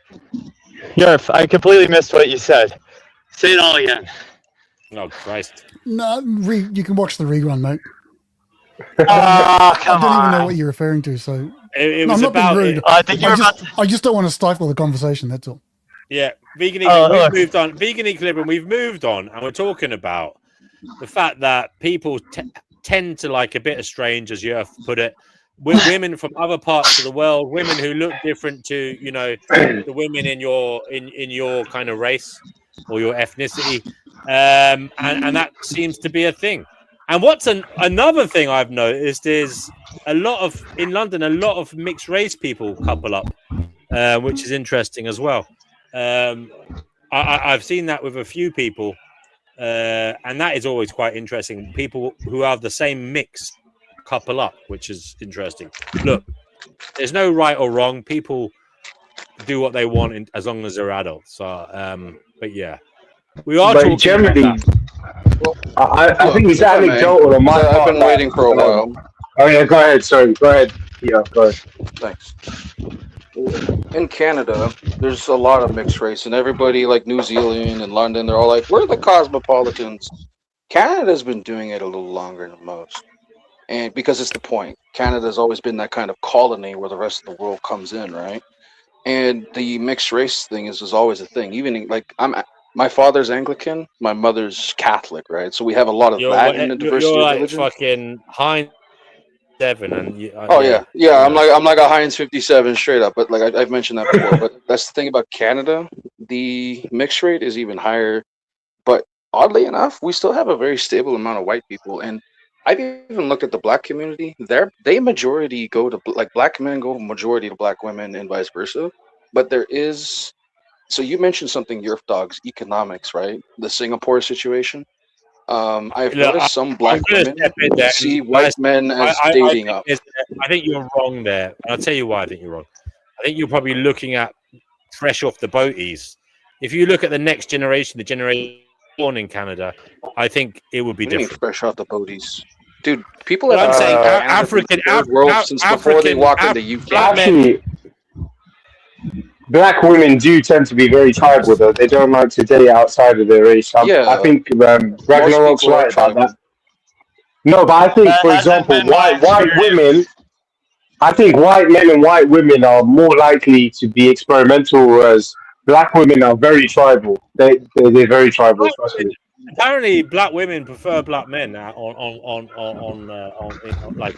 I completely missed what you said. Say it all again. Oh, Christ. No, you can watch the rerun, mate. I don't even know what you're referring to, so it was about rude. I think I just don't want to stifle the conversation, that's all. Yeah, vegan we've moved on. Vegan equilibrium, we've moved on, and we're talking about the fact that people tend to like a bit of strange, as you put it. Women from other parts of the world, women who look different to the women in your kind of race or your ethnicity, and that seems to be a thing. And what's another thing I've noticed is in London, a lot of mixed race people couple up, which is interesting as well. I've seen that with a few people, and that is always quite interesting. People who have the same mix couple up, which is interesting. Look, there's no right or wrong. People do what they want as long as they're adults. So, but yeah, we are talking generally. about that. I think it's anecdotal on my part. I've been waiting for a while. Oh yeah, go ahead. Sorry, go ahead. Yeah, go ahead. Thanks. In Canada, there's a lot of mixed race, and everybody like New Zealand and London, they're all like, we're the cosmopolitans. Canada's been doing it a little longer than most. And because it's the point. Canada's always been that kind of colony where the rest of the world comes in, right? And the mixed race thing is always a thing. Even like my father's Anglican, my mother's Catholic, right? So we have a lot of that in the diversity you're of like religion. Fucking Heinz 7, and yeah. I'm like a Heinz 57 straight up. But like I've mentioned that before. But that's the thing about Canada. The mix rate is even higher. But oddly enough, we still have a very stable amount of white people. And I've even looked at the black community. They majority go to like black men go majority to black women and vice versa. But there is. So you mentioned something, Yerf Dogs, economics, right? The Singapore situation. I've noticed some black women see white men as dating up. I think you're wrong there. I'll tell you why I think you're wrong. I think you're probably looking at fresh off the boaties. If you look at the next generation, the generation born in Canada, I think it would be different. Fresh off the boaties. Dude, people have been saying African since before they walked into UK. Actually, black women do tend to be very tied with her. They don't like to date outside of their race. I think Ragnarok's right about that. No, but I think, That for hasn't example, been my white women. experience. I think white men and white women are more likely to be experimental, whereas black women are very tribal. They're very tribal. Trust me. Apparently, black women prefer black men like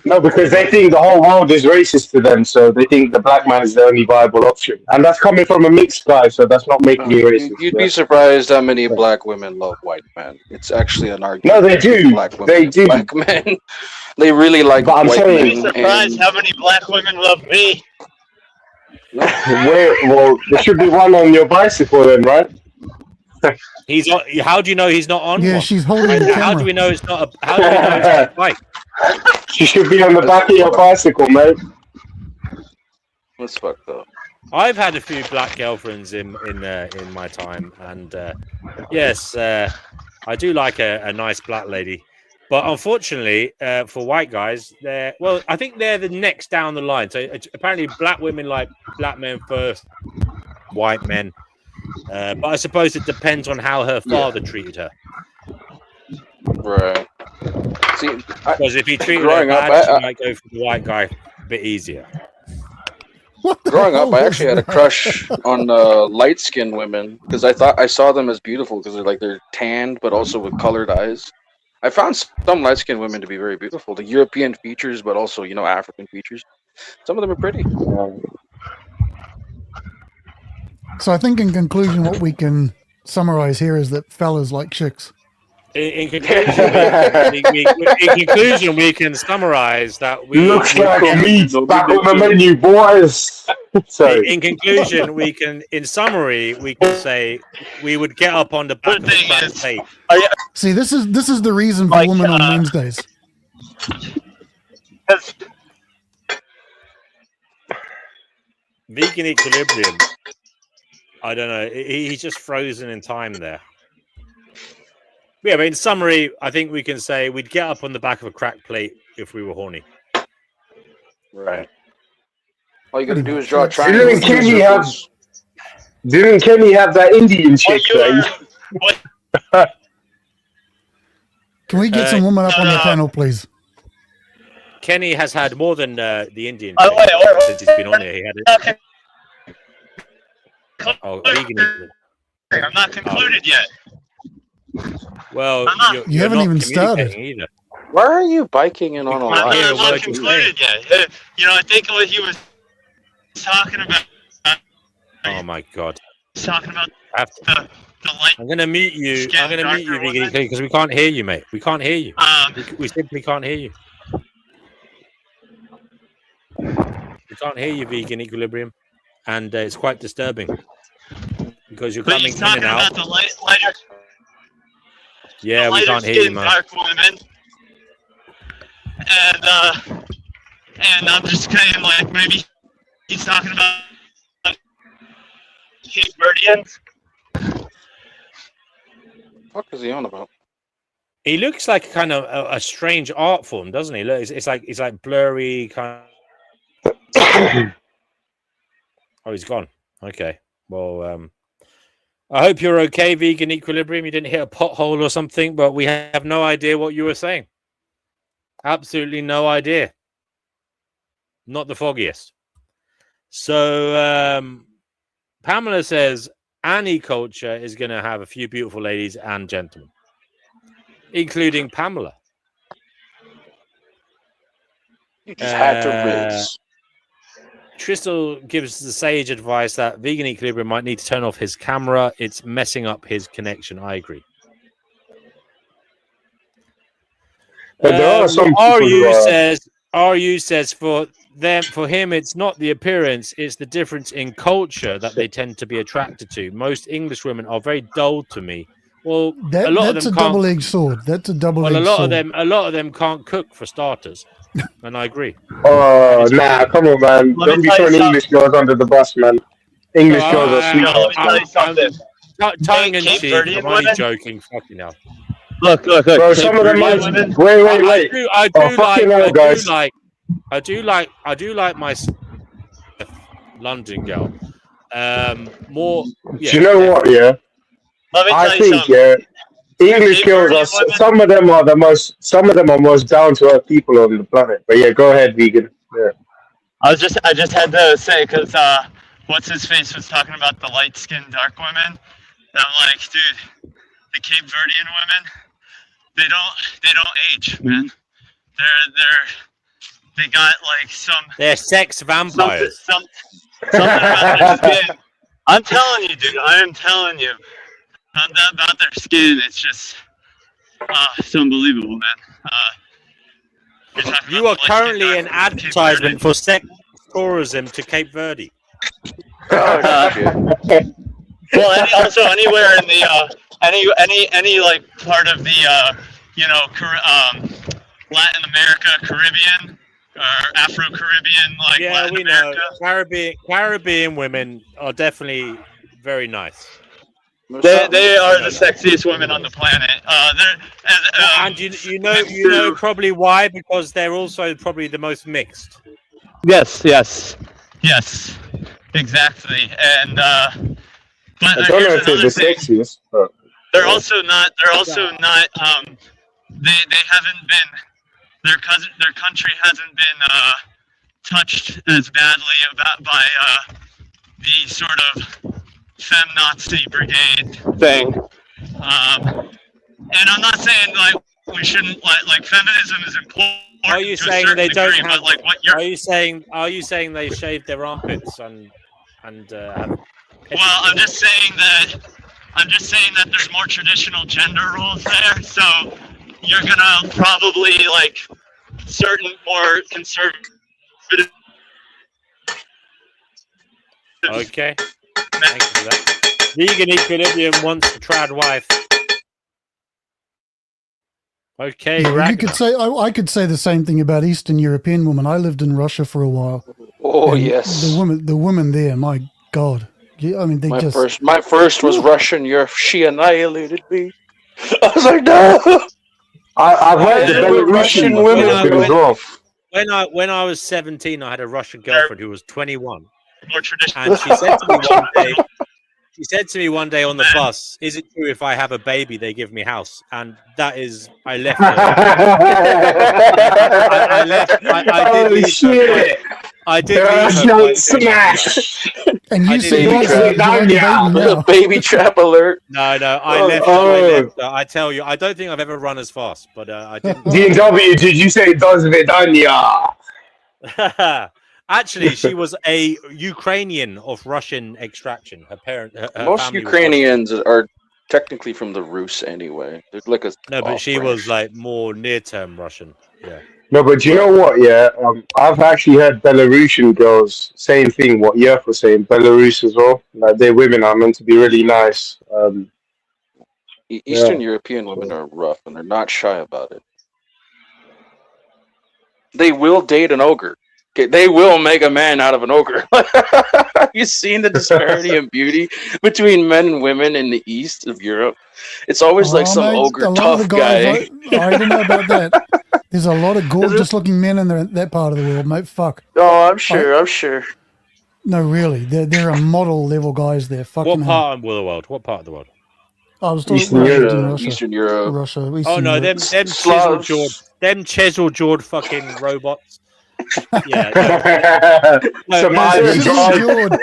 No, because in they most. think the whole world is racist to them, so they think the black man is the only viable option, and that's coming from a mixed guy, so that's not making me racist. You'd Yeah? be surprised how many black women love white men. It's actually an argument. No, they between do. Black women They and do. black men. They really like But I'm white saying- You'd be men. surprised And how many black women love me. Well, there should be one on your bicycle then, right? He's on. How do you know he's not on? Yeah, one? she's holding the How do camera. we know it's not a? How do we know it's not a bike? She should be on the back of your bicycle, mate. that's fucked up. I've had a few black girlfriends in my time, and yes, I do like a nice black lady. But unfortunately, for white guys, I think they're the next down the line. So apparently, black women like black men first, white men. But I suppose it depends on how her father treated her. Right. See, Because if he treated her growing up, bad, she might go for the white guy a bit easier. growing up, hell I was actually had a that? crush on light-skinned women because I saw them as beautiful because they're tanned but also with colored eyes. I found some light-skinned women to be very beautiful. The European features, but also African features. Some of them are pretty. So I think in conclusion, what we can summarize here is that fellas like chicks. In conclusion, we can summarize that we Looks like meat back on the menu, boys. Sorry. In conclusion, in summary, we can say we would get up on the back of the crack plate. See, this is the reason for women on Wednesdays. Vegan equilibrium. I don't know. He's just frozen in time there. Yeah, but in summary, I think we can say we'd get up on the back of a crack plate if we were horny. Right. All you gotta do is draw a triangle. Didn't Kenny have that Indian chick thing? Can we get some women up on the panel, please? Kenny has had more than the Indian Wait. since he's been on here. He had it. Oh, vegan. I'm not concluded yet. Well, you haven't even started. Either. Why are you biking in on a line? I'm not concluded yet. I think what he was talking about. Oh my god. He's talking about the light. I'm gonna mute you. I'm gonna mute you, vegan, because we can't hear you, mate. We can't hear you. We simply can't hear you. We can't hear you, vegan equilibrium, and it's quite disturbing because you're coming in and out. About the lighter. Yeah, we can't hear you, man. Dark women. And I'm just kind of like maybe he's talking about Cape Verdeans. What is he on about? He looks like kind of a strange art form, doesn't he? Look, it's like blurry kind of... Oh, he's gone. Okay. Well, I hope you're okay, vegan equilibrium. You didn't hit a pothole or something, but we have no idea what you were saying. Absolutely no idea. Not the foggiest. So Pamela says any culture is going to have a few beautiful ladies and gentlemen, including Pamela. You just had to rinse. Tristel gives the sage advice that vegan equilibrium might need to turn off his camera. It's messing up his connection. I agree. But there are some RU says for him it's not the appearance, it's the difference in culture that they tend to be attracted to. Most English women are very dull to me. Well, That's a double-edged sword. That's a double-edged sword. A lot of them can't cook for starters, and I agree. Oh, nah, come on, man! Don't be throwing English girls under the bus, man. English girls are sweet. Tongue in cheek. I'm only joking. Fucking hell. Look. Bro, some of them might. Wait. I do like my London girl. More. Do you know what? Yeah. Let me I tell you think something. yeah. English girls are some of them are most down to earth people on the planet. But yeah, go ahead, vegan. Yeah. I just had to say because what's his face was talking about the light skinned dark women. And I'm like, dude, the Cape Verdean women, they don't age, man. They got like they're sex vampires. Something about their skin. I'm telling you, dude. I am telling you. About their skin, it's just it's unbelievable, man. You are currently an advertisement for sex tourism to Cape Verde. Well, and also anywhere in the any like part of the Latin America, Caribbean, or Afro-Caribbean, like yeah, Latin we America. know. Caribbean women are definitely very nice. They are the sexiest women on the planet. And you know probably why, because they're also probably the most mixed. Yes, exactly. And but I don't know if they're the sexiest, but they're also not. They haven't been. Their country hasn't been touched as badly by the sort of Fem-Nazi brigade thing. And I'm not saying like we shouldn't like feminism is important. Are you to a saying certain they don't degree, have? but, like, what you're... Are you saying they shaved their armpits and have... Well, I'm just saying that there's more traditional gender roles there, so you're gonna probably like certain more conservative. Okay. Thank you for that. Vegan equilibrium wants a trad wife. Okay, Yeah, you could say I could say the same thing about Eastern European women. I lived in Russia for a while. Oh yes, the women there. My God, I mean my first was Russian. She annihilated me. I was like, no. I've heard the Belarusian women as well. When I was 17, I had a Russian girlfriend who was 21, and she said to me one day. She said to me one day on the bus, "Is it true if I have a baby, they give me house?" And that is, I left her. I left. I did leave her. I did leave her. Smash. And you said baby trap alert. No, I left her. I tell you, I don't think I've ever run as fast, but I didn't. DW, did you say does Vidania? Actually, she was a Ukrainian of Russian extraction. Her parent, her most Ukrainians are technically from the Rus anyway. There's like a but she was like more near-term Russian. Yeah. No, but you know what? Yeah, I've actually heard Belarusian girls same thing. What Yerf was saying, Belarus as well. Like their women are meant to be really nice. Eastern European women are rough, and they're not shy about it. They will date an ogre. Okay, they will make a man out of an ogre. Have you seen the disparity in beauty between men and women in the east of Europe? It's always like some ogre tough guy. I don't know about that. There's a lot of gorgeous-looking men in that part of the world, mate. Fuck. Oh, I'm sure. No, really, there are model-level guys there. Fucking what part of the world? What part of the world? I was talking about Eastern Europe. Russia. Oh no, them chiseled jawed fucking robots. Yeah. Some Ivan Drago.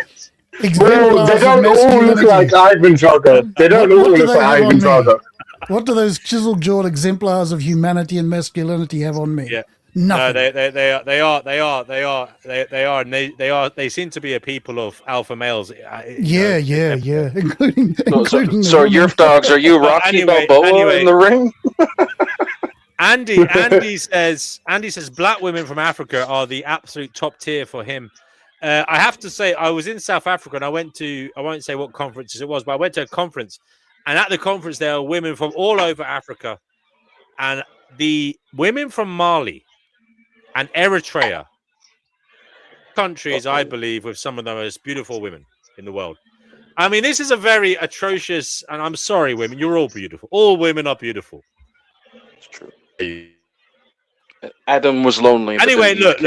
They don't all look like Ivan Drago. They don't all look like Ivan Drago. What do those chiseled jawed exemplars of humanity and masculinity have on me? Yeah. Nothing. No, they are. They seem to be a people of alpha males. Yeah, including. So your dogs, are you Rocky Balboa in the ring? Andy says black women from Africa are the absolute top tier for him. I have to say, I was in South Africa and I won't say what conferences it was, but I went to a conference, and at the conference there are women from all over Africa, and the women from Mali and Eritrea, countries I believe with some of the most beautiful women in the world. I mean, this is a very atrocious, and I'm sorry, women, you're all beautiful. All women are beautiful. It's true. Adam was lonely. Anyway, look.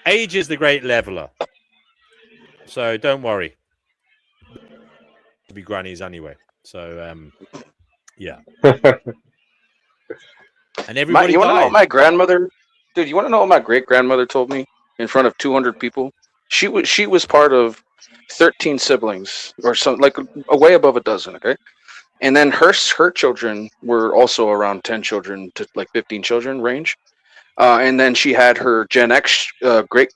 Age is the great leveler. So don't worry. To be grannies anyway. So Yeah. And everybody You want to know what died. my grandmother, dude? You want to know what my great grandmother told me in front of 200 people? She was part of 13 siblings or something, like way above a dozen. Okay, and then her children were also around 10 children to like 15 children range. And then she had her Gen X great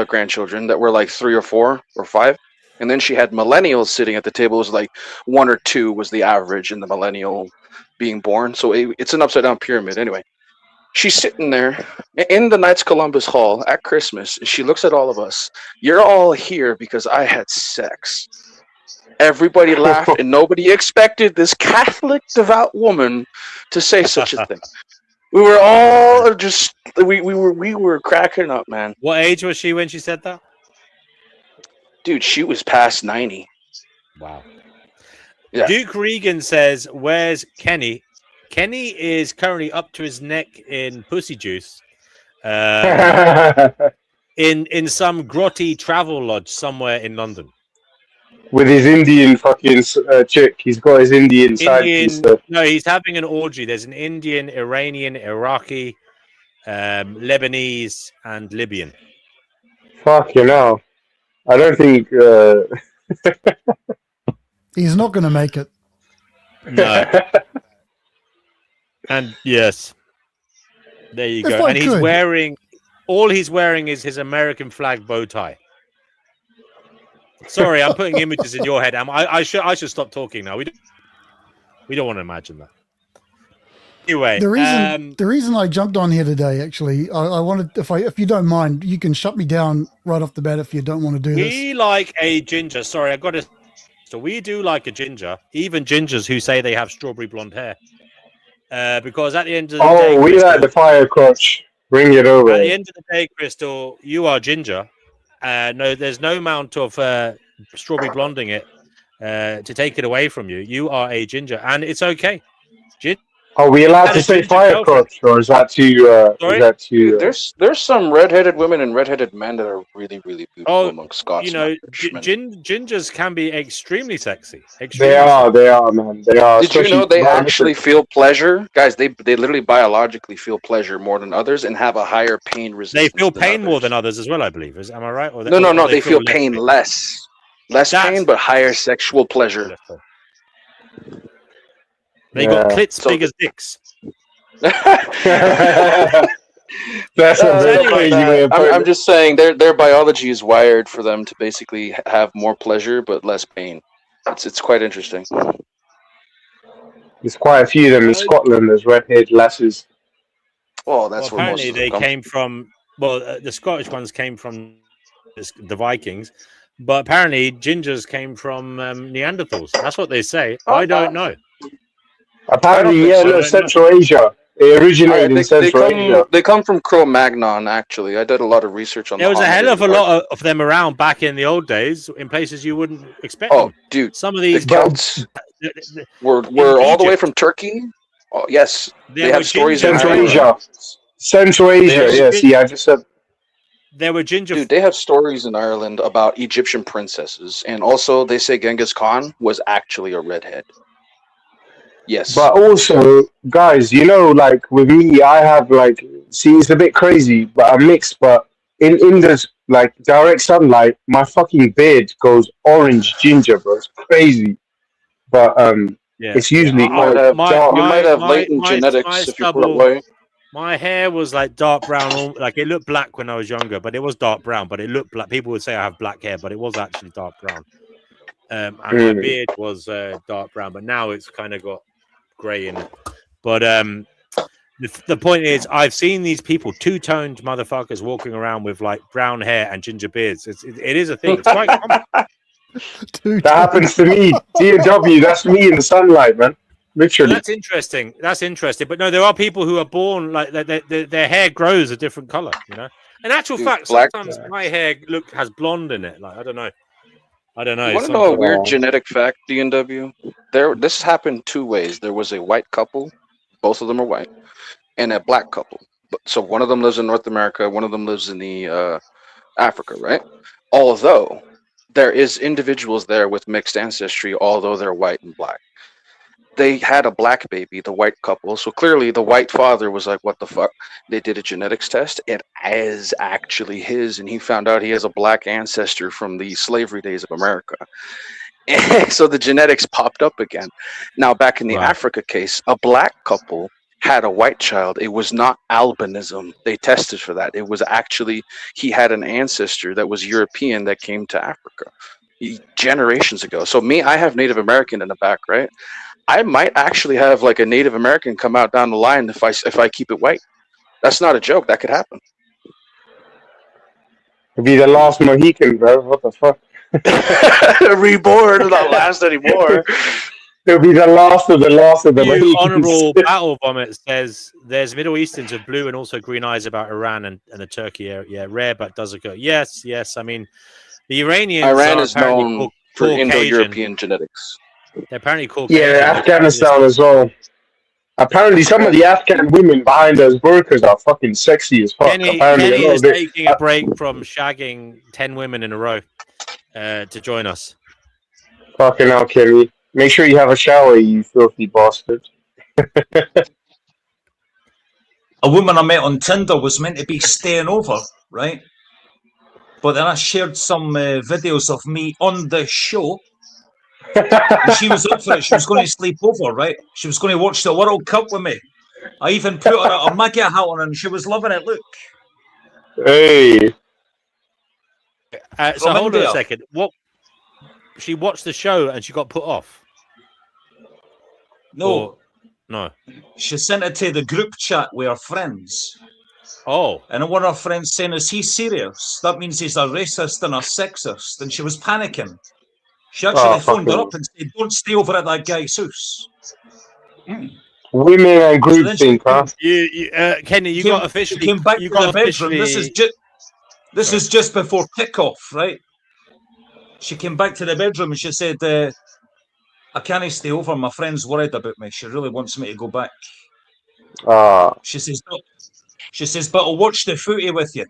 grandchildren that were like 3 or 4 or 5. And then she had millennials sitting at the table. It was like 1 or 2 was the average in the millennial being born. So it's an upside down pyramid. Anyway, she's sitting there in the Knights Columbus Hall at Christmas. And she looks at all of us. You're all here because I had sex. Everybody laughed, and nobody expected this Catholic devout woman to say such a thing. We were all just we were cracking up, man. What age was she when she said that? Dude, she was past 90. Wow. Yeah. Duke Regan says, "Where's Kenny?" Kenny is currently up to his neck in pussy juice, in some grotty travel lodge somewhere in London. With his Indian fucking chick. He's got his Indian side piece. No, he's having an orgy. There's an Indian, Iranian, Iraqi, Lebanese, and Libyan. Fuck, you know. I don't think... He's not going to make it. No. And yes. There you go. And he's wearing... All he's wearing is his American flag bow tie. Sorry, I'm putting images in your head. I should stop talking now. We don't want to imagine that. Anyway, the reason I jumped on here today, actually, I wanted, if you don't mind, you can shut me down right off the bat if you don't want to do this. We like a ginger. Sorry, I got to. So we do like a ginger. Even gingers who say they have strawberry blonde hair, because at the end of the day, we like the fire crotch. Bring it over. At the end of the day, Crystal, you are ginger. No, there's no amount of strawberry blonding it to take it away from you. You are a ginger, and it's okay. Are we allowed to say fire crotch, or is that too? Dude, there's some redheaded women and redheaded men that are really, really beautiful amongst Scots. You know, gingers can be extremely sexy. They are, man. They are. Did you know they actually feel pleasure, guys? They literally biologically feel pleasure more than others and have a higher pain resistance. They feel pain more than others as well, I believe. Am I right? Or no. They feel pain less pain, but higher sexual pleasure. They got clits big as dicks. That's a very crazy way of putting it. I'm just saying their biology is wired for them to basically have more pleasure but less pain. It's quite interesting. There's quite a few of them in Scotland. There's red-haired lasses. Oh, that's where apparently they came from. Well, the Scottish ones came from the Vikings, but apparently gingers came from Neanderthals. That's what they say. I don't know. Apparently, Central Asia. They originated in Central Asia. They come from Cro-Magnon, actually. I did a lot of research on There was a hell of a lot of them around back in the old days in places you wouldn't expect. Oh, dude. Some of these Celts were all the way from Turkey. Oh, yes. They have stories in Central Asia, yes. Yeah, I just said. There were ginger. Dude, they have stories in Ireland about Egyptian princesses. And also, they say Genghis Khan was actually a redhead. Yes. But also, guys, you know, like with me, I have it's a bit crazy, but I'm mixed. But in this direct sunlight, my fucking beard goes orange ginger, bro. It's crazy. But it's usually quite dark. You might have latent genetics if you put it away. My hair was like dark brown, like it looked black when I was younger, but it was dark brown. But it looked black. People would say I have black hair, but it was actually dark brown. And my beard was dark brown, but now it's kind of got grey in it. But the point is, I've seen these people, two-toned motherfuckers, walking around with like brown hair and ginger beards. It is a thing. It's quite common. That happens to me. D&W, that's me in the sunlight, man. Literally. That's interesting. But no, there are people who are born like their hair grows a different color. You know. In actual fact, sometimes my hair has blonde in it. Like I don't know. You want to know a weird genetic fact, D&W? This happened two ways. There was a white couple, both of them are white, and a black couple. So one of them lives in North America, one of them lives in the Africa, right? Although there is individuals there with mixed ancestry, although they're white and black. they had a black baby, the white couple. So clearly the white father was like, what the fuck? They did a genetics test. It is actually his. And he found out he has a black ancestor from the slavery days of America. And so the genetics popped up again. Now, back in the Africa case, a black couple had a white child. It was not albinism. They tested for that. It was actually, he had an ancestor that was European that came to Africa generations ago. So me, I have Native American in the back, right? I might actually have like a Native American come out down the line if I keep it white. That's not a joke. That could happen. It'd be the last Mohican, bro. What the fuck? Reborn will not last anymore. It'll be the last of the Mohicans. Honorable Battle Vomit says there's Middle Easterns with blue and also green eyes about Iran and the Turkey area. Yeah, rare but does occur. Yes. I mean, the Iranians. Iran is known for Indo-European genetics. They're apparently Caucasian. Yeah, Afghanistan as well. Apparently, some of the Afghan women behind those burqas are fucking sexy as fuck. Kenny is taking a break from shagging 10 women in a row to join us. Fucking hell, Kenny. Make sure you have a shower, you filthy bastard. A woman I met on Tinder was meant to be staying over, right? But then I shared some videos of me on the show. And she was up for it. She was going to sleep over, right? She was going to watch the World Cup with me. I even put her a MAGA hat on and she was loving it. Look. Hey. So hold on a second. What? She watched the show and she got put off? No. No. She sent it to the group chat with her friends. Oh. And one of her friends saying, is he serious? That means he's a racist and a sexist. And she was panicking. She actually phoned her up and said, don't stay over at that guy's house. Women and group think, huh? Kenny, you got officially... came back you to got the bedroom. officially... This is just before kickoff, right? She came back to the bedroom and she said, I can't stay over. My friend's worried about me. She really wants me to go back. She says, but I'll watch the footy with you.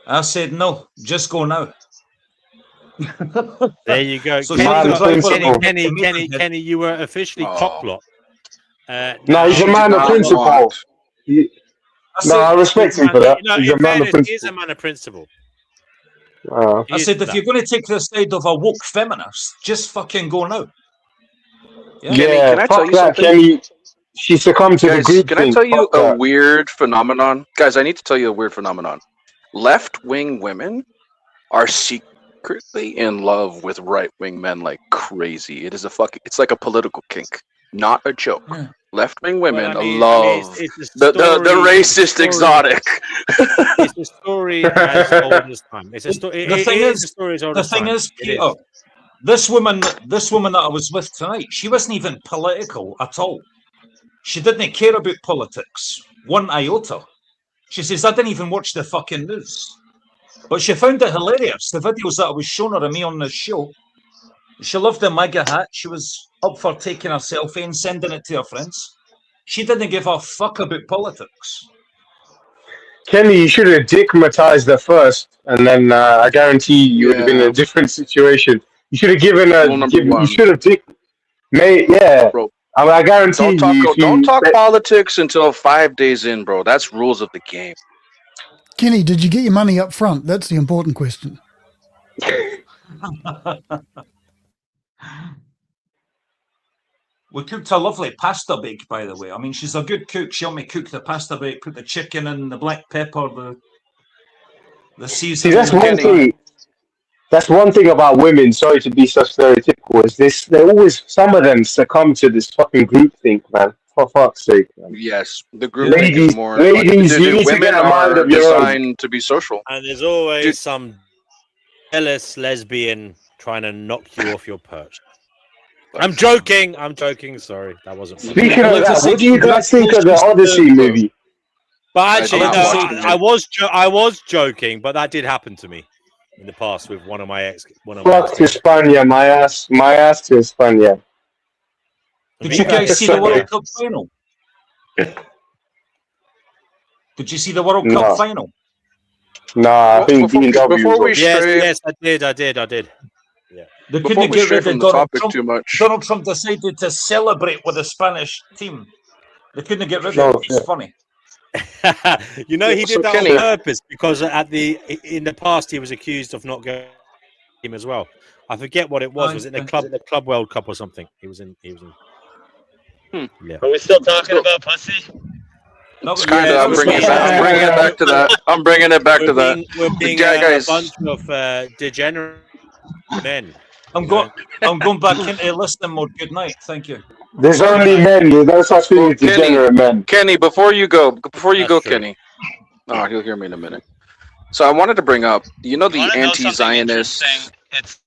I said, no, just go now. There you go. So Kenny, you were officially cockblocked. No, he's a man of principle. I respect him for that. He's a man of principle. He is a man of principle. I said, if you're going to take the side of a woke feminist, just fucking go now. Yeah, can I tell you something? Kenny, she succumbed to the group Can thing. I tell you a weird phenomenon? Guys, I need to tell you a weird phenomenon. Left-wing women are secretly in love with right-wing men like crazy. It is it's like a political kink, not a joke. Yeah. Left-wing women love the racist exotic. It's a story as old as time. It's a story. The thing is, Peter, this woman that I was with tonight, she wasn't even political at all. She didn't care about politics one iota. She says, I didn't even watch the fucking news. But she found it hilarious, the videos that I was showing her of me on the show. She loved the MAGA hat. She was up for taking a selfie and sending it to her friends. She didn't give a fuck about politics. Kenny, you should have dickmatized her first, and then I guarantee you would have been in a different situation. You should have given her. You should have Bro, I guarantee don't talk politics until 5 days in, bro. That's rules of the game. Kenny, did you get your money up front? That's the important question. We cooked a lovely pasta bake, by the way. I mean, she's a good cook. She helped me cook the pasta bake, put the chicken in, the black pepper, the seasoning. See, that's one thing. That's one thing about women. Sorry to be so stereotypical. Is this? They always, some of them succumb to this fucking group think, man. For fuck's sake, man. Yes, the group think is more. Ladies, you need to get a mind of your own. To be social, and there's always some jealous lesbian trying to knock you off your perch. I'm joking. Sorry, that wasn't. Speaking of that, what do you guys think of the Odyssey movie? But actually, I was joking, but that did happen to me in the past with one of my ex. Fuck to España, my ass to España. Did you guys see the World Cup final? Did you see the World Cup final? No, I think before we stray, yes, I did. Yeah. They Before couldn't we get stray rid from of the Donald topic Trump. too much. Donald Trump decided to celebrate with the Spanish team. They couldn't get rid of No him. It's shit. funny. You know, he So, did that Kenny- on purpose because in the past he was accused of not going him as well. I forget what it was. Was it in the Club World Cup or something? He was in. Yeah. Are we still talking about pussy? It's kind of. I'm bringing it back. I'm bringing it back to that. I'm bringing it back to that. We're being Guys, a bunch of degenerate men. I'm going back into listening mode. Good night. Thank you. There's only men. There's no such thing as degenerate men. Kenny, before you go, That's true. Kenny. Oh, he'll hear me in a minute. So I wanted to bring up, you know, the You wanna know something anti-Zionists. interesting? It's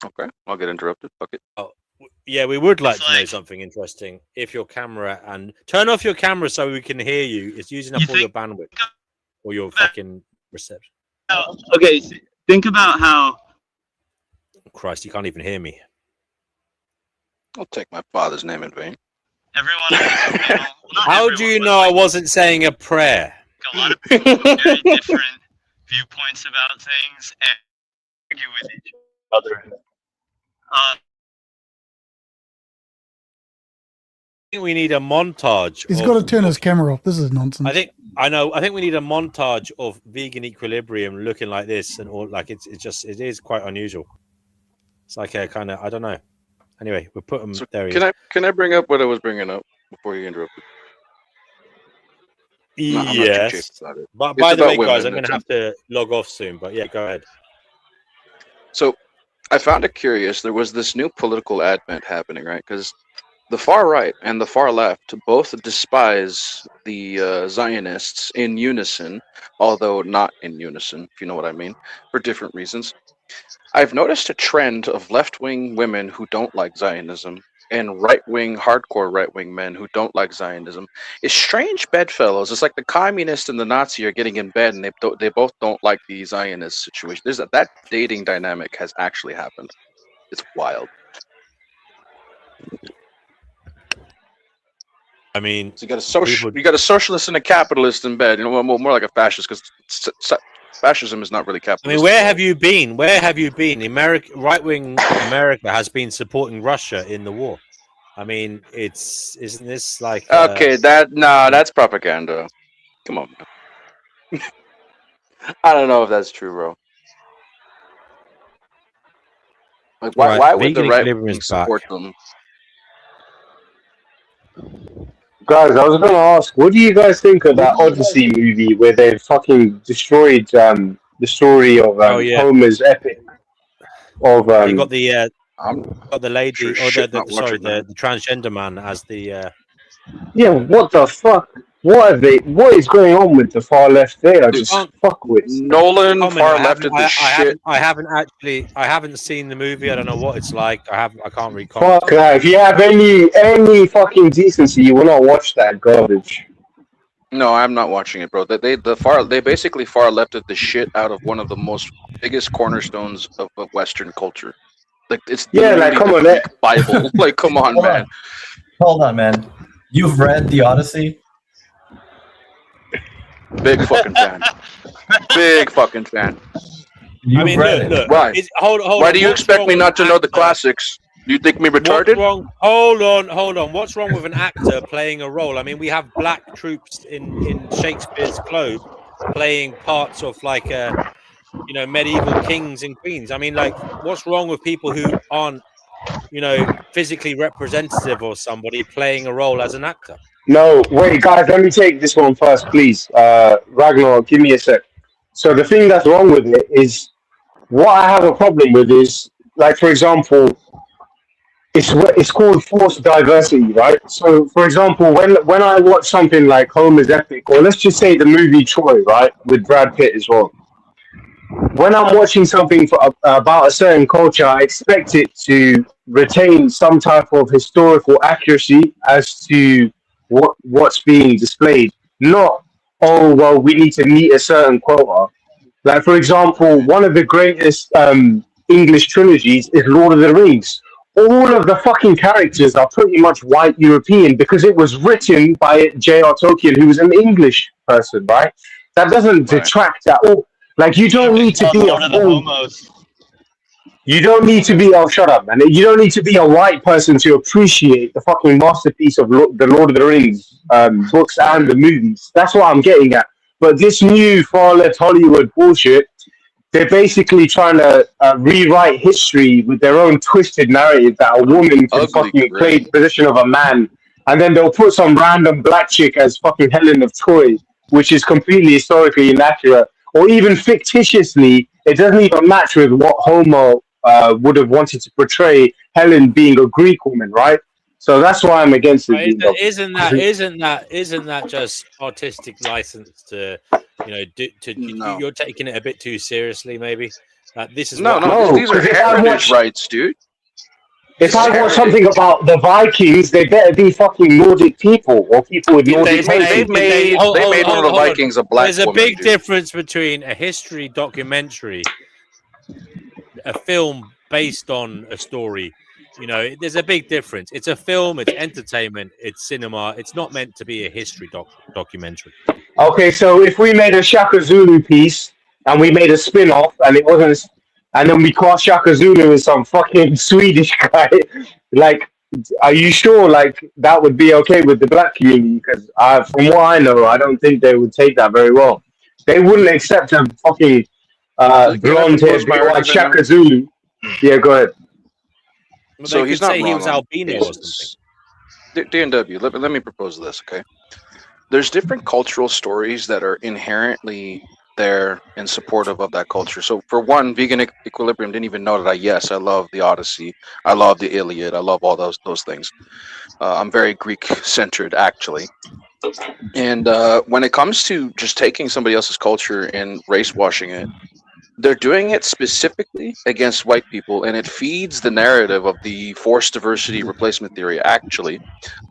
Okay, I'll get interrupted. Fuck it. Oh, yeah, we would like to know something interesting. If your camera and turn off your camera so we can hear you. It's using up all your bandwidth or your fucking reception. okay. Think about how. Christ, you can't even hear me. I'll take my father's name in vain. Everyone. How do you know I wasn't saying a prayer? A lot of people have very different viewpoints about things and argue with each other. I think we need a montage. He's got to turn his camera off. This is nonsense. I think we need a montage of vegan equilibrium looking like this, and all like it is quite unusual. It's like a kind of, I don't know. Anyway, we'll put them there. Can I bring up what I was bringing up before you interrupted? No, I'm not too Yes. chased about it. But It's by the way, about guys, women. I'm going to have to log off soon. But yeah, go ahead. So I found it curious. There was this new political advent happening, right? Because the far right and the far left both despise the Zionists in unison, although not in unison, if you know what I mean, for different reasons. I've noticed a trend of left-wing women who don't like Zionism and right-wing, hardcore right-wing men who don't like Zionism. It's strange bedfellows. It's like the communist and the Nazi are getting in bed, and they both don't like the Zionist situation. That dating dynamic has actually happened. It's wild. I mean, So you got a socialist and a capitalist in bed. You know, more like a fascist, because fascism is not really I capitalist. mean, where have you been? Where have you been? Right-wing America has been supporting Russia in the war. I mean, isn't this like Okay, that's propaganda. Come on, man. I don't know if that's true, bro. Like, why would the right wing support them? Guys, I was going to ask, what do you guys think of that Odyssey movie where they fucking destroyed the story of Homer's epic? Of they got the lady, sure or not the transgender man as the. Yeah, what the fuck? What is going on with the far left there? Just fuck with Nolan far left of the shit. I haven't seen the movie. I don't know what it's like. I can't recall. Fuck that. If you have any fucking decency, you will not watch that garbage. No, I'm not watching it, bro. They basically far lefted the shit out of one of the biggest cornerstones of Western culture. Like it's come on, Greek Bible. Like, come on, man. Hold on, man. You've read the Odyssey? Big fucking fan. Big fucking fan. You've read it. Why? Why do you What's expect wrong me with not to an know the actor? classics? Do you think me retarded? Hold on. What's wrong with an actor playing a role? I mean, we have black troops in Shakespeare's Globe playing parts of like medieval kings and queens. I mean, like, what's wrong with people who aren't, physically representative of somebody playing a role as an actor? No, wait, guys, let me take this one first, please. Ragnar, give me a sec. So the thing that's wrong with it is, what I have a problem with is, like, for example, it's called forced diversity, right? So, for example, when I watch something like Homer's Epic, or let's just say the movie Troy, right, with Brad Pitt as well. When I'm watching something about a certain culture, I expect it to retain some type of historical accuracy as to what's being displayed. Not, oh, well, we need to meet a certain quota. Like, for example, one of the greatest English trilogies is Lord of the Rings. All of the fucking characters are pretty much white European because it was written by J.R. Tolkien, who was an English person, right? That doesn't detract at all. Like, you don't need to be Lord of the Homos. You don't need to be, shut up, man. You don't need to be a white person to appreciate the fucking masterpiece of the Lord of the Rings books and the movies. That's what I'm getting at. But this new far left Hollywood bullshit, they're basically trying to rewrite history with their own twisted narrative that a woman can fucking play the position of a man, and then they'll put some random black chick as fucking Helen of Troy, which is completely historically inaccurate, or even fictitiously, it doesn't even match with what Homer would have wanted to portray Helen being a Greek woman, right? So that's why I'm against it. Isn't that just artistic license to, you're taking it a bit too seriously, maybe? This is these are heritage rights, dude. If I watch something about the Vikings, they better be fucking Nordic people or people with Nordic They made one of the Vikings a black There's a big difference between a history documentary, a film based on a story. There's a big difference. It's a film, it's entertainment, it's cinema. It's not meant to be a history documentary. Okay, so if we made a Shaka Zulu piece and we made a spin-off and it wasn't, and then we cast Shaka Zulu as some fucking Swedish guy, like, are you sure like that would be okay with the black community? Because from what I know, I don't think they would take that very well. They wouldn't accept a fucking blonde-haired white Shaka Zulu. Yeah, go ahead. So he's not say he was wrong. albino or something. D&W, let me propose this, okay? There's different cultural stories that are inherently there and supportive of that culture. So for one, Vegan Equilibrium didn't even know that I love the Odyssey, I love the Iliad, I love all those things. I'm very Greek-centered, actually. And when it comes to just taking somebody else's culture and race-washing it, they're doing it specifically against white people, and it feeds the narrative of the forced diversity replacement theory. Actually,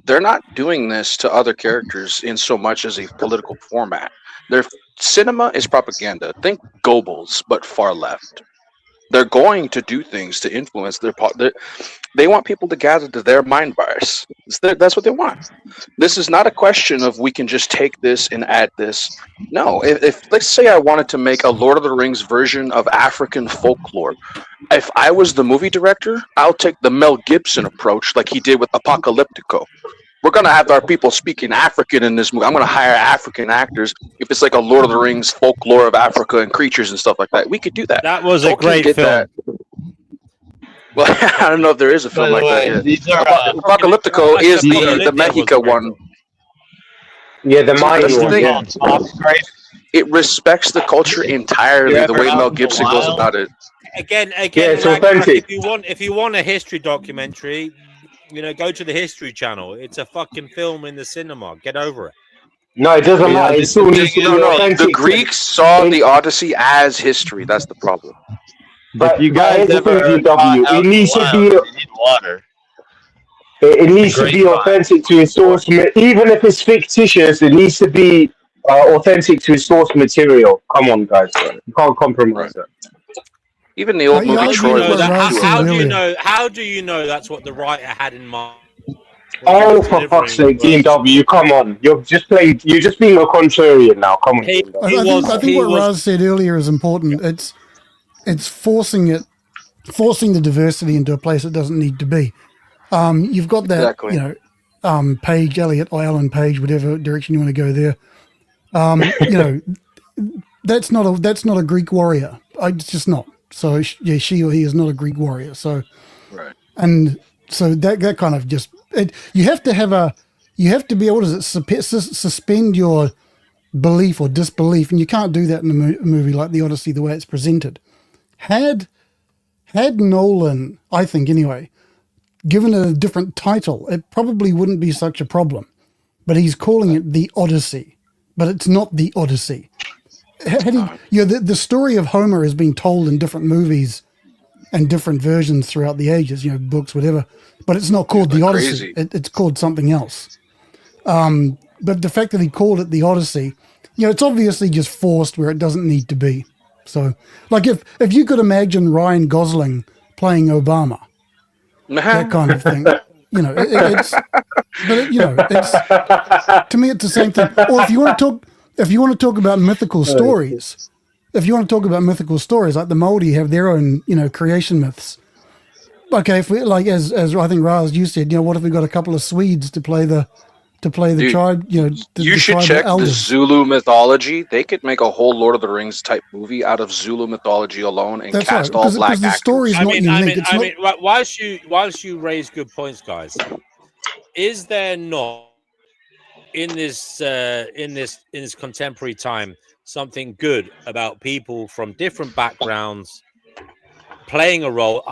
they're not doing this to other characters in so much as a political format. Their cinema is propaganda. Think Goebbels, but far left. They're going to do things to influence they want people to gather to their mind bias. That's what they want. This is not a question of we can just take this and add this. No, if let's say I wanted to make a Lord of the Rings version of African folklore, if I was the movie director, I'll take the Mel Gibson approach like he did with Apocalyptico. We're going to have our people speaking African in this movie. I'm going to hire African actors. If it's like a Lord of the Rings folklore of Africa and creatures and stuff like that, we could do that. That was a great film. That. Well, I don't know if there is a film like that yet. Apocalyptico is the Mexico one. Yeah, the Mayan one. It respects the culture entirely, the way Mel Gibson goes about it. Again, it's authentic. If you want a history documentary, go to the History Channel. It's a fucking film in the cinema. Get over it. No, it doesn't matter. It's still the Greeks saw the Odyssey as history. That's the problem. But if you guys it needs to be water. It needs to be authentic to its source. Even if it's fictitious, it needs to be authentic to its source material. Come on, guys. You can't compromise that. Even the old movie Troy. How do you know that's what the writer had in mind? Oh, for fuck's sake, D&W, come on. You're just being a contrarian now. Come on. I think what Raz said earlier is important. It's forcing the diversity into a place it doesn't need to be. You've got that, Page, Elliot, or Alan Page, whatever direction you want to go there. That's not a Greek warrior. It's just not. So she or he is not a Greek warrior. So, right. And so that kind of just you have to be able to suspend your belief or disbelief, and you can't do that in a movie like The Odyssey the way it's presented. Had Nolan, I think anyway, given it a different title, it probably wouldn't be such a problem. But he's calling it The Odyssey, but it's not The Odyssey. The story of Homer has been told in different movies and different versions throughout the ages, books, whatever. But it's not called The Odyssey. It's called something else. But the fact that he called it The Odyssey, it's obviously just forced where it doesn't need to be. So, like if you could imagine Ryan Gosling playing Obama, that kind of thing, it's to me it's the same thing. Or if you want to talk about mythical stories, if you want to talk about mythical stories, like the Māori have their own, creation myths. Okay, if we as I think Raz, you said, what if we got a couple of Swedes to play the Dude, tribe? you should tribal check the elders. Zulu mythology. They could make a whole Lord of the Rings type movie out of Zulu mythology alone and That's cast right, all because black the actors. story is not unique. It's not. Whilst you raise good points, guys, is there not in this contemporary time something good about people from different backgrounds playing a role,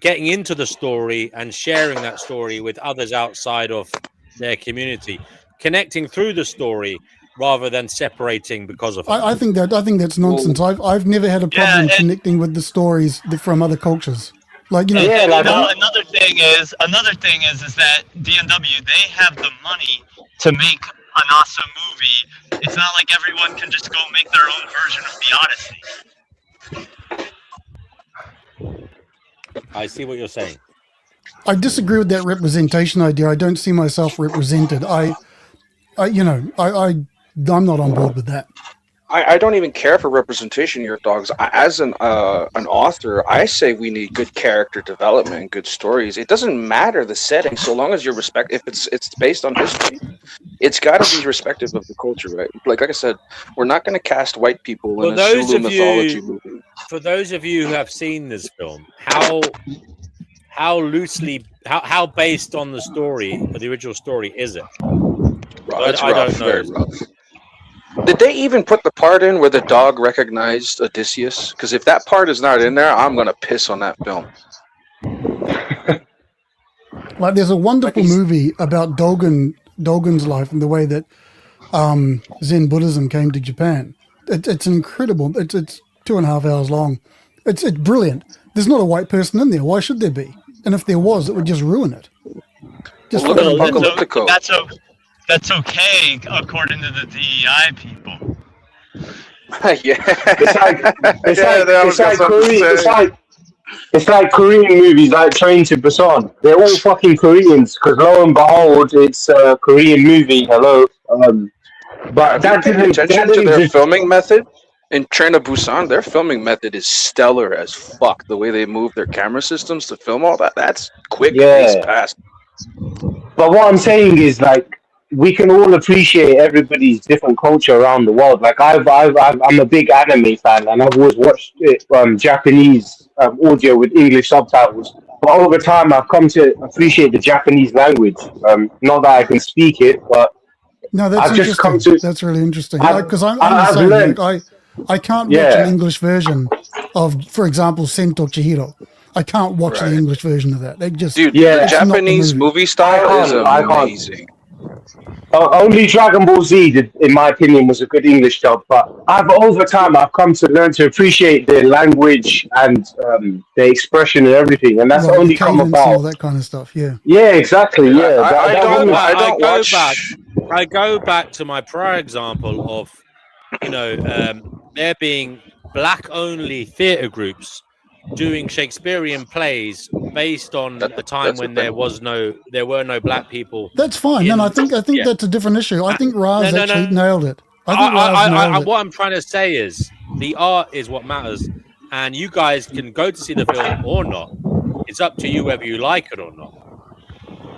getting into the story and sharing that story with others outside of their community, connecting through the story rather than separating because of it? I think that's nonsense. I've never had a problem connecting with the stories from other cultures. Another thing is that D&W, they have the money to make an awesome movie. It's not like everyone can just go make their own version of the Odyssey. I see what you're saying. I disagree with that representation idea. I don't see myself represented. I'm not on board with that. I don't even care for representation here, dogs. As an author, I say we need good character development, good stories. It doesn't matter the setting, so long as you're if it's based on history, it's got to be respective of the culture, right? Like I said, we're not going to cast white people in a Zulu mythology movie. For those of you who have seen this film, how loosely, how based on the story, the original story, is it? I don't know. Very rough. Did they even put the part in where the dog recognized Odysseus? Because if that part is not in there, I'm gonna piss on that film. Like, there's a wonderful movie about Dogen's life and the way that Zen Buddhism came to Japan. It's incredible. It's 2.5 hours long. It's brilliant. There's not a white person in there. Why should there be? And if there was, it would just ruin it. Just That's okay, according to the DEI people. It's like Korean movies, like Train to Busan. They're all fucking Koreans, because lo and behold, it's a Korean movie. Hello, but that didn't attention to their filming method. In Train to Busan, their filming method is stellar as fuck. The way they move their camera systems to film all that's quick, fast. But what I'm saying is, like, we can all appreciate everybody's different culture around the world. Like, I'm a big anime fan, and I've always watched it Japanese audio with English subtitles. But over time, I've come to appreciate the Japanese language. Not that I can speak it, but no, that's I've just come to. That's really interesting. Because I'm the same. I can't watch an English version of, for example, Sento Chihiro. I can't watch the English version of that. They just the Japanese movie style is amazing. Only Dragon Ball Z, in my opinion, was a good English dub. But over time, I've come to learn to appreciate their language and their expression and everything, and that's only come about. All that kind of stuff, yeah. Yeah, exactly. Yeah, I go back to my prior example of, there being black-only theatre groups doing Shakespearean plays based on a time when there were no black people. That's fine. I think that's a different issue. I think Raz actually nailed it. What I'm trying to say is the art is what matters, and you guys can go to see the film or not. It's up to you whether you like it or not.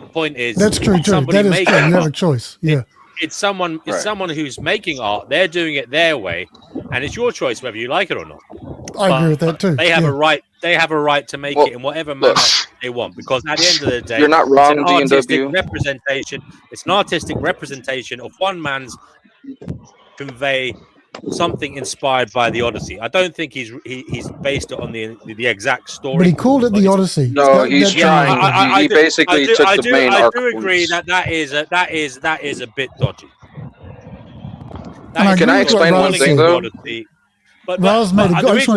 The point is, that's true too. That is true. You have a choice. Yeah. It's someone who's making art. They're doing it their way, and it's your choice whether you like it or not. I agree with that too. They have a right. They have a right to make it in whatever manner they want, because at the end of the day, you're not wrong. It's an artistic representation of one man's convey something inspired by the Odyssey. I don't think he's based it on the exact story. But he called it the Odyssey. No, he's trying. He basically took the main arc. I do agree that is a bit dodgy. Can I explain one thing though? But Raz made a good.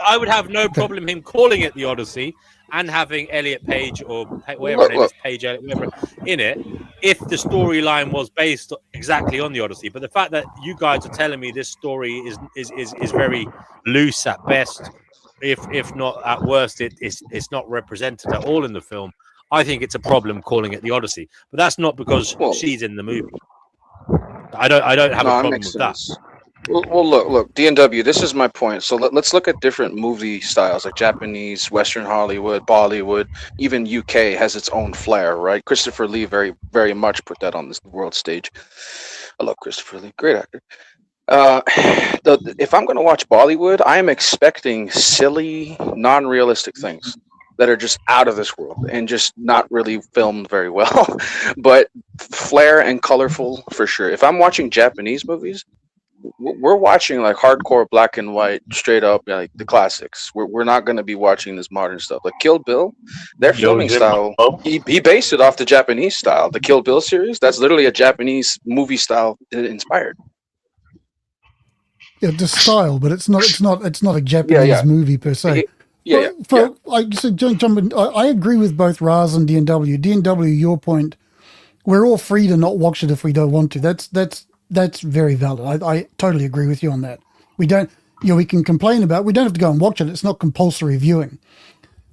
I would have no problem him calling it the Odyssey and having Elliot Page or whatever it is, Page whatever in it, if the storyline was based exactly on the Odyssey. But the fact that you guys are telling me this story is very loose at best, if not at worst, it's not represented at all in the film. I think it's a problem calling it the Odyssey. But that's not because she's in the movie. I don't have a problem with that. Well, look, DNW. This is my point. So let's look at different movie styles, like Japanese, Western Hollywood, Bollywood, even UK has its own flair, right? Christopher Lee very much put that on this world stage. I love Christopher Lee, great actor. If I'm going to watch Bollywood, I am expecting silly, non-realistic things that are just out of this world and just not really filmed very well, but flair and colorful for sure. If I'm watching Japanese movies, we're watching like hardcore black and white, straight up like the classics. We're not going to be watching this modern stuff. Like Kill Bill, their filming style, he based it off the Japanese style. The Kill Bill series, that's literally a Japanese movie style inspired. Yeah, the style, but it's not a Japanese movie per se. I agree with both Raz and DNW. DNW, your point, we're all free to not watch it if we don't want to. That's very valid. I totally agree with you on that. We don't, we can complain about. We don't have to go and watch it. It's not compulsory viewing.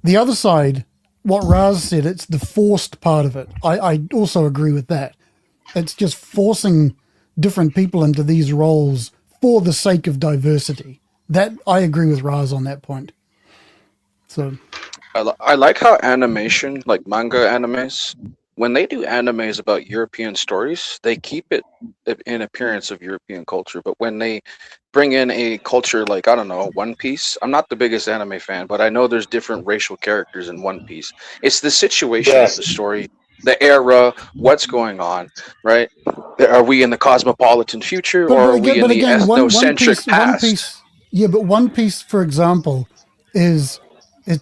The other side, what Raz said, it's the forced part of it. I also agree with that. It's just forcing different people into these roles for the sake of diversity. That I agree with Raz on that point. So, I like how animation, like manga animes, when they do animes about European stories, they keep it in appearance of European culture. But when they bring in a culture like, I don't know, One Piece, I'm not the biggest anime fan, but I know there's different racial characters in One Piece. It's the situation of the story, the era, what's going on, right? Are we in the cosmopolitan future or are we in the ethnocentric past? But One Piece, for example, it's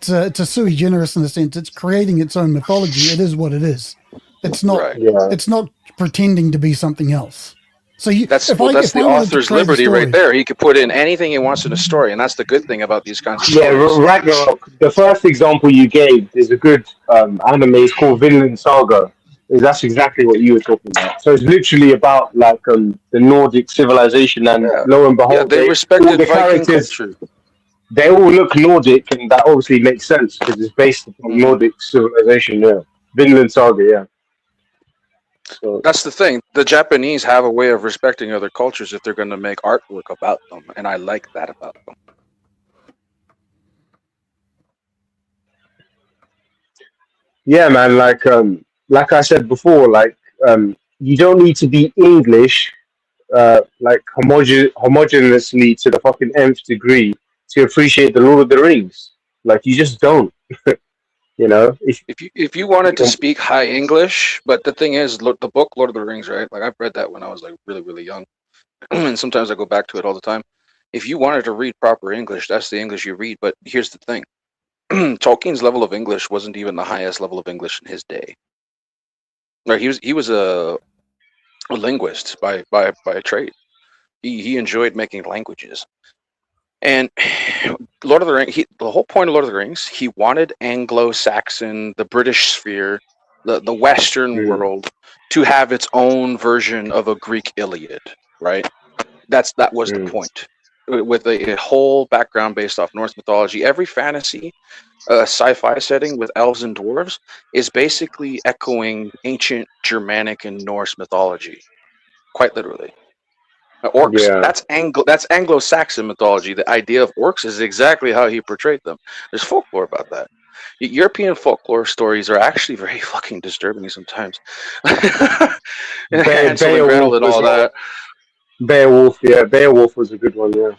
a sui generis in the sense it's creating its own mythology. It is what it is. It's not it's not pretending to be something else. So that's the author's liberty right there. He could put in anything he wants in a story, and that's the good thing about these kinds of stories. Ragnarok, the first example you gave is a good anime. It's called Vinland Saga. That's exactly what you were talking about. So it's literally about like the Nordic civilization, and lo and behold, they respected all the Viking characters, culture. they all look Nordic, and that obviously makes sense because it's based upon Nordic civilization. Yeah, Vinland Saga. Yeah. So that's the thing. The Japanese have a way of respecting other cultures if they're going to make artwork about them, and I like that about them. yeah, man. Like I said before, you don't need to be English, homogeneously to the fucking nth degree to appreciate the Lord of the Rings. Like you just don't. If you wanted to speak high English, but the thing is, the book Lord of the Rings, right? Like I've read that when I was like really, really young, and sometimes I go back to it all the time. If you wanted to read proper English, that's the English you read. But here's the thing: Tolkien's level of English wasn't even the highest level of English in his day. Right? He was a linguist by trade. He enjoyed making languages. And Lord of the Rings, the whole point of Lord of the Rings, he wanted Anglo-Saxon, the British sphere, the Western world to have its own version of a Greek Iliad, right? That was the point. With a whole background based off Norse mythology, every fantasy, sci-fi setting with elves and dwarves is basically echoing ancient Germanic and Norse mythology, quite literally. Orcs, that's Anglo-Saxon mythology. The idea of orcs is exactly how he portrayed them. There's folklore about that. European folklore stories are actually very fucking disturbing sometimes. Hansel and Gretel and all that. Beowulf was a good one, yeah.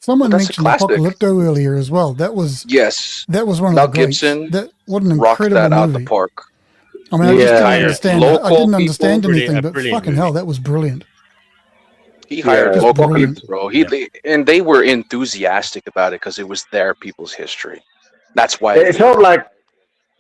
Someone mentioned Apocalypto earlier as well. That was one of the greats. Gibson. What an rocked incredible that out movie. the park. I mean, I just didn't understand. I didn't understand anything, but fucking hell, that was brilliant. He hired local people, bro. And they were enthusiastic about it because it was their people's history. That's why it felt like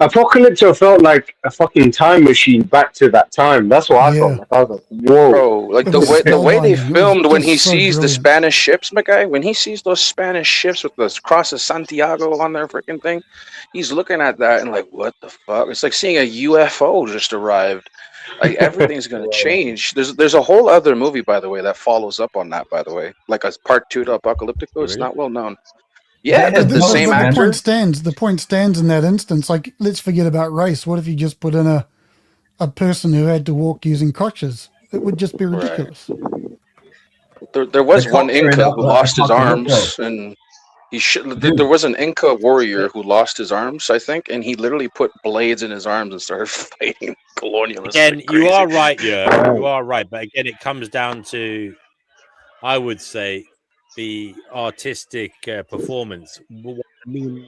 Apocalypto felt like a fucking time machine back to that time. That's what I felt like. I was like, whoa. Bro, like the way they filmed when he sees the Spanish ships, my guy, when he sees those Spanish ships with the cross of Santiago on their freaking thing, he's looking at that and like, what the fuck? It's like seeing a UFO just arrived. Like everything's gonna change. There's a whole other movie, by the way, that follows up on that. By the way, like a part 2 to Apocalyptico. It's not well known. Yeah, the same actor. The point stands in that instance. Like, let's forget about race. What if you just put in a person who had to walk using crutches? It would just be ridiculous. There was one culture in Inca who lost his Apocalypto. arms, and there was an Inca warrior who lost his arms, I think, and he literally put blades in his arms and started fighting colonialists. Again, like you crazy. are right, yeah, you are right. But again, it comes down to, I would say, the artistic performance. What I mean,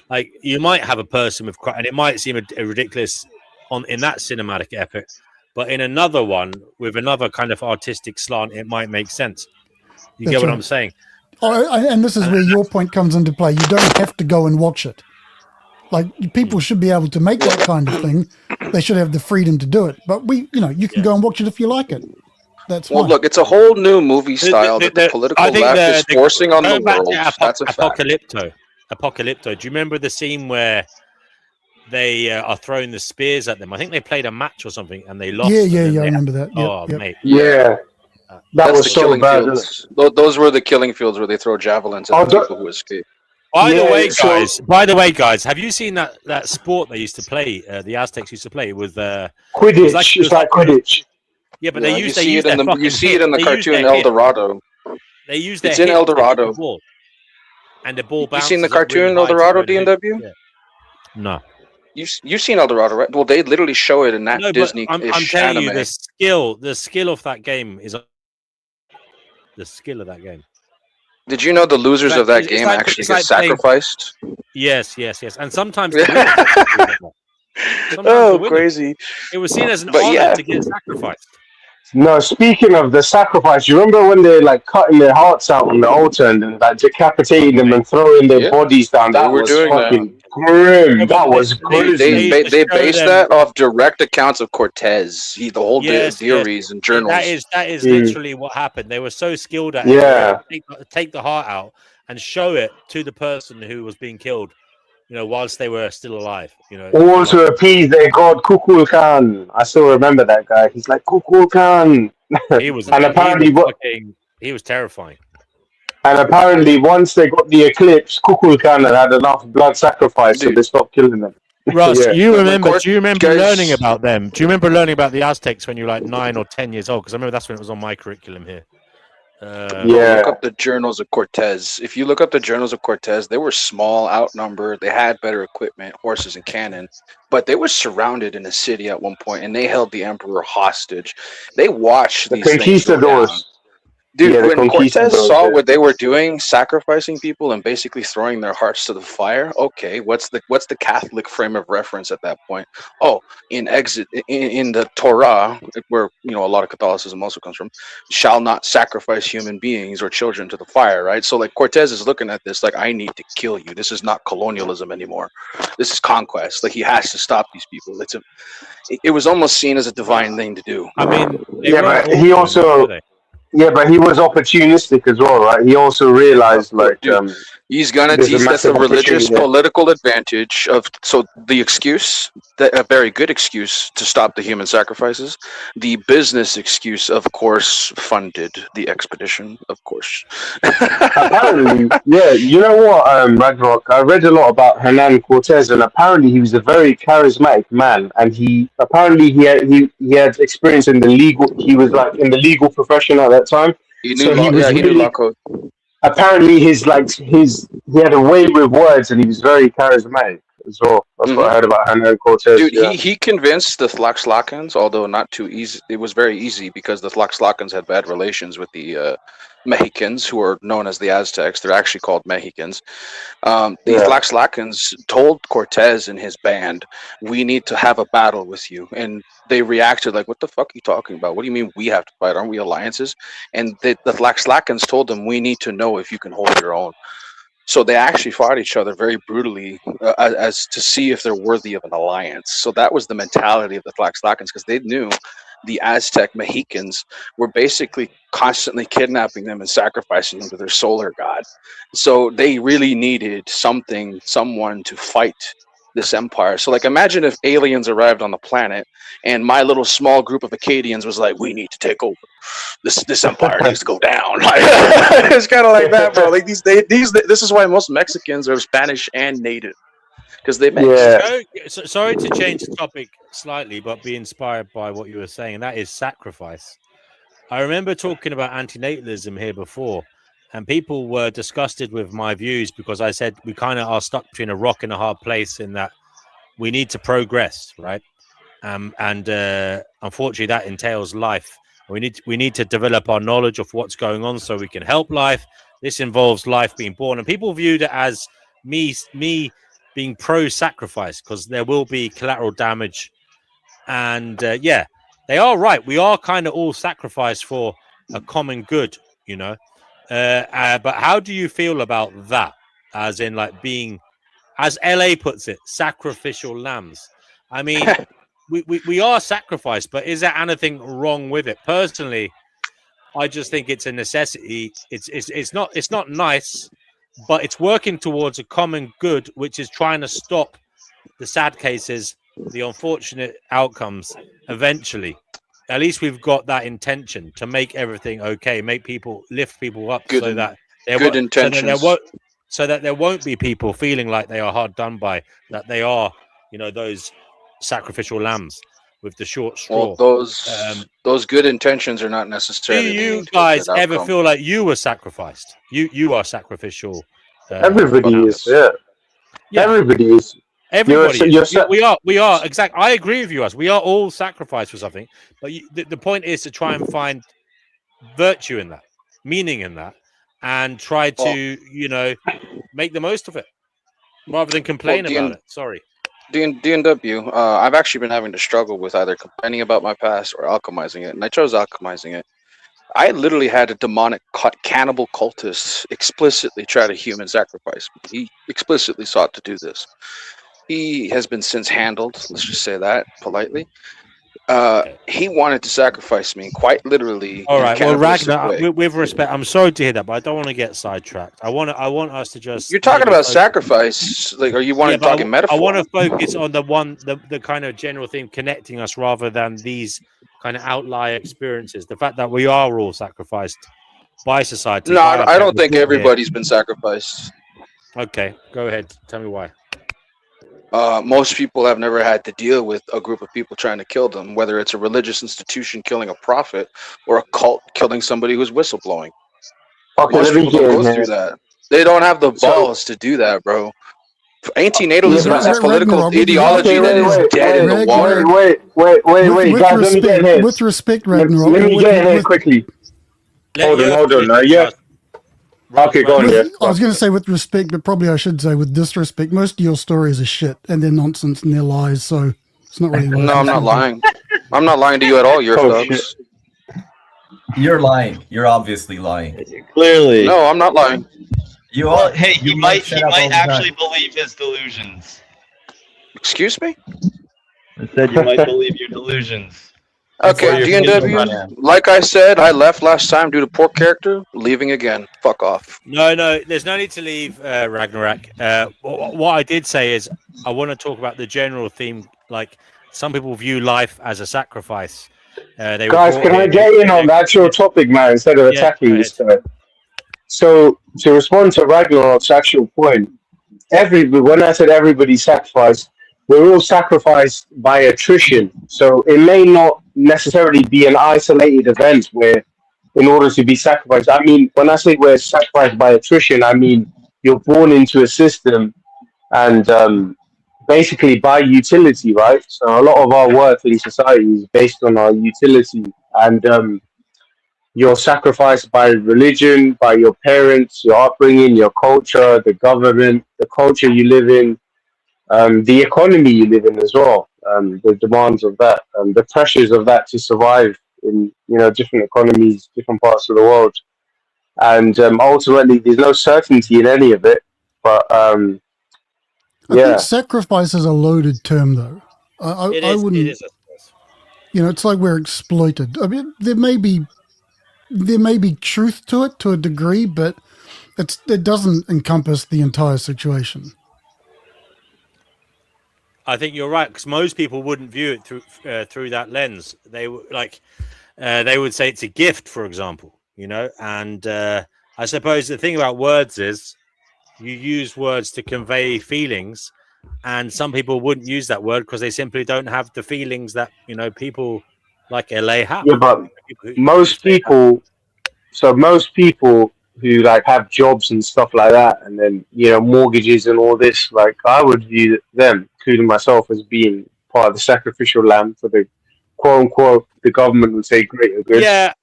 like you might have a person with, and it might seem a ridiculous in that cinematic epic, but in another one with another kind of artistic slant, it might make sense. You That's get what right. I'm saying? And this is where your point comes into play. You don't have to go and watch it. Like, people should be able to make that kind of thing. They should have the freedom to do it. But you can go and watch it if you like it. That's well, fine. look, it's a whole new movie style that the political left is forcing on the world. That's a fact. Apocalypto. Do you remember the scene where they are throwing the spears at them? I think they played a match or something and they lost. Yeah, I remember that. Yep. Mate. Yeah. That was the so killing bad. fields. Those were the killing fields where they throw javelins at the people who escape. By the way, guys, have you seen that sport they used to play? The Aztecs used to play with Quidditch. It's like Quidditch. Yeah, but you see it in the cartoon El Dorado. They use it's in El Dorado. And the ball bounces. You seen the cartoon El Dorado, DNW? Yeah. No. You've seen El Dorado, right? Well, they literally show it in that Disney. I'm telling you, the skill of that game is the skill of that game. Did you know the losers of that game actually get sacrificed? Yes. And sometimes crazy. It was seen as an honor to get sacrificed. No, speaking of the sacrifice, you remember when they like cutting their hearts out on the altar and then like decapitating them and throwing their bodies down? That was fucking grim. That was crazy. They based that off direct accounts of Cortez. The whole theories and journals. That is literally what happened. They were so skilled at it. Take the heart out and show it to the person who was being killed, whilst they were still alive. All to appease their god Kukulkan. I still remember that guy. He's like Kukulkan. He was, and apparently he was terrifying. And apparently, once they got the eclipse, Kukulkan had enough blood sacrifice, so they stopped killing them. Russ, do you remember learning about them? Do you remember learning about the Aztecs when you were like 9 or 10 years old? Because I remember that's when it was on my curriculum here. Look up the journals of Cortez. If you look up the journals of Cortez, they were small, outnumbered. They had better equipment, horses and cannon, but they were surrounded in a city at one point, and they held the emperor hostage. They watched these things go down. Dude, when Cortez saw what they were doing, sacrificing people and basically throwing their hearts to the fire, okay, what's the Catholic frame of reference at that point? Oh, in the Torah, where a lot of Catholicism also comes from, shall not sacrifice human beings or children to the fire, right? So like Cortez is looking at this like, I need to kill you. This is not colonialism anymore. This is conquest. Like, he has to stop these people. It was almost seen as a divine thing to do. I mean, but he also. Yeah, but he was opportunistic as well, right? He also realized, he's gonna teach that the religious political advantage of the excuse, a very good excuse to stop the human sacrifices. The business excuse, of course, funded the expedition, of course. Apparently, yeah. You know what, Ragnarok? I read a lot about Hernan Cortez, and apparently he was a very charismatic man, and he had experience in the legal. He was like in the legal profession at that time. He knew law code. Apparently, he had a way with words, and he was very charismatic as well. That's what I heard about Hernan Cortez. Dude, he convinced the Tlaxcalans, although not too easy. It was very easy because the Tlaxcalans had bad relations with the Mexicans, who are known as the Aztecs. They're actually called Mexicans. The Tlaxcalans told Cortez and his band, "We need to have a battle with you," and they reacted like, "What the fuck are you talking about? What do you mean we have to fight? Aren't we alliances?" And the Tlaxcalans told them, "We need to know if you can hold your own." So they actually fought each other very brutally as to see if they're worthy of an alliance. So that was the mentality of the Tlaxcalans, because they knew the Aztec Mexicans were basically constantly kidnapping them and sacrificing them to their solar god. So they really needed someone to fight this empire. So like, imagine if aliens arrived on the planet and my little small group of Acadians was like, "We need to take over. This empire needs to go down." It's kind of like that, bro. Like this is why most Mexicans are Spanish and native, because they Sorry to change the topic slightly, but be inspired by what you were saying, and that is sacrifice. I remember talking about antinatalism here before, and people were disgusted with my views because I said we kind of are stuck between a rock and a hard place in that we need to progress, right? And unfortunately, that entails life. We need to develop our knowledge of what's going on so we can help life. This involves life being born, and people viewed it as me being pro-sacrifice because there will be collateral damage. And yeah, they are right. We are kind of all sacrificed for a common good, you know. But how do you feel about that? As in, like being, as LA puts it, sacrificial lambs. I mean, we are sacrificed, but is there anything wrong with it? Personally, I just think it's a necessity. It's not nice, but it's working towards a common good, which is trying to stop the sad cases, the unfortunate outcomes eventually. At least we've got that intention to make everything okay, lift people up so that there won't be people feeling like they are hard done by, that they are, you know, those sacrificial lambs with the short straw. Well, those good intentions are not necessarily. Do you guys ever feel like you were sacrificed? You are sacrificial. Everybody is, yeah. Everybody is. Everybody is. We are exactly. I agree with you. Us. We are all sacrificed for something. But the point is to try and find virtue in that, meaning in that, and try to make the most of it rather than complain about it. Sorry. DNW, I've actually been having to struggle with either complaining about my past or alchemizing it, and I chose alchemizing it. I literally had a demonic cannibal cultist explicitly try to human sacrifice me. He explicitly sought to do this. He has been since handled, let's just say that politely. He wanted to sacrifice me, quite literally. All right. Well, Ragnar, with respect, I'm sorry to hear that, but I don't want to get sidetracked. I want us to just. You're talking about sacrifice, like, are you wanting to talk in metaphor? I want to focus on the kind of general theme connecting us rather than these kind of outlier experiences. The fact that we are all sacrificed by society. No, I don't think everybody's been sacrificed. Okay, go ahead. Tell me why. Most people have never had to deal with a group of people trying to kill them, whether it's a religious institution killing a prophet or a cult killing somebody who's whistleblowing. Okay, Most people don't go through that. They don't have the balls to do that, bro. Antinatalism is a political ideology that is dead in the water. Wait, guys, let me get in here. With respect, Ragnarok. Let me get in here quickly. Hold on. Okay, go on, yeah. I was going to say with respect, but probably I should say with disrespect. Most of your stories are shit, and they're nonsense, and they're lies, so it's not really... No, I'm not lying. I'm not lying to you at all, you're thugs. You're lying. You're obviously lying. Clearly. No, I'm not lying. You are. Hey, he might actually believe his delusions. Excuse me? I said you might believe your delusions. Okay, DNW, like I said, I left last time due to poor character. Leaving again. Fuck off. No, there's no need to leave, Ragnarok. What I did say is I want to talk about the general theme. Like, some people view life as a sacrifice. Guys, can I get in on the actual topic, man, instead of attacking this guy? So, to respond to Ragnarok's actual point, when I said everybody sacrificed, we're all sacrificed by attrition. So it may not necessarily be an isolated event where, in order to be sacrificed, I mean, when I say we're sacrificed by attrition, I mean you're born into a system and basically by utility, right? So a lot of our worth in society is based on our utility, and you're sacrificed by religion, by your parents, your upbringing, your culture, the government, the culture you live in, the economy you live in as well, the demands of that, the pressures of that to survive in different economies, different parts of the world, and ultimately there's no certainty in any of it. But I think sacrifice is a loaded term, though. I wouldn't. It is, I suppose. It's like we're exploited. I mean, there may be truth to it to a degree, but it doesn't encompass the entire situation. I think you're right, because most people wouldn't view it through that lens. They would say it's a gift, for example, And I suppose the thing about words is you use words to convey feelings, and some people wouldn't use that word because they simply don't have the feelings that people like LA have. Yeah, but most people, so most people who like have jobs and stuff like that, and then mortgages and all this, like I would view them, including myself, as being part of the sacrificial lamb for the quote unquote the government would say greater good. Yeah,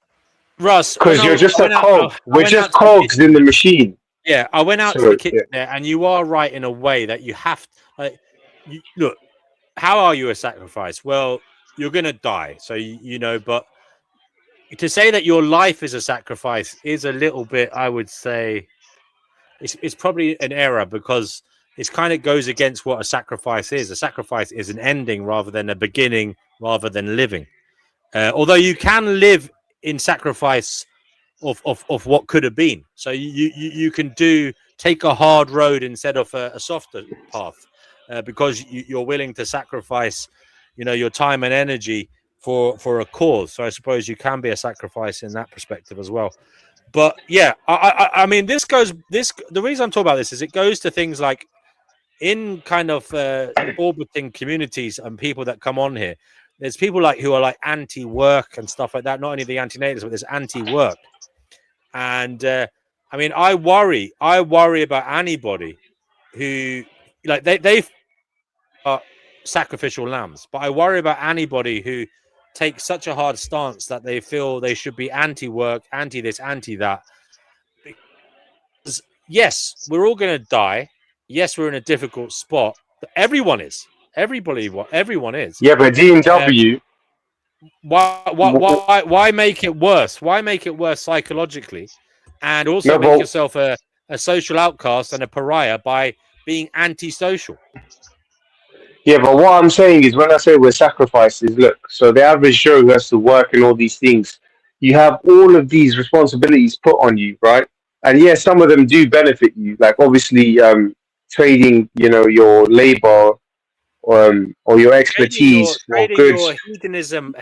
Russ, Because you're just a cog. We're just cogs in the machine. Yeah, I went out to the kitchen there, and you are right in a way that you have. Look, how are you a sacrifice? Well, you're gonna die, so But to say that your life is a sacrifice is a little bit, I would say, it's probably an error because it kind of goes against what a sacrifice is. A sacrifice is an ending rather than a beginning, rather than living. Although you can live in sacrifice of what could have been. So you can take a hard road instead of a softer path because you're willing to sacrifice, your time and energy for a cause. So I suppose you can be a sacrifice in that perspective as well. But yeah, I mean, the reason I'm talking about this is it goes to things like in kind of orbiting communities and people that come on here. There's people who are anti-work and stuff like that. Not only the anti-natives, but there's anti-work. And I mean, I worry about anybody who they are sacrificial lambs, but I worry about anybody who takes such a hard stance that they feel they should be anti-work, anti this, anti that. Because yes, we're all going to die. Yes, we're in a difficult spot. But everyone is. Everyone is. Yeah, but D&W. Why make it worse? Why make it worse psychologically, and also make yourself a social outcast and a pariah by being antisocial? Yeah, but what I'm saying is, when I say we're sacrifices, look. So the average Joe who has to work and all these things, you have all of these responsibilities put on you, right? And yes, some of them do benefit you, like obviously trading, your labor. Or your expertise for goods.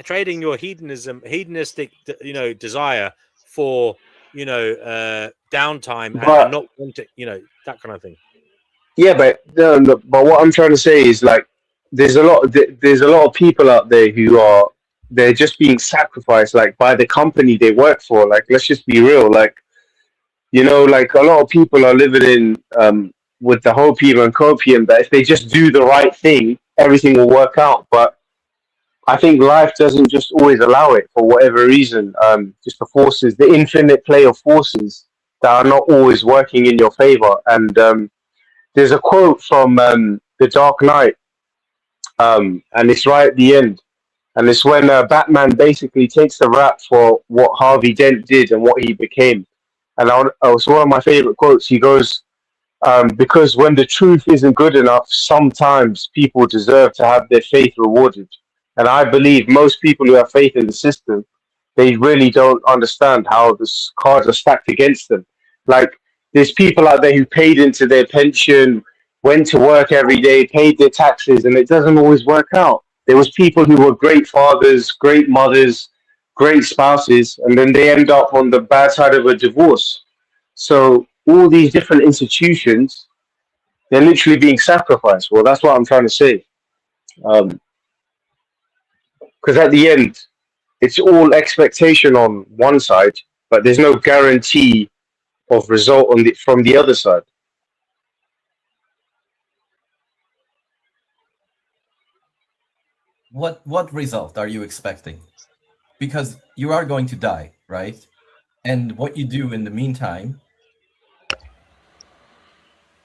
Trading your hedonistic, desire for, downtime and not wanting, that kind of thing. Yeah, but what I'm trying to say is there's a lot of people out there they're just being sacrificed by the company they work for. Let's just be real. A lot of people are living in with the hopium and copium that if they just do the right thing, everything will work out. But I think life doesn't just always allow it for whatever reason. Just the infinite play of forces that are not always working in your favor. And there's a quote from The Dark Knight, and it's right at the end. And it's when Batman basically takes the rap for what Harvey Dent did and what he became. And it's one of my favorite quotes. He goes, because when the truth isn't good enough, sometimes people deserve to have their faith rewarded. And I believe most people who have faith in the system, they really don't understand how the cards are stacked against them. There's people out there who paid into their pension, went to work every day, paid their taxes, and it doesn't always work out. There was people who were great fathers, great mothers, great spouses, and then they end up on the bad side of a divorce. So all these different institutions, they're literally being sacrificed. Well, that's what I'm trying to say. Because at the end, it's all expectation on one side, but there's no guarantee of result from the other side. What result are you expecting? Because you are going to die, right? And what you do in the meantime,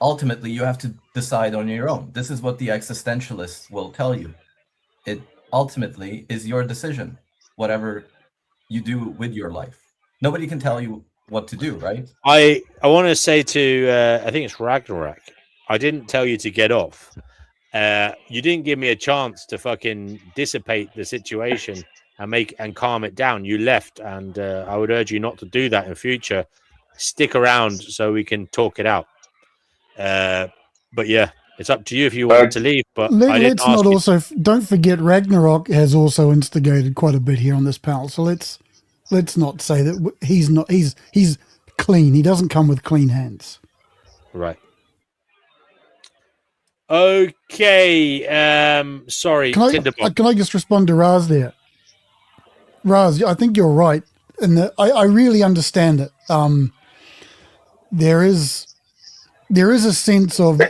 ultimately you have to decide on your own. This is what the existentialists will tell you. It ultimately is your decision, whatever you do with your life. Nobody can tell you what to do, right? I want to say to I think it's Ragnarok, I didn't tell you to get off. You didn't give me a chance to fucking dissipate the situation and calm it down. You left, and I would urge you not to do that in future. Stick around so we can talk it out. But yeah, it's up to you if you want to leave. But let's not also don't forget Ragnarok has also instigated quite a bit here on this panel. So let's not say that he's not. He's clean. He doesn't come with clean hands. Right. Okay. Sorry. Can I just respond to Raz there? Raz, I think you're right, and I really understand it. There is a sense of,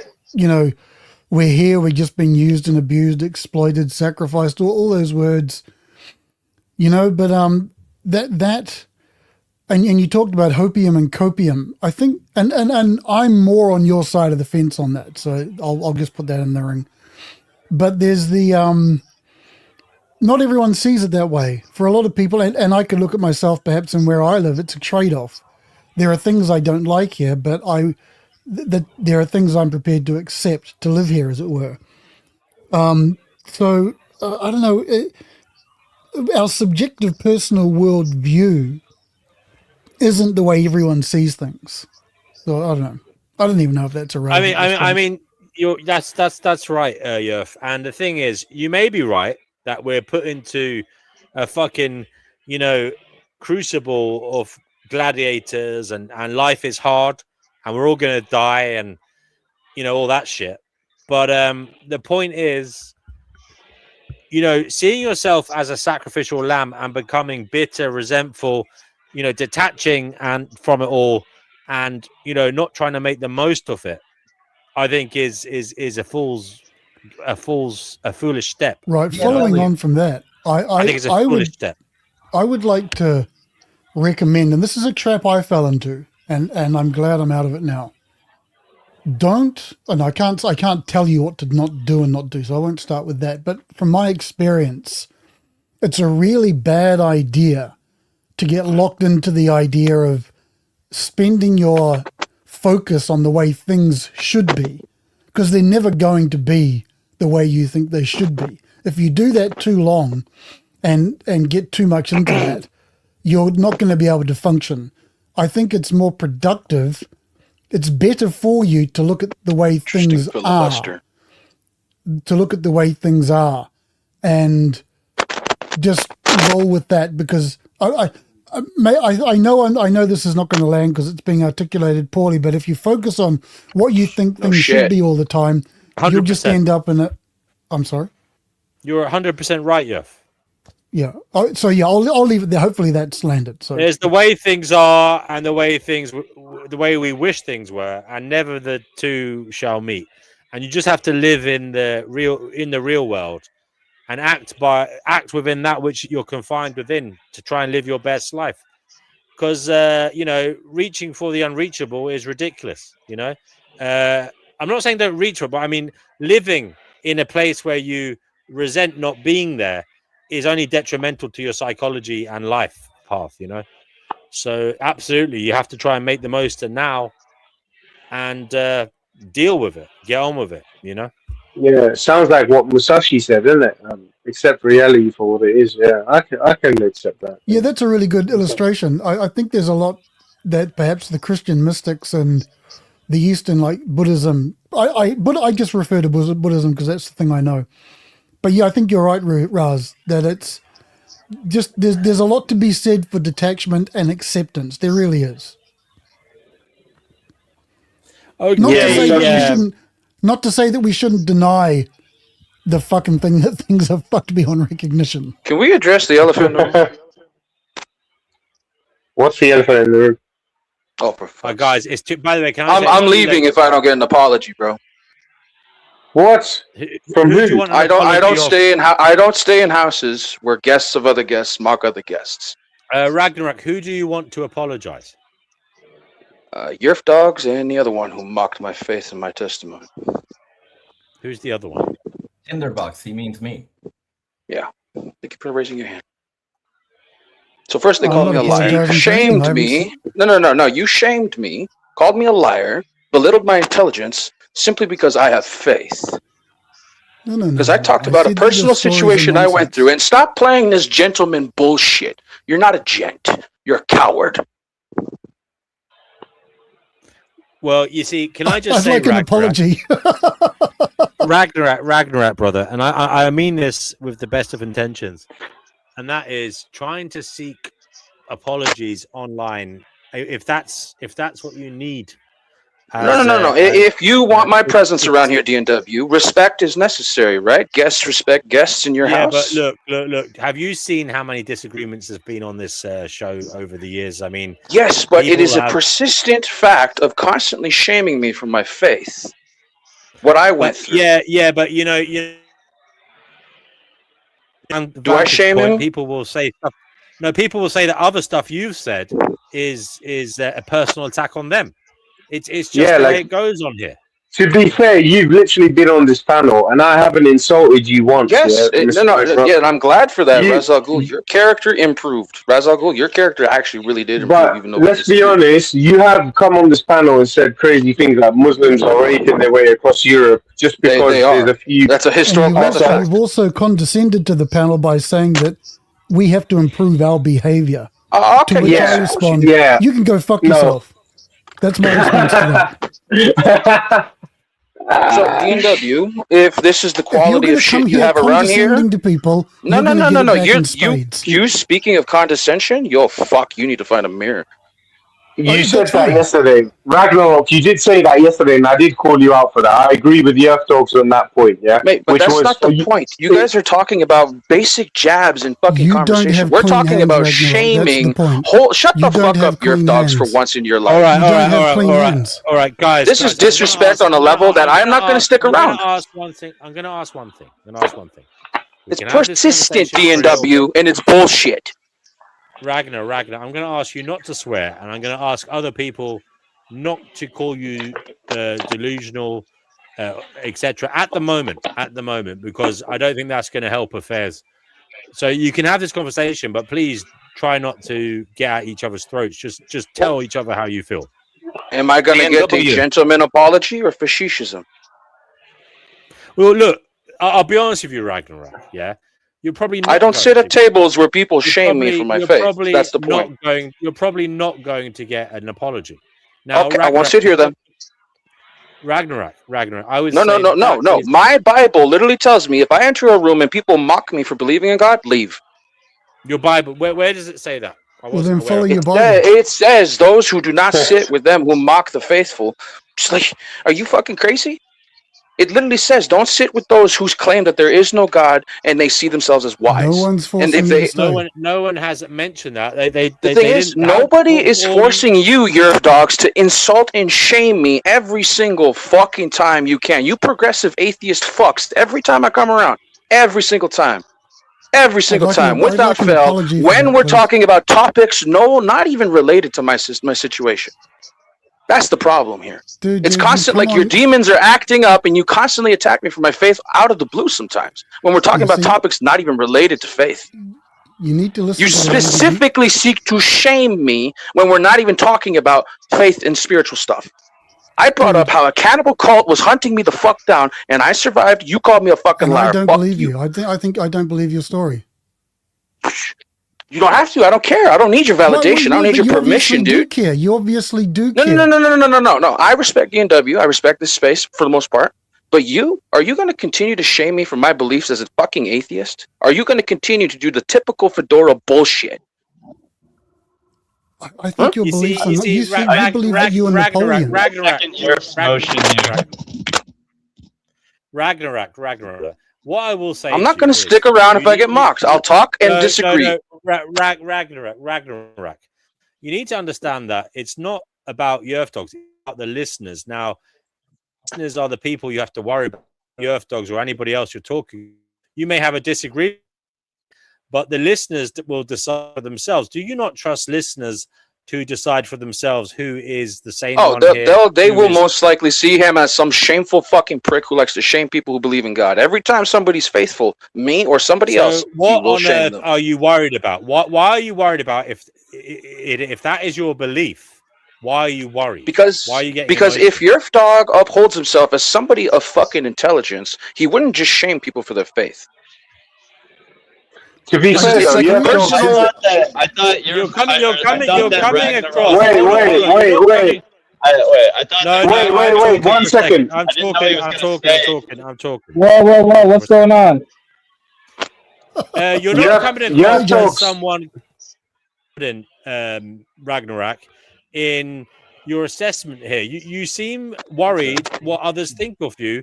we're here, we're just being used and abused, exploited, sacrificed, all those words, but that and you talked about hopium and copium. I think, and I'm more on your side of the fence on that, so I'll just put that in the ring. But there's the not everyone sees it that way. For a lot of people, and I could look at myself perhaps and where I live, it's a trade-off. There are things I don't like here, but there are things I'm prepared to accept to live here, as it were. So I don't know. Our subjective personal world view isn't the way everyone sees things. So I don't know. I don't even know if that's a right. I mean, that's right, Yerf. And the thing is, you may be right that we're put into a fucking, crucible of gladiators and life is hard and we're all going to die and, all that shit. But the point is, seeing yourself as a sacrificial lamb and becoming bitter, resentful, detaching and from it all and, not trying to make the most of it, I think is a foolish step. Right. Following on from that, I think it's a foolish step. I would like to recommend, and this is a trap I fell into, and I'm glad I'm out of it now. I can't tell you what to not do and not do, so I won't start with that. But from my experience, it's a really bad idea to get locked into the idea of spending your focus on the way things should be, because they're never going to be the way you think they should be. If you do that too long and get too much into that, you're not going to be able to function. I think it's more productive. It's better for you to look at the way things are. To look at the way things are and just roll with that, because I know this is not going to land because it's being articulated poorly, but if you focus on what you think things should be all the time, 100%. You'll just end up in a... I'm sorry? You're 100% right, Jeff. Yeah. I'll leave it there. Hopefully that's landed. So there's the way things are and the way we wish things were, and never the two shall meet. And you just have to live in the real world and act within that which you're confined within to try and live your best life. Because reaching for the unreachable is ridiculous. I'm not saying don't reach for it, but I mean living in a place where you resent not being there is only detrimental to your psychology and life path, So absolutely, you have to try and make the most of now and deal with it, get on with it, Yeah, it sounds like what Musashi said, isn't it? Accept reality for what it is. Yeah, I can accept that. Yeah, that's a really good illustration. I think there's a lot that perhaps the Christian mystics and the Eastern, like Buddhism, I just refer to Buddhism because that's the thing I know. But yeah, I think you're right, Raz, that it's just there's a lot to be said for detachment and acceptance. There really is. Okay. Not to say that we shouldn't deny the fucking thing that things are fucked beyond recognition. Can we address the elephant in the room? What's the elephant in the room? Oh, for guys, it's too. By the way, I'm leaving if I don't get an apology, bro. What? From who? I don't stay in houses where guests of other guests mock other guests. Ragnarok, who do you want to apologize? Yerf Dogs and the other one who mocked my faith and my testimony. Who's the other one? Tinderbox. He means me. Yeah. Thank you for raising your hand. So first they called me a liar, shamed me. No. You shamed me, called me a liar, belittled my intelligence simply because I have faith. Because I talked about a personal situation I went through. And stop playing this gentleman bullshit. You're not a gent. You're a coward. Well, you see, can I just I'd say, like an apology. Ragnarok, brother, and I mean this with the best of intentions, and that is trying to seek apologies online. If that's what you need, No. If you want my presence around here, DNW, respect is necessary, right? Guests respect guests in your house. Yeah, but look. Have you seen how many disagreements there's been on this show over the years? I mean, yes, but it is a persistent fact of constantly shaming me for my faith. What I went through. Yeah, but you know, do I shame him? People will say stuff. No, people will say that other stuff you've said is a personal attack on them. It's just the way it goes on here. To be fair, you've literally been on this panel, and I haven't insulted you once. Yes, and I'm glad for that, Raz Al Ghul. Your character improved. Raz Al Ghul, your character actually really did improve. But even though let's be honest, you have come on this panel and said crazy things like Muslims are raping their way across Europe just because there's a few. That's a historical fact. You've also condescended to the panel by saying that we have to improve our behavior. Okay, to which I respond, you can go fuck yourself. That's my response to that. So, DNW, if this is the quality of shit you have around here, to people, no. You speaking of condescension, you need to find a mirror. You said that yesterday. Ragnarok, you did say that yesterday, and I did call you out for that. I agree with Yerf Dogs on that point, yeah? Mate, but that's not the point. You guys are talking about basic jabs and fucking conversation. We're talking about shaming. Shut the fuck up, Yerf Dogs, for once in your life. All right, guys. This is disrespect on a level that I'm not going to stick around. I'm going to ask one thing. It's persistent, DNW, and it's bullshit. Ragnar, I'm going to ask you not to swear, and I'm going to ask other people not to call you delusional, etc. At the moment, because I don't think that's going to help affairs. So you can have this conversation, but please try not to get at each other's throats. Just tell each other how you feel. Am I going to get the gentleman apology or fascism? Well, look, I'll be honest with you, Ragnar. Yeah. You're probably not I don't sit at tables where people shame me for my faith. That's the point. You're probably not going to get an apology. Now, okay, I won't sit here then. Ragnarok. I would No. My Bible literally tells me if I enter a room and people mock me for believing in God, leave. Your Bible, where does it say that? Well, then follow your Bible. It says those who do not sit with them who mock the faithful. Just like, are you fucking crazy? It literally says, don't sit with those who claim that there is no God and they see themselves as wise. No one's forcing you to stay. No one has mentioned that. The thing is, nobody is forcing you, Yerf Dogs, to insult and shame me every single fucking time you can. You progressive atheist fucks, every time I come around. Every single time. Every single time, without fail, when we're talking about topics, not even related to my situation. That's the problem here. It's constant, like your demons are acting up and you constantly attack me for my faith out of the blue sometimes. When we're talking about topics not even related to faith. You need to listen. You specifically seek to shame me when we're not even talking about faith and spiritual stuff. I brought up how a cannibal cult was hunting me the fuck down and I survived. You called me a fucking liar. I don't believe you. I don't believe your story. You don't have to. I don't care. I don't need your validation. I don't need your permission, dude. You obviously do care. No. I respect DNW. I respect this space for the most part. But are you going to continue to shame me for my beliefs as a fucking atheist? Are you going to continue to do the typical Fedora bullshit? I think your beliefs are not. You believe that you and Napoleon. Ragnarok. What I will say, I'm not going to stick around if I get mocked. I'll talk and disagree. Ragnarok. You need to understand that it's not about Yerf Dogs, it's about the listeners. Now, listeners are the people you have to worry about. Yerf Dogs or anybody else you're talking. You may have a disagreement, but the listeners will decide for themselves. Do you not trust listeners to decide for themselves who is the same? They will most likely see him as some shameful fucking prick who likes to shame people who believe in God. Every time somebody's faithful, me or somebody else, what will on shame earth them. are you worried about? Why are you worried about if that is your belief? Why are you worried? Because if Yerf Dog upholds himself as somebody of fucking intelligence, he wouldn't just shame people for their faith. To be fair, I thought you're coming across. Wait. Wait. 1 second. I'm talking. Whoa. What's going on? You're not coming across as someone, Ragnarok, in your assessment here. You seem worried what others think of you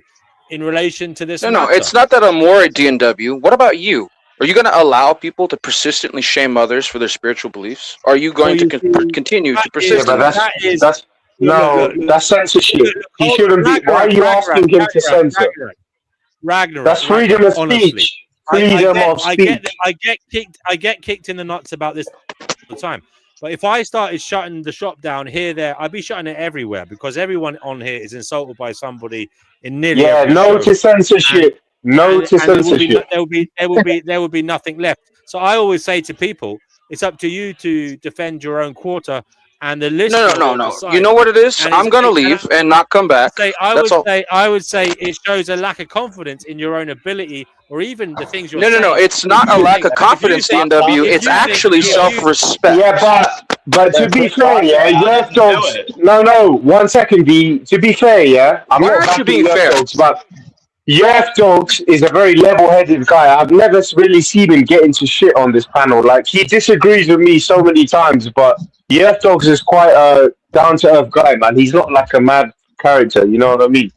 in relation to this. No, it's not that I'm worried, DNW. What about you? Are you going to allow people to persistently shame others for their spiritual beliefs? Are you going to continue to persist? That's censorship. He shouldn't be. Why are you asking him to censor? Ragnarok. That's freedom of speech. Freedom of speech. I get kicked in the nuts about this all the time. But if I started shutting the shop down here, there, I'd be shutting it everywhere because everyone on here is insulted by somebody in nearly every show. To censorship. Censorship. There will be nothing left. So I always say to people, it's up to you to defend your own quarter. And the list. No. You know what it is? I'm gonna leave and not come back. I would say it shows a lack of confidence in your own ability, or even the things you're saying. No. It's not a lack of confidence, DNW. It's actually self-respect. Yeah, but to be fair, Earth Dogs. No. 1 second, D. To be fair, I'm Why not aren't you being fair? Dogs, but Earth Dogs is a very level-headed guy. I've never really seen him get into shit on this panel. Like, he disagrees with me so many times, but Earth Dogs is quite a down-to-earth guy, man. He's not like a mad character, you know what I mean?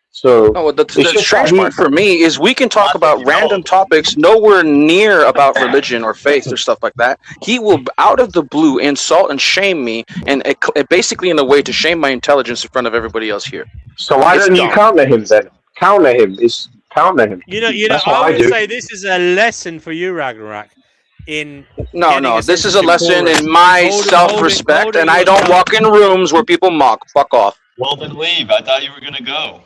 So the strange part for me is we can talk about random topics nowhere near about religion or faith or stuff like that. He will, out of the blue, insult and shame me, and it basically in a way to shame my intelligence in front of everybody else here. So why don't you counter him then? Counter him. You know. I would say this is a lesson for you, Ragnarok. No, this is a lesson in my self-respect, and I don't walk in rooms where people mock. Fuck off. Well, then leave. I thought you were gonna go.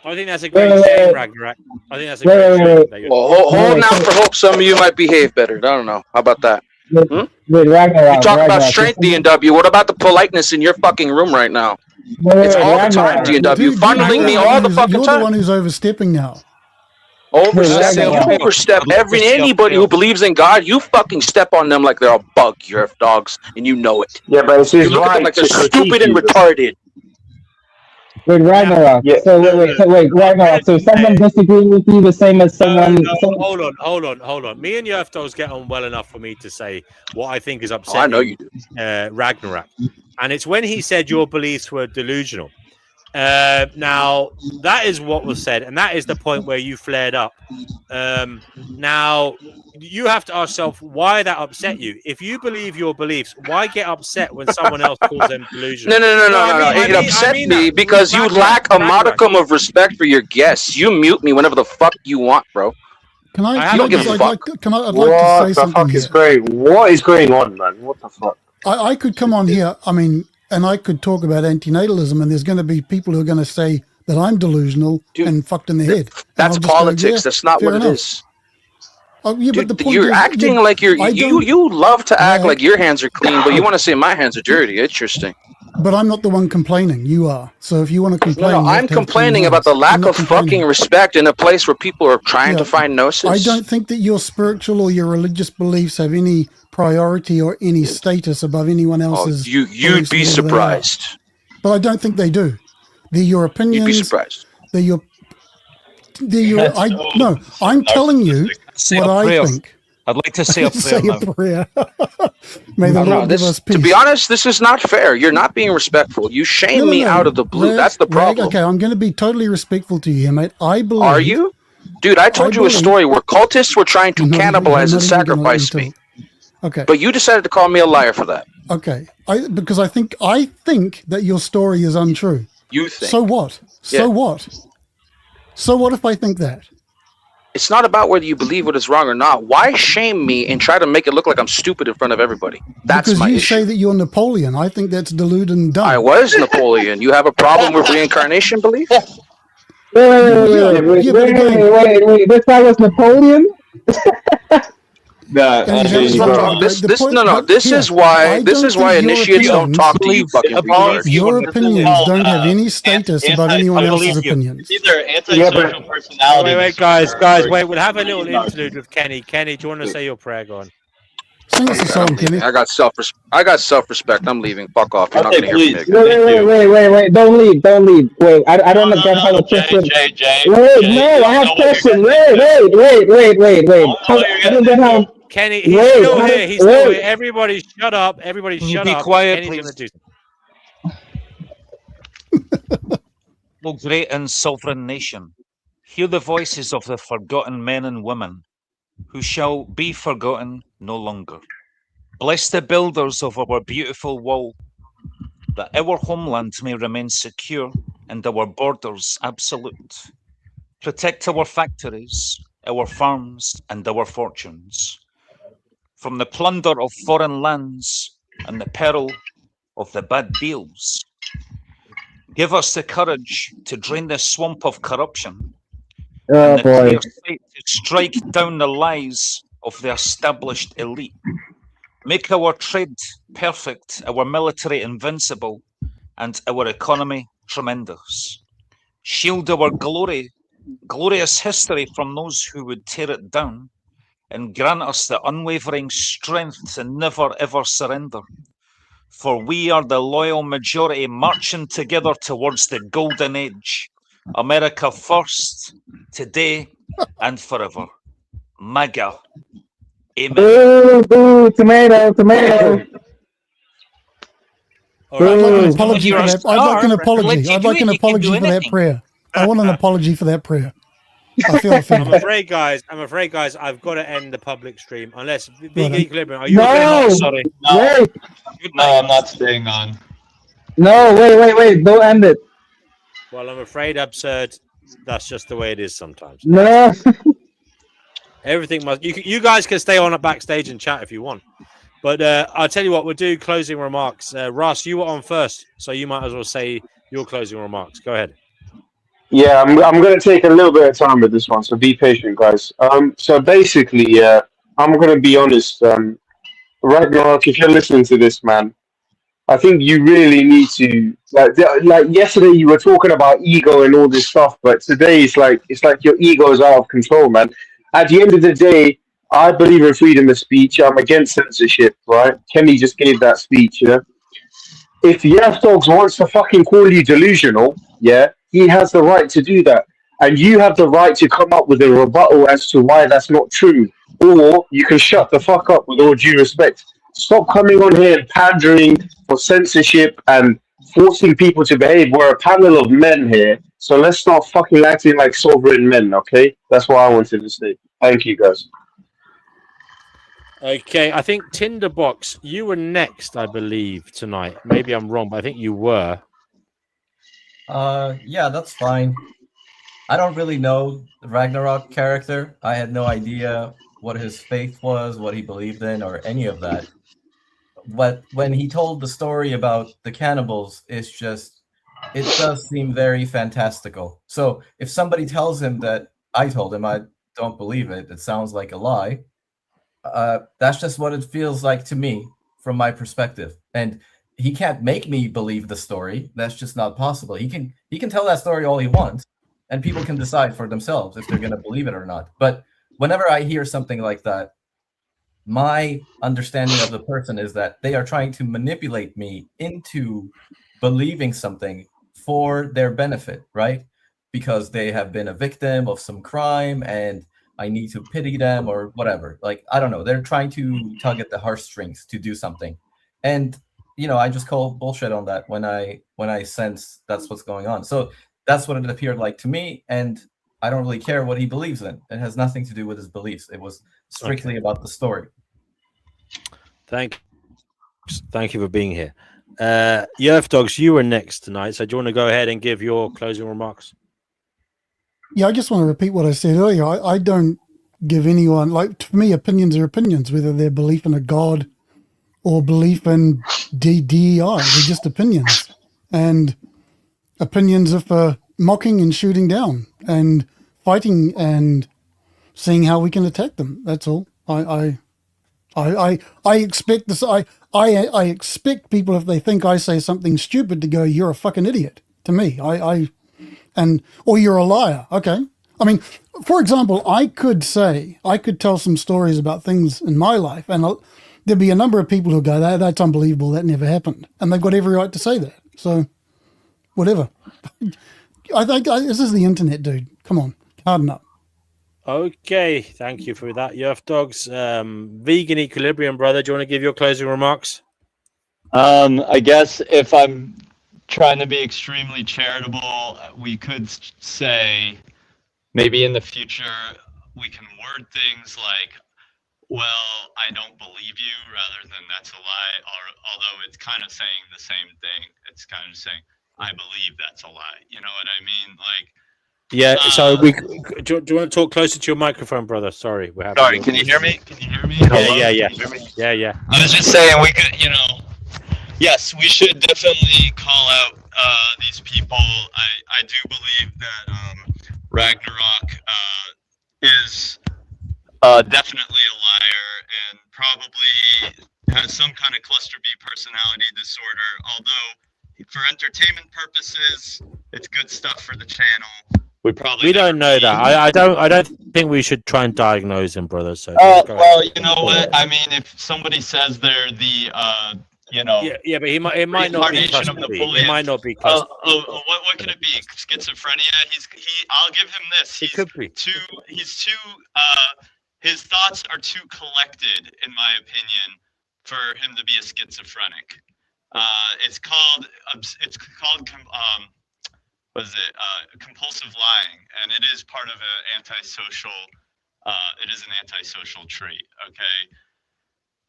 I think that's a great shame, Ragnarok. I think that's a great shame. Well, hold out for hope some of you might behave better. I don't know. How about that? Ragnarok, you talk about strength, DNW. What about the politeness in your fucking room right now? It's all the time, DNW. Funneling me all the fucking time. You're the one who's overstepping now. Overstep anybody who believes in God. You fucking step on them like they're a bug, you Earth Dogs, and you know it. Yeah, but it's his you look at them right like they're to stupid and retarded. Wait, Ragnarok. Yeah. So wait, Ragnarok. So someone disagrees with you the same as someone. Hold on. Me and Earth Dogs get on well enough for me to say what I think is upsetting. I know you do. Ragnarok, and it's when he said your beliefs were delusional. Now that is what was said, and that is the point where you flared up. Now you have to ask yourself why that upset you. If you believe your beliefs, why get upset when someone else calls them delusional? No. It upset me because you lack a modicum of respect for your guests. You mute me whenever the fuck you want, bro. Can I? I don't give a fuck. I'd like to say something here. What is going on, man? What the fuck? I could come on here. I mean, and I could talk about antinatalism, and there's going to be people who are going to say that I'm delusional and fucked in the head. That's politics. That's not what it is. Oh, yeah, but the point you're is, acting like you love to act like your hands are clean, but you want to say my hands are dirty. Interesting. But I'm not the one complaining. You are. So if you want to complain, no, I'm complaining about the lack of fucking respect in a place where people are trying to find gnosis. I don't think that your spiritual or your religious beliefs have any priority or any status above anyone else's. You'd be surprised. But I don't think they do. They're your opinions. You'd be surprised. I'm telling you what I think. I'd like to say a prayer. May the Lord give us peace. To be honest, this is not fair. You're not being respectful. You shame me out of the blue. That's the problem. Okay, I'm going to be totally respectful to you, mate. I believe. Are you? Dude, I told you a story where cultists were trying to cannibalize and sacrifice me. Okay. But you decided to call me a liar for that. Okay. Because I think that your story is untrue. You think. So what? So what? So what if I think that? It's not about whether you believe what is wrong or not. Why shame me and try to make it look like I'm stupid in front of everybody? That's because my issue. Because you say that you're Napoleon. I think that's deluded and dumb. I was Napoleon. You have a problem with reincarnation belief? Wait. This guy was Napoleon? This is why initiates don't talk to you fucking retards. Your opinions don't have any status above anyone else's opinions. Either antisocial personality. Wait, guys, we'll have a little interlude with Kenny. Kenny, do you want to say your prayer? Go on. Sing us a song, Kenny. I got self-respect. I'm leaving. Fuck off. You're not gonna hear from me. Wait. Don't leave. Wait, I don't get how to question. Wait, no, I have question. Wait. I don't get how. Kenny, he's still here. Everybody shut up. Everybody shut up. Be quiet, Kenny's please. Gonna do O great and sovereign nation, hear the voices of the forgotten men and women who shall be forgotten no longer. Bless the builders of our beautiful wall, that our homeland may remain secure and our borders absolute. Protect our factories, our farms, and our fortunes from the plunder of foreign lands and the peril of the bad deals. Give us the courage to drain the swamp of corruption and the clear sight to strike down the lies of the established elite. Make our trade perfect, our military invincible, and our economy tremendous. Shield our glorious history from those who would tear it down, and grant us the unwavering strength to never ever surrender. For we are the loyal majority marching together towards the golden age. America first, today and forever. MAGA. Amen. Boo, boo, tomato, tomato. I'd like an apology for that. I'd like an apology. I'd like an apology for that prayer. I want an apology for that prayer. I feel offended. I'm afraid, guys, I've got to end the public stream unless Vegan Equilibrium. Are you No! sorry? No. Wait. No, I'm not staying on. No, wait. Don't end it. Well, I'm afraid, Absurd. That's just the way it is sometimes. No. Everything must. You guys can stay on at backstage and chat if you want. But I'll tell you what, we'll do closing remarks. Ross, you were on first, so you might as well say your closing remarks. Go ahead. Yeah, I'm going to take a little bit of time with this one, so be patient, guys. So basically, I'm going to be honest. Ragnarok, if you're listening to this, man, I think you really need to like yesterday you were talking about ego and all this stuff, but today it's like your ego is out of control, man. At the end of the day, I believe in freedom of speech. I'm against censorship, right? Kenny just gave that speech, you know. If Yes Dogs wants to fucking call you delusional, yeah, he has the right to do that. And you have the right to come up with a rebuttal as to why that's not true. Or you can shut the fuck up with all due respect. Stop coming on here and pandering for censorship and forcing people to behave. We're a panel of men here, so let's start fucking acting like sovereign men, okay? That's what I wanted to say. Thank you, guys. Okay, I think Tinderbox, you were next, I believe, tonight. Maybe I'm wrong, but I think you were. Yeah, that's fine. I don't really know the Ragnarok character. I had no idea what his faith was, what he believed in, or any of that. But when he told the story about the cannibals, it does seem very fantastical. So if somebody tells him that I told him, I don't believe it, it sounds like a lie. That's just what it feels like to me from my perspective. And he can't make me believe the story. That's just not possible. He can tell that story all he wants, and people can decide for themselves if they're going to believe it or not. But whenever I hear something like that, my understanding of the person is that they are trying to manipulate me into believing something for their benefit, right? Because they have been a victim of some crime and I need to pity them or whatever. Like, I don't know. They're trying to tug at the heartstrings to do something. And, I just call bullshit on that when I sense that's what's going on. So that's what it appeared like to me. And I don't really care what he believes in. It has nothing to do with his beliefs. It was strictly about the story. Thank you for being here. Yerf Dogs, you were next tonight. So do you want to go ahead and give your closing remarks? Yeah, I just want to repeat what I said earlier. I don't give anyone, to me, opinions are opinions, whether they're belief in a god or belief in DEI. They're just opinions. And opinions are for mocking and shooting down and fighting and seeing how we can attack them. That's all. I expect this. I expect people, if they think I say something stupid, to go, "You're a fucking idiot." To me, or you're a liar. Okay. I mean, for example, I could tell some stories about things in my life, and there'd be a number of people who go, "That's unbelievable. That never happened," and they've got every right to say that. So, whatever. I think this is the internet, dude. Come on, harden up. Okay, thank you for that, Yerf Dogs. Vegan Equilibrium, brother, do you want to give your closing remarks? I guess if I'm trying to be extremely charitable, we could say maybe in the future we can word things like, well, I don't believe you, rather than that's a lie, or although it's kind of saying the same thing. It's kind of saying, I believe that's a lie. You know what I mean? Like, yeah. So do you want to talk closer to your microphone, brother? Sorry, we're having. Sorry, can you hear me? Can you hear me? Yeah. I was just saying we could, yes, we should definitely call out these people. I do believe that Ragnarok is definitely a liar and probably has some kind of cluster B personality disorder. Although for entertainment purposes, it's good stuff for the channel. We don't know that. I don't think we should try and diagnose him, brother. So. Well, you know what? I mean, if somebody says they're the Yeah, but it might not be cluster B. It might not be cluster. What could it be? Schizophrenia. I'll give him this. He could be. His thoughts are too collected, in my opinion, for him to be a schizophrenic. It's called compulsive lying, and it is part of an antisocial. It is an antisocial trait. Okay.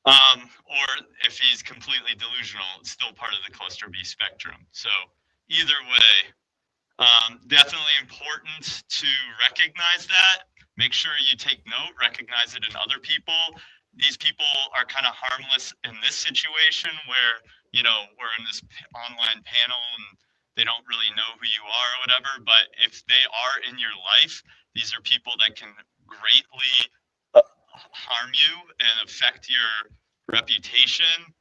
Or if he's completely delusional, it's still part of the cluster B spectrum. So either way, definitely important to recognize that. Make sure you take note, recognize it in other people. These people are kind of harmless in this situation where, we're in this online panel and they don't really know who you are or whatever. But if they are in your life, these are people that can greatly harm you and affect your reputation.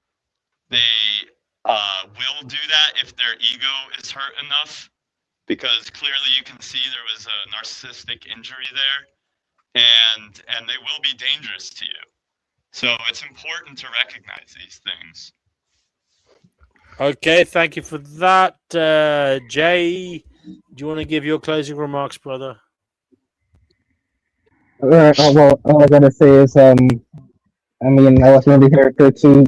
They will do that if their ego is hurt enough, because clearly you can see there was a narcissistic injury there, and they will be dangerous to you. So it's important to recognize these things. Okay, thank you for that. Jay, do you want to give your closing remarks, brother? Well, all I gotta say is, I wasn't really here for too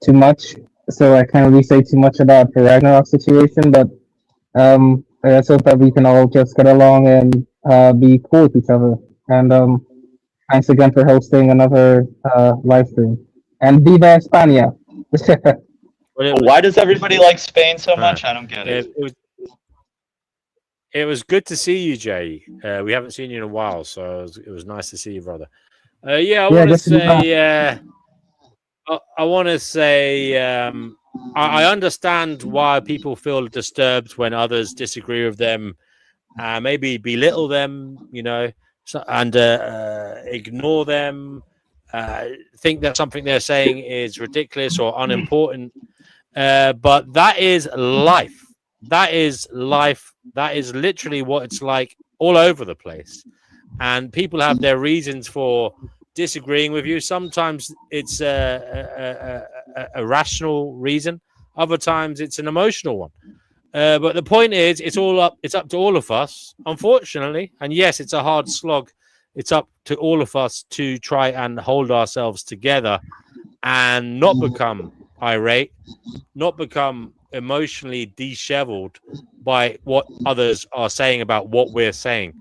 much, so I can't really say too much about the Ragnarok situation. But I just hope that we can all just get along and be cool with each other. And thanks again for hosting another live stream. And viva España! Why does everybody like Spain so much? I don't get it. It was good to see you, Jay. We haven't seen you in a while, so it was nice to see you, brother. I want to say, I understand why people feel disturbed when others disagree with them, maybe belittle them, and ignore them, think that something they're saying is ridiculous or unimportant. But that is life. That is life. That is literally what it's like all over the place. And people have their reasons for disagreeing with you. Sometimes it's a rational reason. Other times it's an emotional one. But the point is, it's up to all of us, unfortunately. And yes, it's a hard slog. It's up to all of us to try and hold ourselves together and not become irate, not become emotionally disheveled by what others are saying about what we're saying.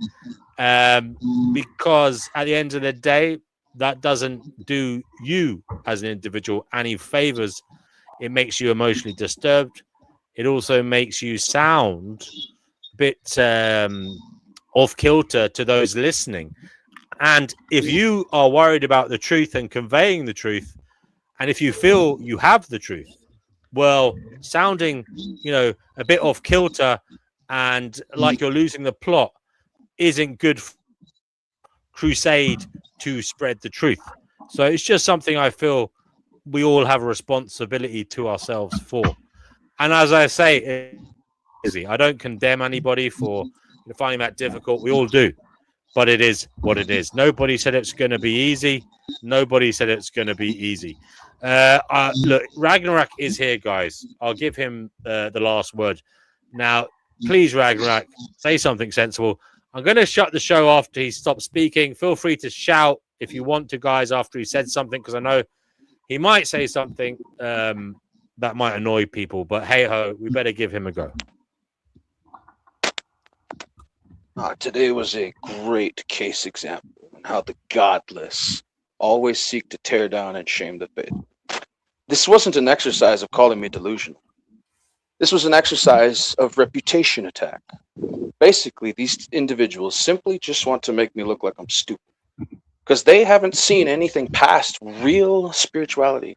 Because at the end of the day, that doesn't do you as an individual any favors. It makes you emotionally disturbed. It also makes you sound a bit off kilter to those listening. And if you are worried about the truth and conveying the truth, and if you feel you have the truth, well, sounding, a bit off kilter and like you're losing the plot isn't good crusade to spread the truth. So it's just something I feel we all have a responsibility to ourselves for. And as I say, I don't condemn anybody for finding that difficult. We all do. But it is what it is. Nobody said it's going to be easy. Nobody said it's going to be easy. Look, Ragnarok is here, guys. I'll give him the last word. Now, please, Ragnarok, say something sensible. I'm going to shut the show after he stops speaking. Feel free to shout if you want to, guys, after he said something, because I know he might say something that might annoy people, but hey ho, we better give him a go. Today was a great case example on how the godless always seek to tear down and shame the faith. This wasn't an exercise of calling me delusional. This was an exercise of reputation attack. Basically, these individuals simply just want to make me look like I'm stupid because they haven't seen anything past real spirituality.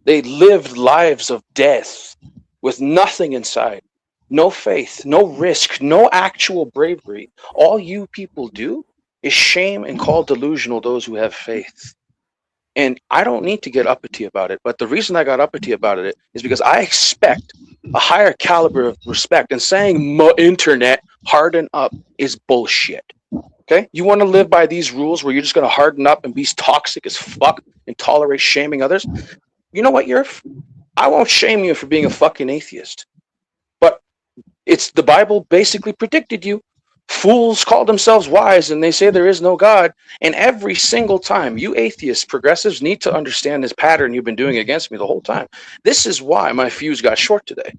They lived lives of death with nothing inside. No faith, no risk, no actual bravery. All you people do is shame and call delusional those who have faith. And I don't need to get uppity about it, but the reason I got uppity about it is because I expect a higher caliber of respect. And saying internet harden up is bullshit. Okay? You want to live by these rules where you're just going to harden up and be toxic as fuck and tolerate shaming others? You know what? I won't shame you for being a fucking atheist. But it's the Bible basically predicted you. Fools call themselves wise and they say there is no God. And every single time, you atheists, progressives need to understand this pattern you've been doing against me the whole time. This is why my fuse got short today.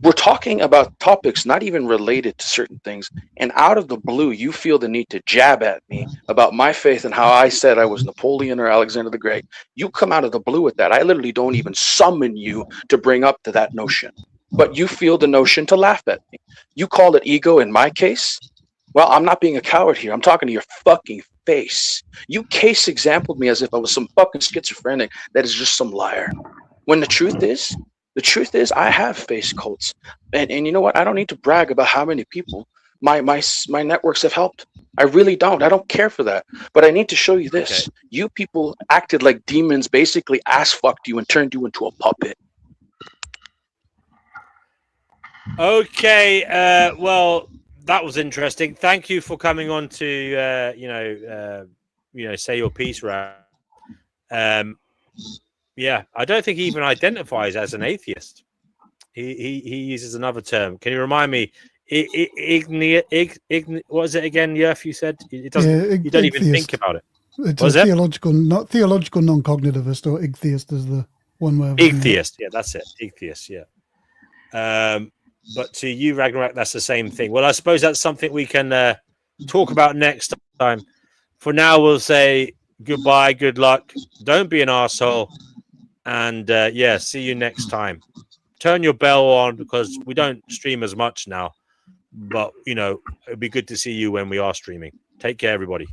We're talking about topics not even related to certain things. And out of the blue, you feel the need to jab at me about my faith and how I said I was Napoleon or Alexander the Great. You come out of the blue with that. I literally don't even summon you to bring up to that notion. But you feel the notion to laugh at me. You call it ego in my case. Well, I'm not being a coward here. I'm talking to your fucking face. You case exampled me as if I was some fucking schizophrenic that is just some liar. When the truth is I have faced cults. And you know what? I don't need to brag about how many people my networks have helped. I really don't. I don't care for that. But I need to show you this. Okay. You people acted like demons, basically ass fucked you and turned you into a puppet. Okay, well, that was interesting. Thank you for coming on to say your piece, Ralph. Yeah, I don't think he even identifies as an atheist. He uses another term. Can you remind me? What is it again? Yerf, you said it doesn't. You don't even think about it. It's a theological non-cognitivist, or igtheist is the one way. Igtheist, yeah, that's it. Igtheist, yeah. But to you, Ragnarok, that's the same thing. Well, I suppose that's something we can talk about next time. For now, we'll say goodbye, good luck. Don't be an arsehole. And see you next time. Turn your bell on because we don't stream as much now. But, it'd be good to see you when we are streaming. Take care, everybody.